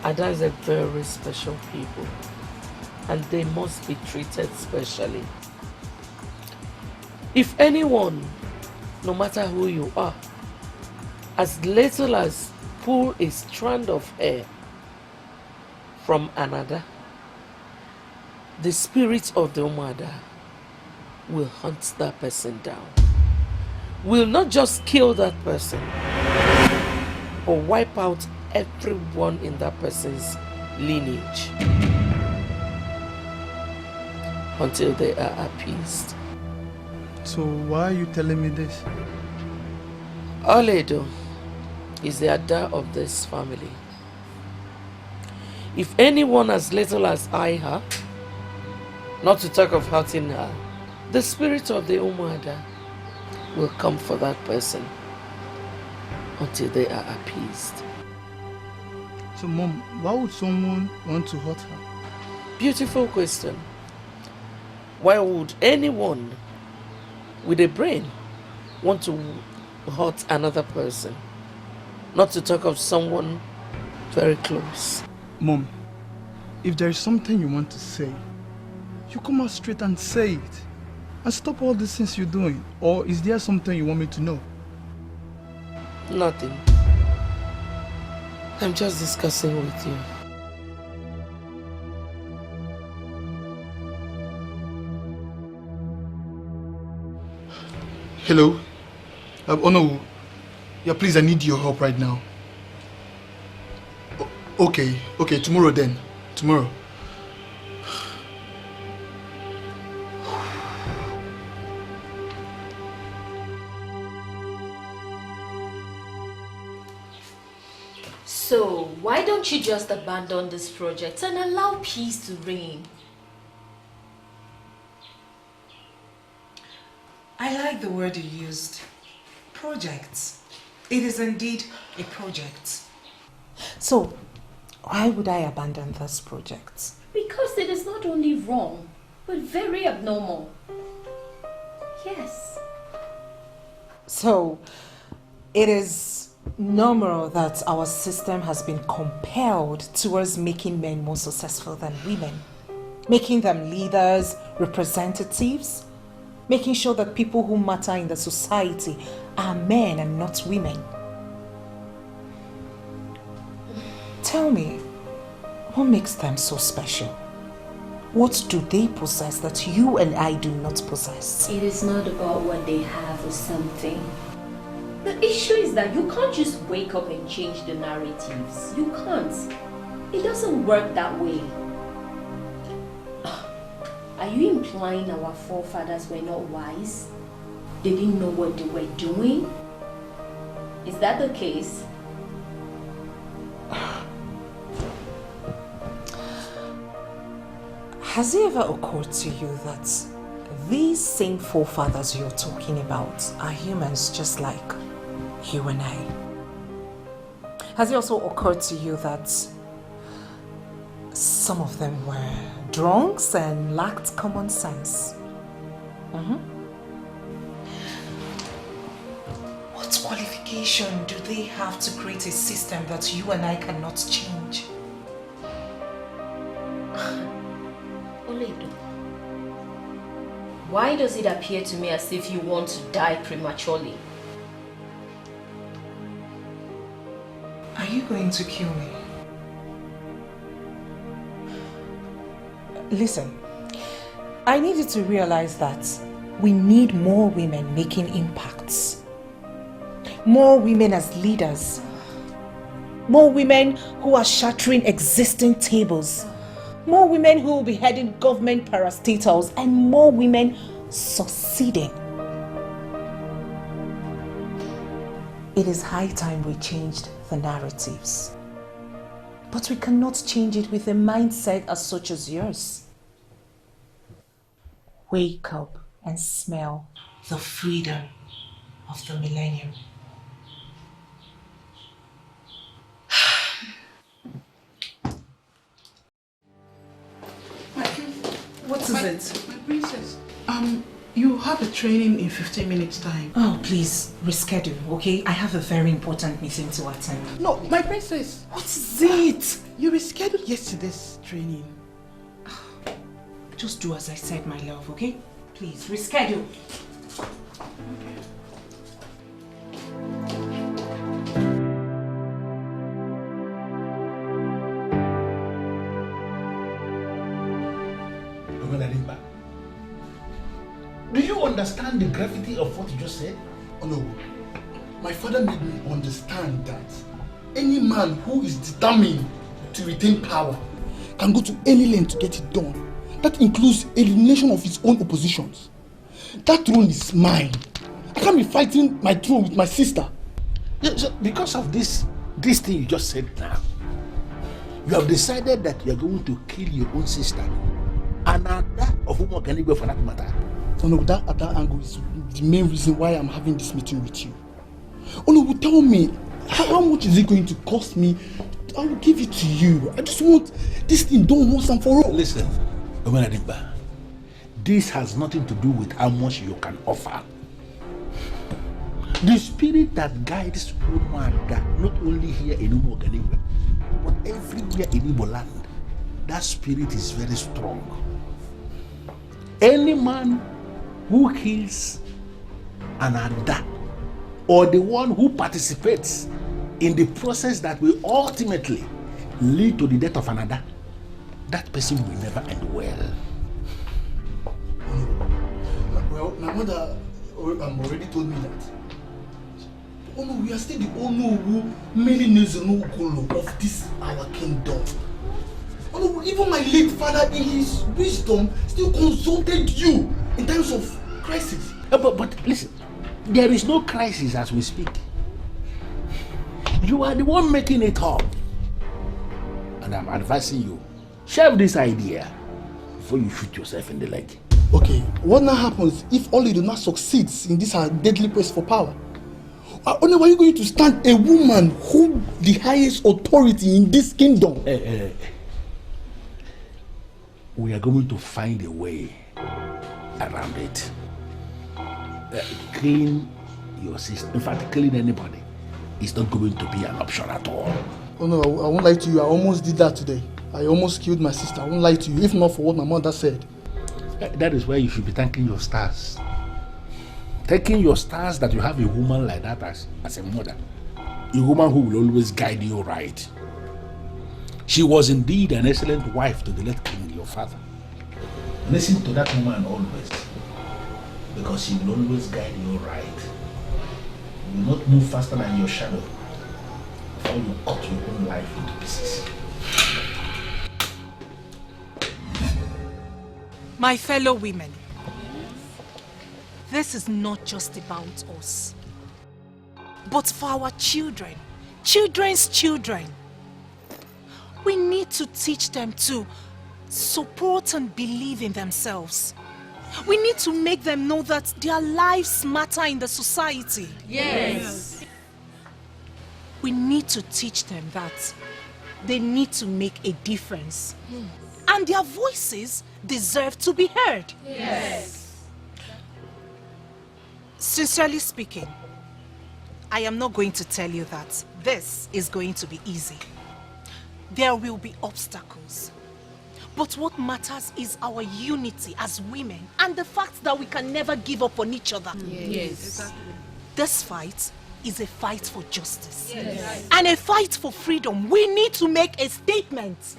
[SPEAKER 6] Ada is a very special people, and they must be treated specially. If anyone, no matter who you are, as little as pull a strand of hair from another, the spirit of the Umada will hunt that person down. Will not just kill that person, but wipe out everyone in that person's lineage until they are appeased.
[SPEAKER 3] So why are you telling me this?
[SPEAKER 6] Olaedo is the Ada of this family. If anyone as little as I her, not to talk of hurting her, the spirit of the Umuada will come for that person until they are appeased.
[SPEAKER 3] So Mom, why would someone want to hurt her?
[SPEAKER 6] Beautiful question. Why would anyone with a brain want to hurt another person? Not to talk of someone very close.
[SPEAKER 3] Mom, if there is something you want to say, you come out straight and say it. And stop all these things you're doing. Or is there something you want me to know?
[SPEAKER 6] Nothing. I'm just discussing with you.
[SPEAKER 3] Hello? Onowu. Yeah, please, I need your help right now. Okay, tomorrow then. Tomorrow.
[SPEAKER 17] So, why don't you just abandon this project and allow peace to reign?
[SPEAKER 1] I like the word you used. Project. It is indeed a project. So, why would I abandon this project?
[SPEAKER 17] Because it is not only wrong, but very abnormal. Yes.
[SPEAKER 1] So, it is normal that our system has been compelled towards making men more successful than women, making them leaders, representatives, making sure that people who matter in the society are men and not women. Tell me, what makes them so special? What do they possess that you and I do not possess?
[SPEAKER 17] It is not about what they have or something. The issue is that you can't just wake up and change the narratives. You can't. It doesn't work that way. Are you implying our forefathers were not wise? They didn't know what they were doing? Is that the case?
[SPEAKER 1] Has it ever occurred to you that these same forefathers you're talking about are humans just like you and I? Has it also occurred to you that some of them were drunks and lacked common sense? What qualification do they have to create a system that you and I cannot change?
[SPEAKER 17] Olaedo, why does it appear to me as if you want to die prematurely?
[SPEAKER 1] Are you going to kill me? Listen, I need you to realize that we need more women making impacts. More women as leaders. More women who are shattering existing tables. More women who will be heading government parastatals, and more women succeeding. It is high time we changed the narratives. But we cannot change it with a mindset as such as yours. Wake up and smell the freedom of the millennium. What is it?
[SPEAKER 10] My princess, you have a training in 15 minutes time.
[SPEAKER 1] Oh, please, reschedule, okay? I have a very important meeting to attend.
[SPEAKER 10] No, my princess.
[SPEAKER 1] What is it?
[SPEAKER 10] You rescheduled yesterday's training.
[SPEAKER 1] Just do as I said, my love, okay? Please, reschedule.
[SPEAKER 4] Do you understand the gravity of what you just said?
[SPEAKER 3] Oh no. My father made me understand that any man who is determined to retain power can go to any length to get it done. That includes elimination of his own oppositions. That throne is mine. I can't be fighting my throne with my sister.
[SPEAKER 4] Yeah, so because of this thing you just said now, you have decided that you are going to kill your own sister. And that of whom can you go for that matter?
[SPEAKER 3] Oh no, that angle is the main reason why I'm having this meeting with you. Oh no, tell me, how much is it going to cost me? I will give it to you. I just want this thing done once and for all.
[SPEAKER 4] Listen, Omenadimba, this has nothing to do with how much you can offer. The spirit that guides Umada, not only here in Umuganiwe, but everywhere in Igbo land, that spirit is very strong. Any man who kills an Ada, or the one who participates in the process that will ultimately lead to the death of another, that person will never end well.
[SPEAKER 3] Well, my mother already told me that. Oh no, we are still the Onu mainly Nezonu of this our kingdom. Oh no, even my late father in his wisdom still consulted you in times of crisis.
[SPEAKER 4] But listen, there is no crisis as we speak. You are the one making it up. And I'm advising you, shelve this idea before you shoot yourself in the leg.
[SPEAKER 3] Okay, what now happens if Olaedo not succeeds in this deadly quest for power? Only why are you going to stand a woman who the highest authority in this kingdom?
[SPEAKER 4] We are going to find a way around it. Killing your sister, in fact, killing anybody is not going to be an option at all.
[SPEAKER 3] Oh no, I won't lie to you. I almost did that today. I almost killed my sister. I won't lie to you, if not for what my mother said.
[SPEAKER 4] That is why you should be thanking your stars. Thanking your stars that you have a woman like that as a mother. A woman who will always guide you right. She was indeed an excellent wife to the late king, your father. Listen to that woman always, because she will always guide you right. You will not move faster than your shadow before you cut your own life into pieces.
[SPEAKER 1] My fellow women, this is not just about us, but for our children, children's children. We need to teach them to support and believe in themselves. We need to make them know that their lives matter in the society.
[SPEAKER 21] Yes.
[SPEAKER 1] We need to teach them that they need to make a difference. And their voices deserve to be heard.
[SPEAKER 9] Yes.
[SPEAKER 1] Sincerely speaking, I am not going to tell you that this is going to be easy. There will be obstacles. But what matters is our unity as women and the fact that we can never give up on each other.
[SPEAKER 9] Yes.
[SPEAKER 1] This fight is a fight for justice.
[SPEAKER 9] Yes.
[SPEAKER 1] And a fight for freedom. We need to make a statement.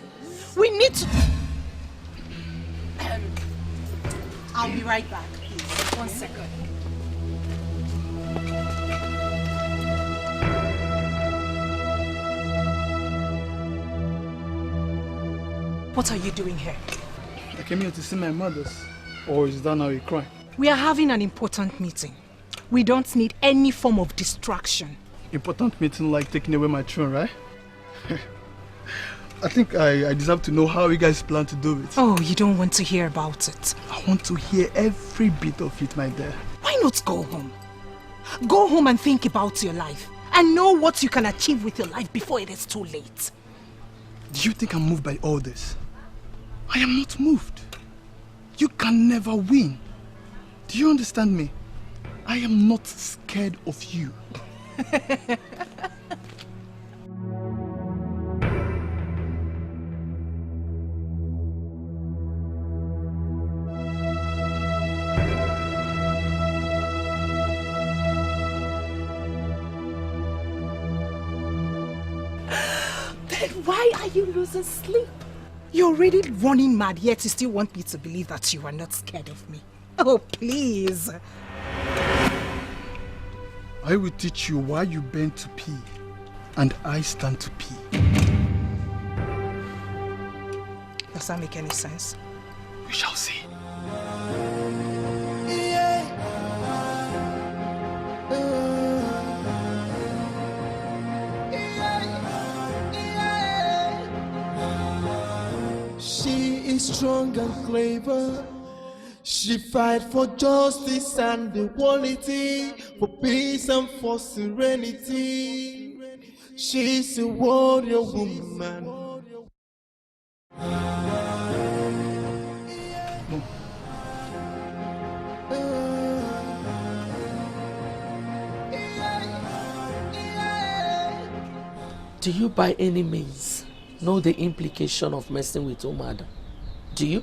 [SPEAKER 1] We need to... I'll be right back, please. 1 second. What are you doing here?
[SPEAKER 3] I came here to see my mothers. Or is that now a crime?
[SPEAKER 1] We are having an important meeting. We don't need any form of distraction.
[SPEAKER 3] Important meeting like taking away my throne, right? I think I deserve to know how you guys plan to do it.
[SPEAKER 1] Oh, you don't want to hear about it.
[SPEAKER 3] I want to hear every bit of it, my dear.
[SPEAKER 1] Why not go home? Go home and think about your life. And know what you can achieve with your life before it is too late.
[SPEAKER 3] Do you think I'm moved by all this? I am not moved. You can never win. Do you understand me? I am not scared of you.
[SPEAKER 1] Then why are you losing sleep? You're already running mad, yet you still want me to believe that you are not scared of me. Oh, please.
[SPEAKER 3] I will teach you why you bend to pee, and I stand to pee.
[SPEAKER 1] Does that make any sense?
[SPEAKER 3] We shall see.
[SPEAKER 16] She is strong and clever. She fight for justice and equality, for peace and for serenity. She's a warrior woman.
[SPEAKER 6] Do you by any means know the implication of messing with Umada? Do you?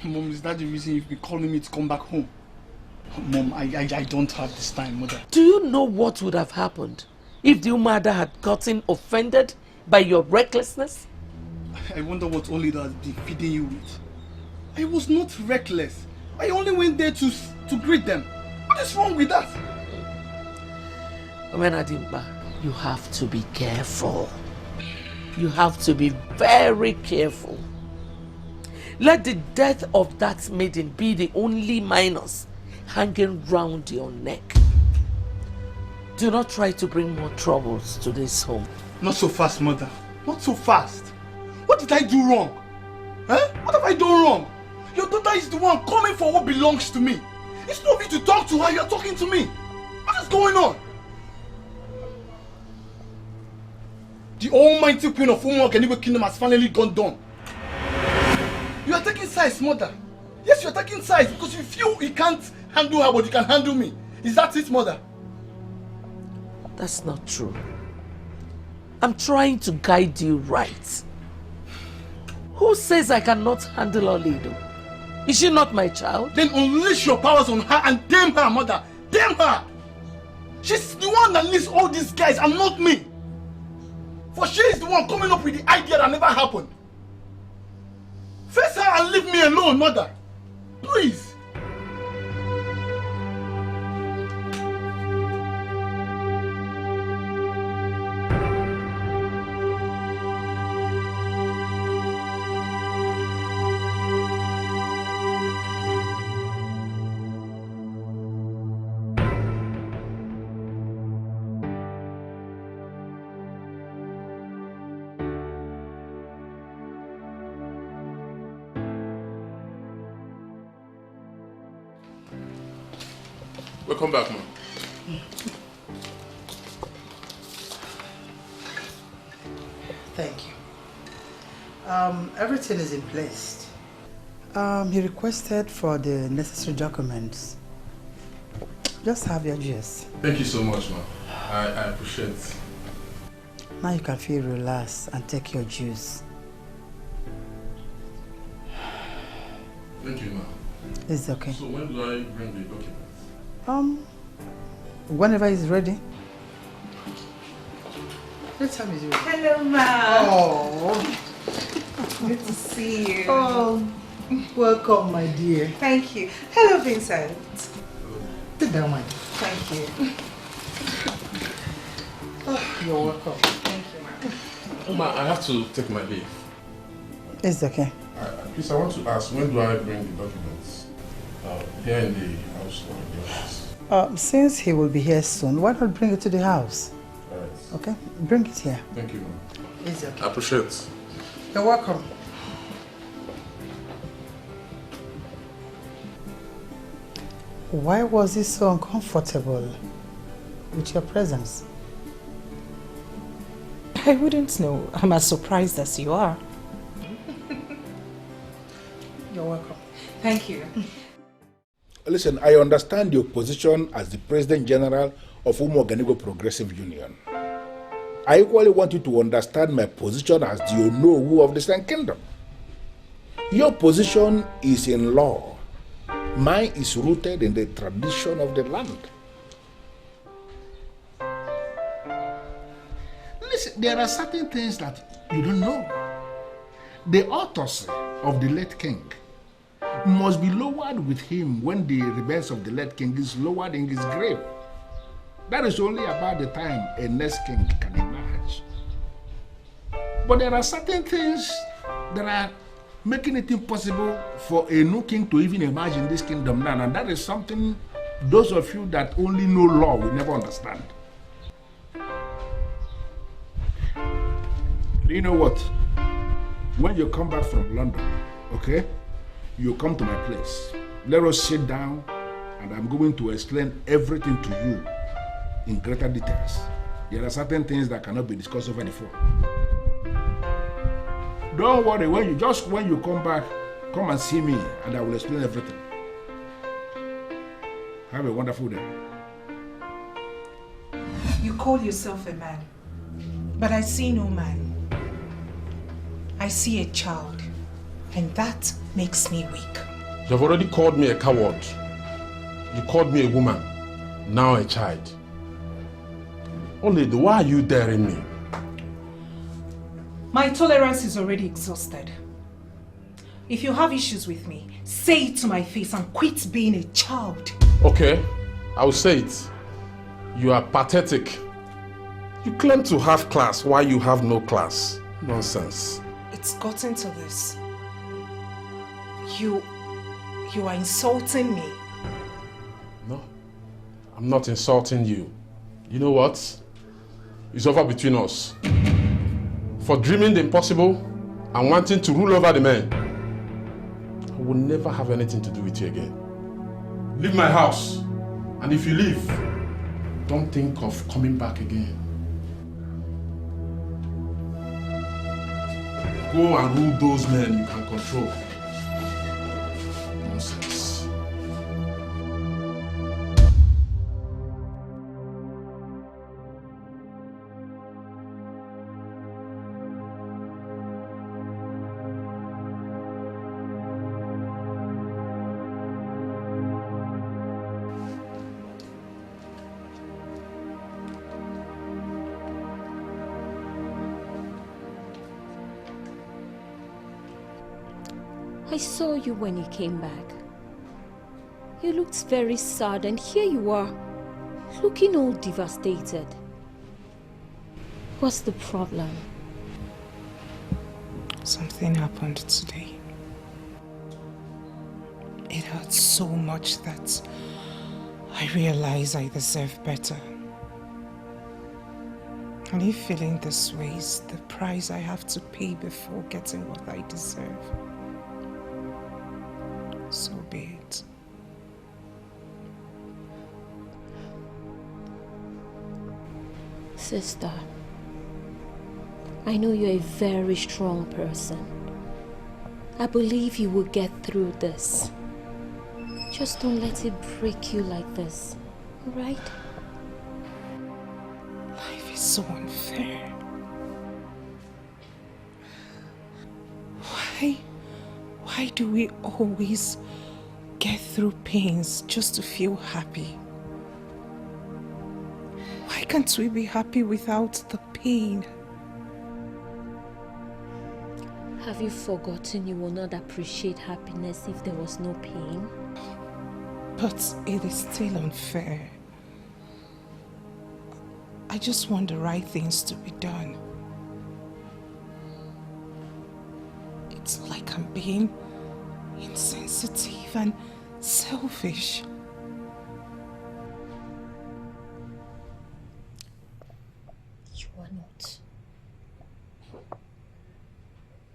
[SPEAKER 3] Mom, is that the reason you've been calling me to come back home? Mom, I don't have this time, Mother.
[SPEAKER 6] Do you know what would have happened if the Umada had gotten offended by your recklessness?
[SPEAKER 3] I wonder what Olaedo has been feeding you with. I was not reckless. I only went there to greet them. What is wrong with that?
[SPEAKER 6] Adimba, you have to be careful. You have to be very careful. Let the death of that maiden be the only minus hanging round your neck. Do not try to bring more troubles to this home.
[SPEAKER 3] Not so fast, Mother. Not so fast. What did I do wrong? Huh? What have I done wrong? Your daughter is the one coming for what belongs to me. It's not me to talk to her, you're talking to me. What is going on? The almighty queen of Umuok and Igbo kingdom has finally gone down. You are taking sides, Mother. Yes, you are taking sides because you feel you can't handle her, but you can handle me. Is that it, Mother?
[SPEAKER 6] That's not true. I'm trying to guide you right. Who says I cannot handle Olaedo? Is she not my child?
[SPEAKER 3] Then unleash your powers on her and damn her, Mother. Damn her! She's the one that leads all these guys and not me. For she is the one coming up with the idea that never happened. Face her and leave me alone, Mother. Please.
[SPEAKER 4] Welcome back, Mom.
[SPEAKER 12] Thank you. Everything is in place. He requested for the necessary documents. Just have your juice.
[SPEAKER 13] Thank you so much, ma'am. I appreciate it.
[SPEAKER 12] Now you can feel relaxed and take your juice.
[SPEAKER 13] Thank you, ma'am.
[SPEAKER 12] It's okay.
[SPEAKER 13] So when do I bring the documents?
[SPEAKER 12] Whenever he's ready. What time is it?
[SPEAKER 1] Hello, ma'am.
[SPEAKER 12] Oh.
[SPEAKER 1] Good to see you.
[SPEAKER 12] Oh, welcome, my dear.
[SPEAKER 1] Thank you. Hello, Vincent.
[SPEAKER 12] Sit down, my dear.
[SPEAKER 1] Thank you.
[SPEAKER 12] Oh, you're welcome.
[SPEAKER 1] Thank you, ma'am.
[SPEAKER 13] Ma, I have to take my leave.
[SPEAKER 12] It's okay.
[SPEAKER 13] Please, I want to ask, when do I bring the documents? Here in the house or in the office?
[SPEAKER 12] Since he will be here soon, why not bring it to the house?
[SPEAKER 13] All right.
[SPEAKER 12] Okay? Bring it here.
[SPEAKER 13] Thank you, ma'am.
[SPEAKER 12] It's okay.
[SPEAKER 13] I appreciate it.
[SPEAKER 12] You're welcome. Why was he so uncomfortable with your presence?
[SPEAKER 1] I wouldn't know. I'm as surprised as you are.
[SPEAKER 12] You're welcome.
[SPEAKER 1] Thank you.
[SPEAKER 4] Listen, I understand your position as the President General of Umuoganigo Progressive Union. I equally want you to understand my position as the Onowu of the Eastern Kingdom. Your position is in law. Mine is rooted in the tradition of the land. Listen, there are certain things that you don't know. The autopsy of the late king must be lowered with him when the remains of the late king is lowered in his grave. That is only about the time a next king can emerge. But there are certain things that are making it impossible for a new king to even emerge in this kingdom now, and that is something those of you that only know law will never understand. Do you know what? When you come back from London, okay, you come to my place. Let us sit down and I'm going to explain everything to you in greater details. There are certain things that cannot be discussed over the phone. Don't worry, when you come back, come and see me and I will explain everything. Have a wonderful day.
[SPEAKER 1] You call yourself a man, but I see no man. I see a child, and that makes me weak.
[SPEAKER 13] You have already called me a coward. You called me a woman, now a child. Olaedo, why are you daring me?
[SPEAKER 1] My tolerance is already exhausted. If you have issues with me, say it to my face and quit being a child.
[SPEAKER 13] Okay, I will say it. You are pathetic. You claim to have class while you have no class. Nonsense.
[SPEAKER 1] It's gotten to this. You are insulting me.
[SPEAKER 13] No, I'm not insulting you. You know what? It's over between us. For dreaming the impossible and wanting to rule over the men, I will never have anything to do with you again. Leave my house, and if you leave, don't think of coming back again. Go and rule those men you can control. Nonsense.
[SPEAKER 17] I saw you when you came back. You looked very sad, and here you are, looking all devastated. What's the problem?
[SPEAKER 1] Something happened today. It hurt so much that I realize I deserve better. And if feeling this way is the price I have to pay before getting what I deserve, so be it.
[SPEAKER 17] Sister, I know you're a very strong person. I believe you will get through this. Just don't let it break you like this, alright?
[SPEAKER 1] Life is so unfair. Why do we always get through pains just to feel happy? Why can't we be happy without the pain?
[SPEAKER 17] Have you forgotten you will not appreciate happiness if there was no pain?
[SPEAKER 1] But it is still unfair. I just want the right things to be done. It's like I'm being insensitive and selfish.
[SPEAKER 17] You are not.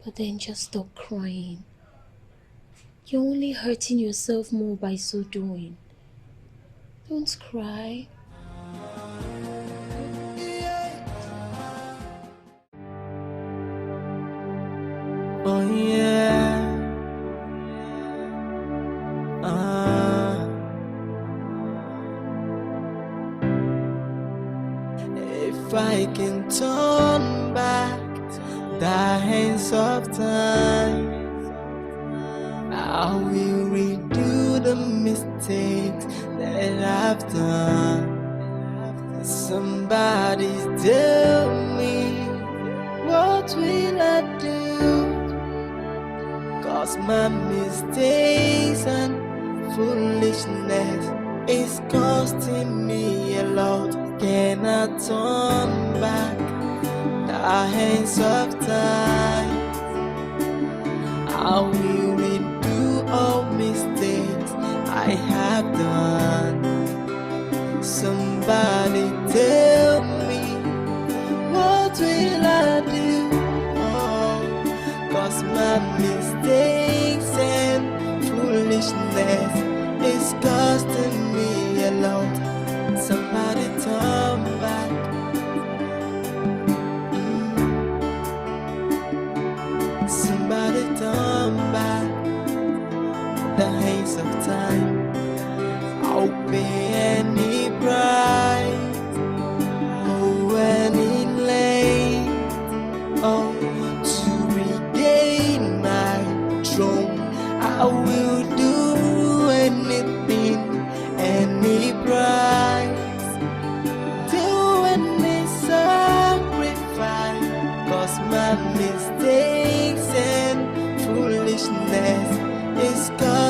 [SPEAKER 17] But then just stop crying. You're only hurting yourself more by so doing. Don't cry.
[SPEAKER 16] Oh yeah. If I can turn back the hands of time, I will redo the mistakes that I've done. Somebody tell me, what will I do? 'Cause my mistakes and foolishness is costing me a lot. Can I turn back the hands of time? I will redo all mistakes I have done. Somebody tell me, what will I do? Oh, 'cause my mistakes and foolishness is costing me a lot. Somebody turn back. Somebody turn back the hands of time. I'll pay any price, oh, any length, oh, to regain my throne. I will do anything, any price, do any sacrifice, 'cause my mistakes and foolishness is gone.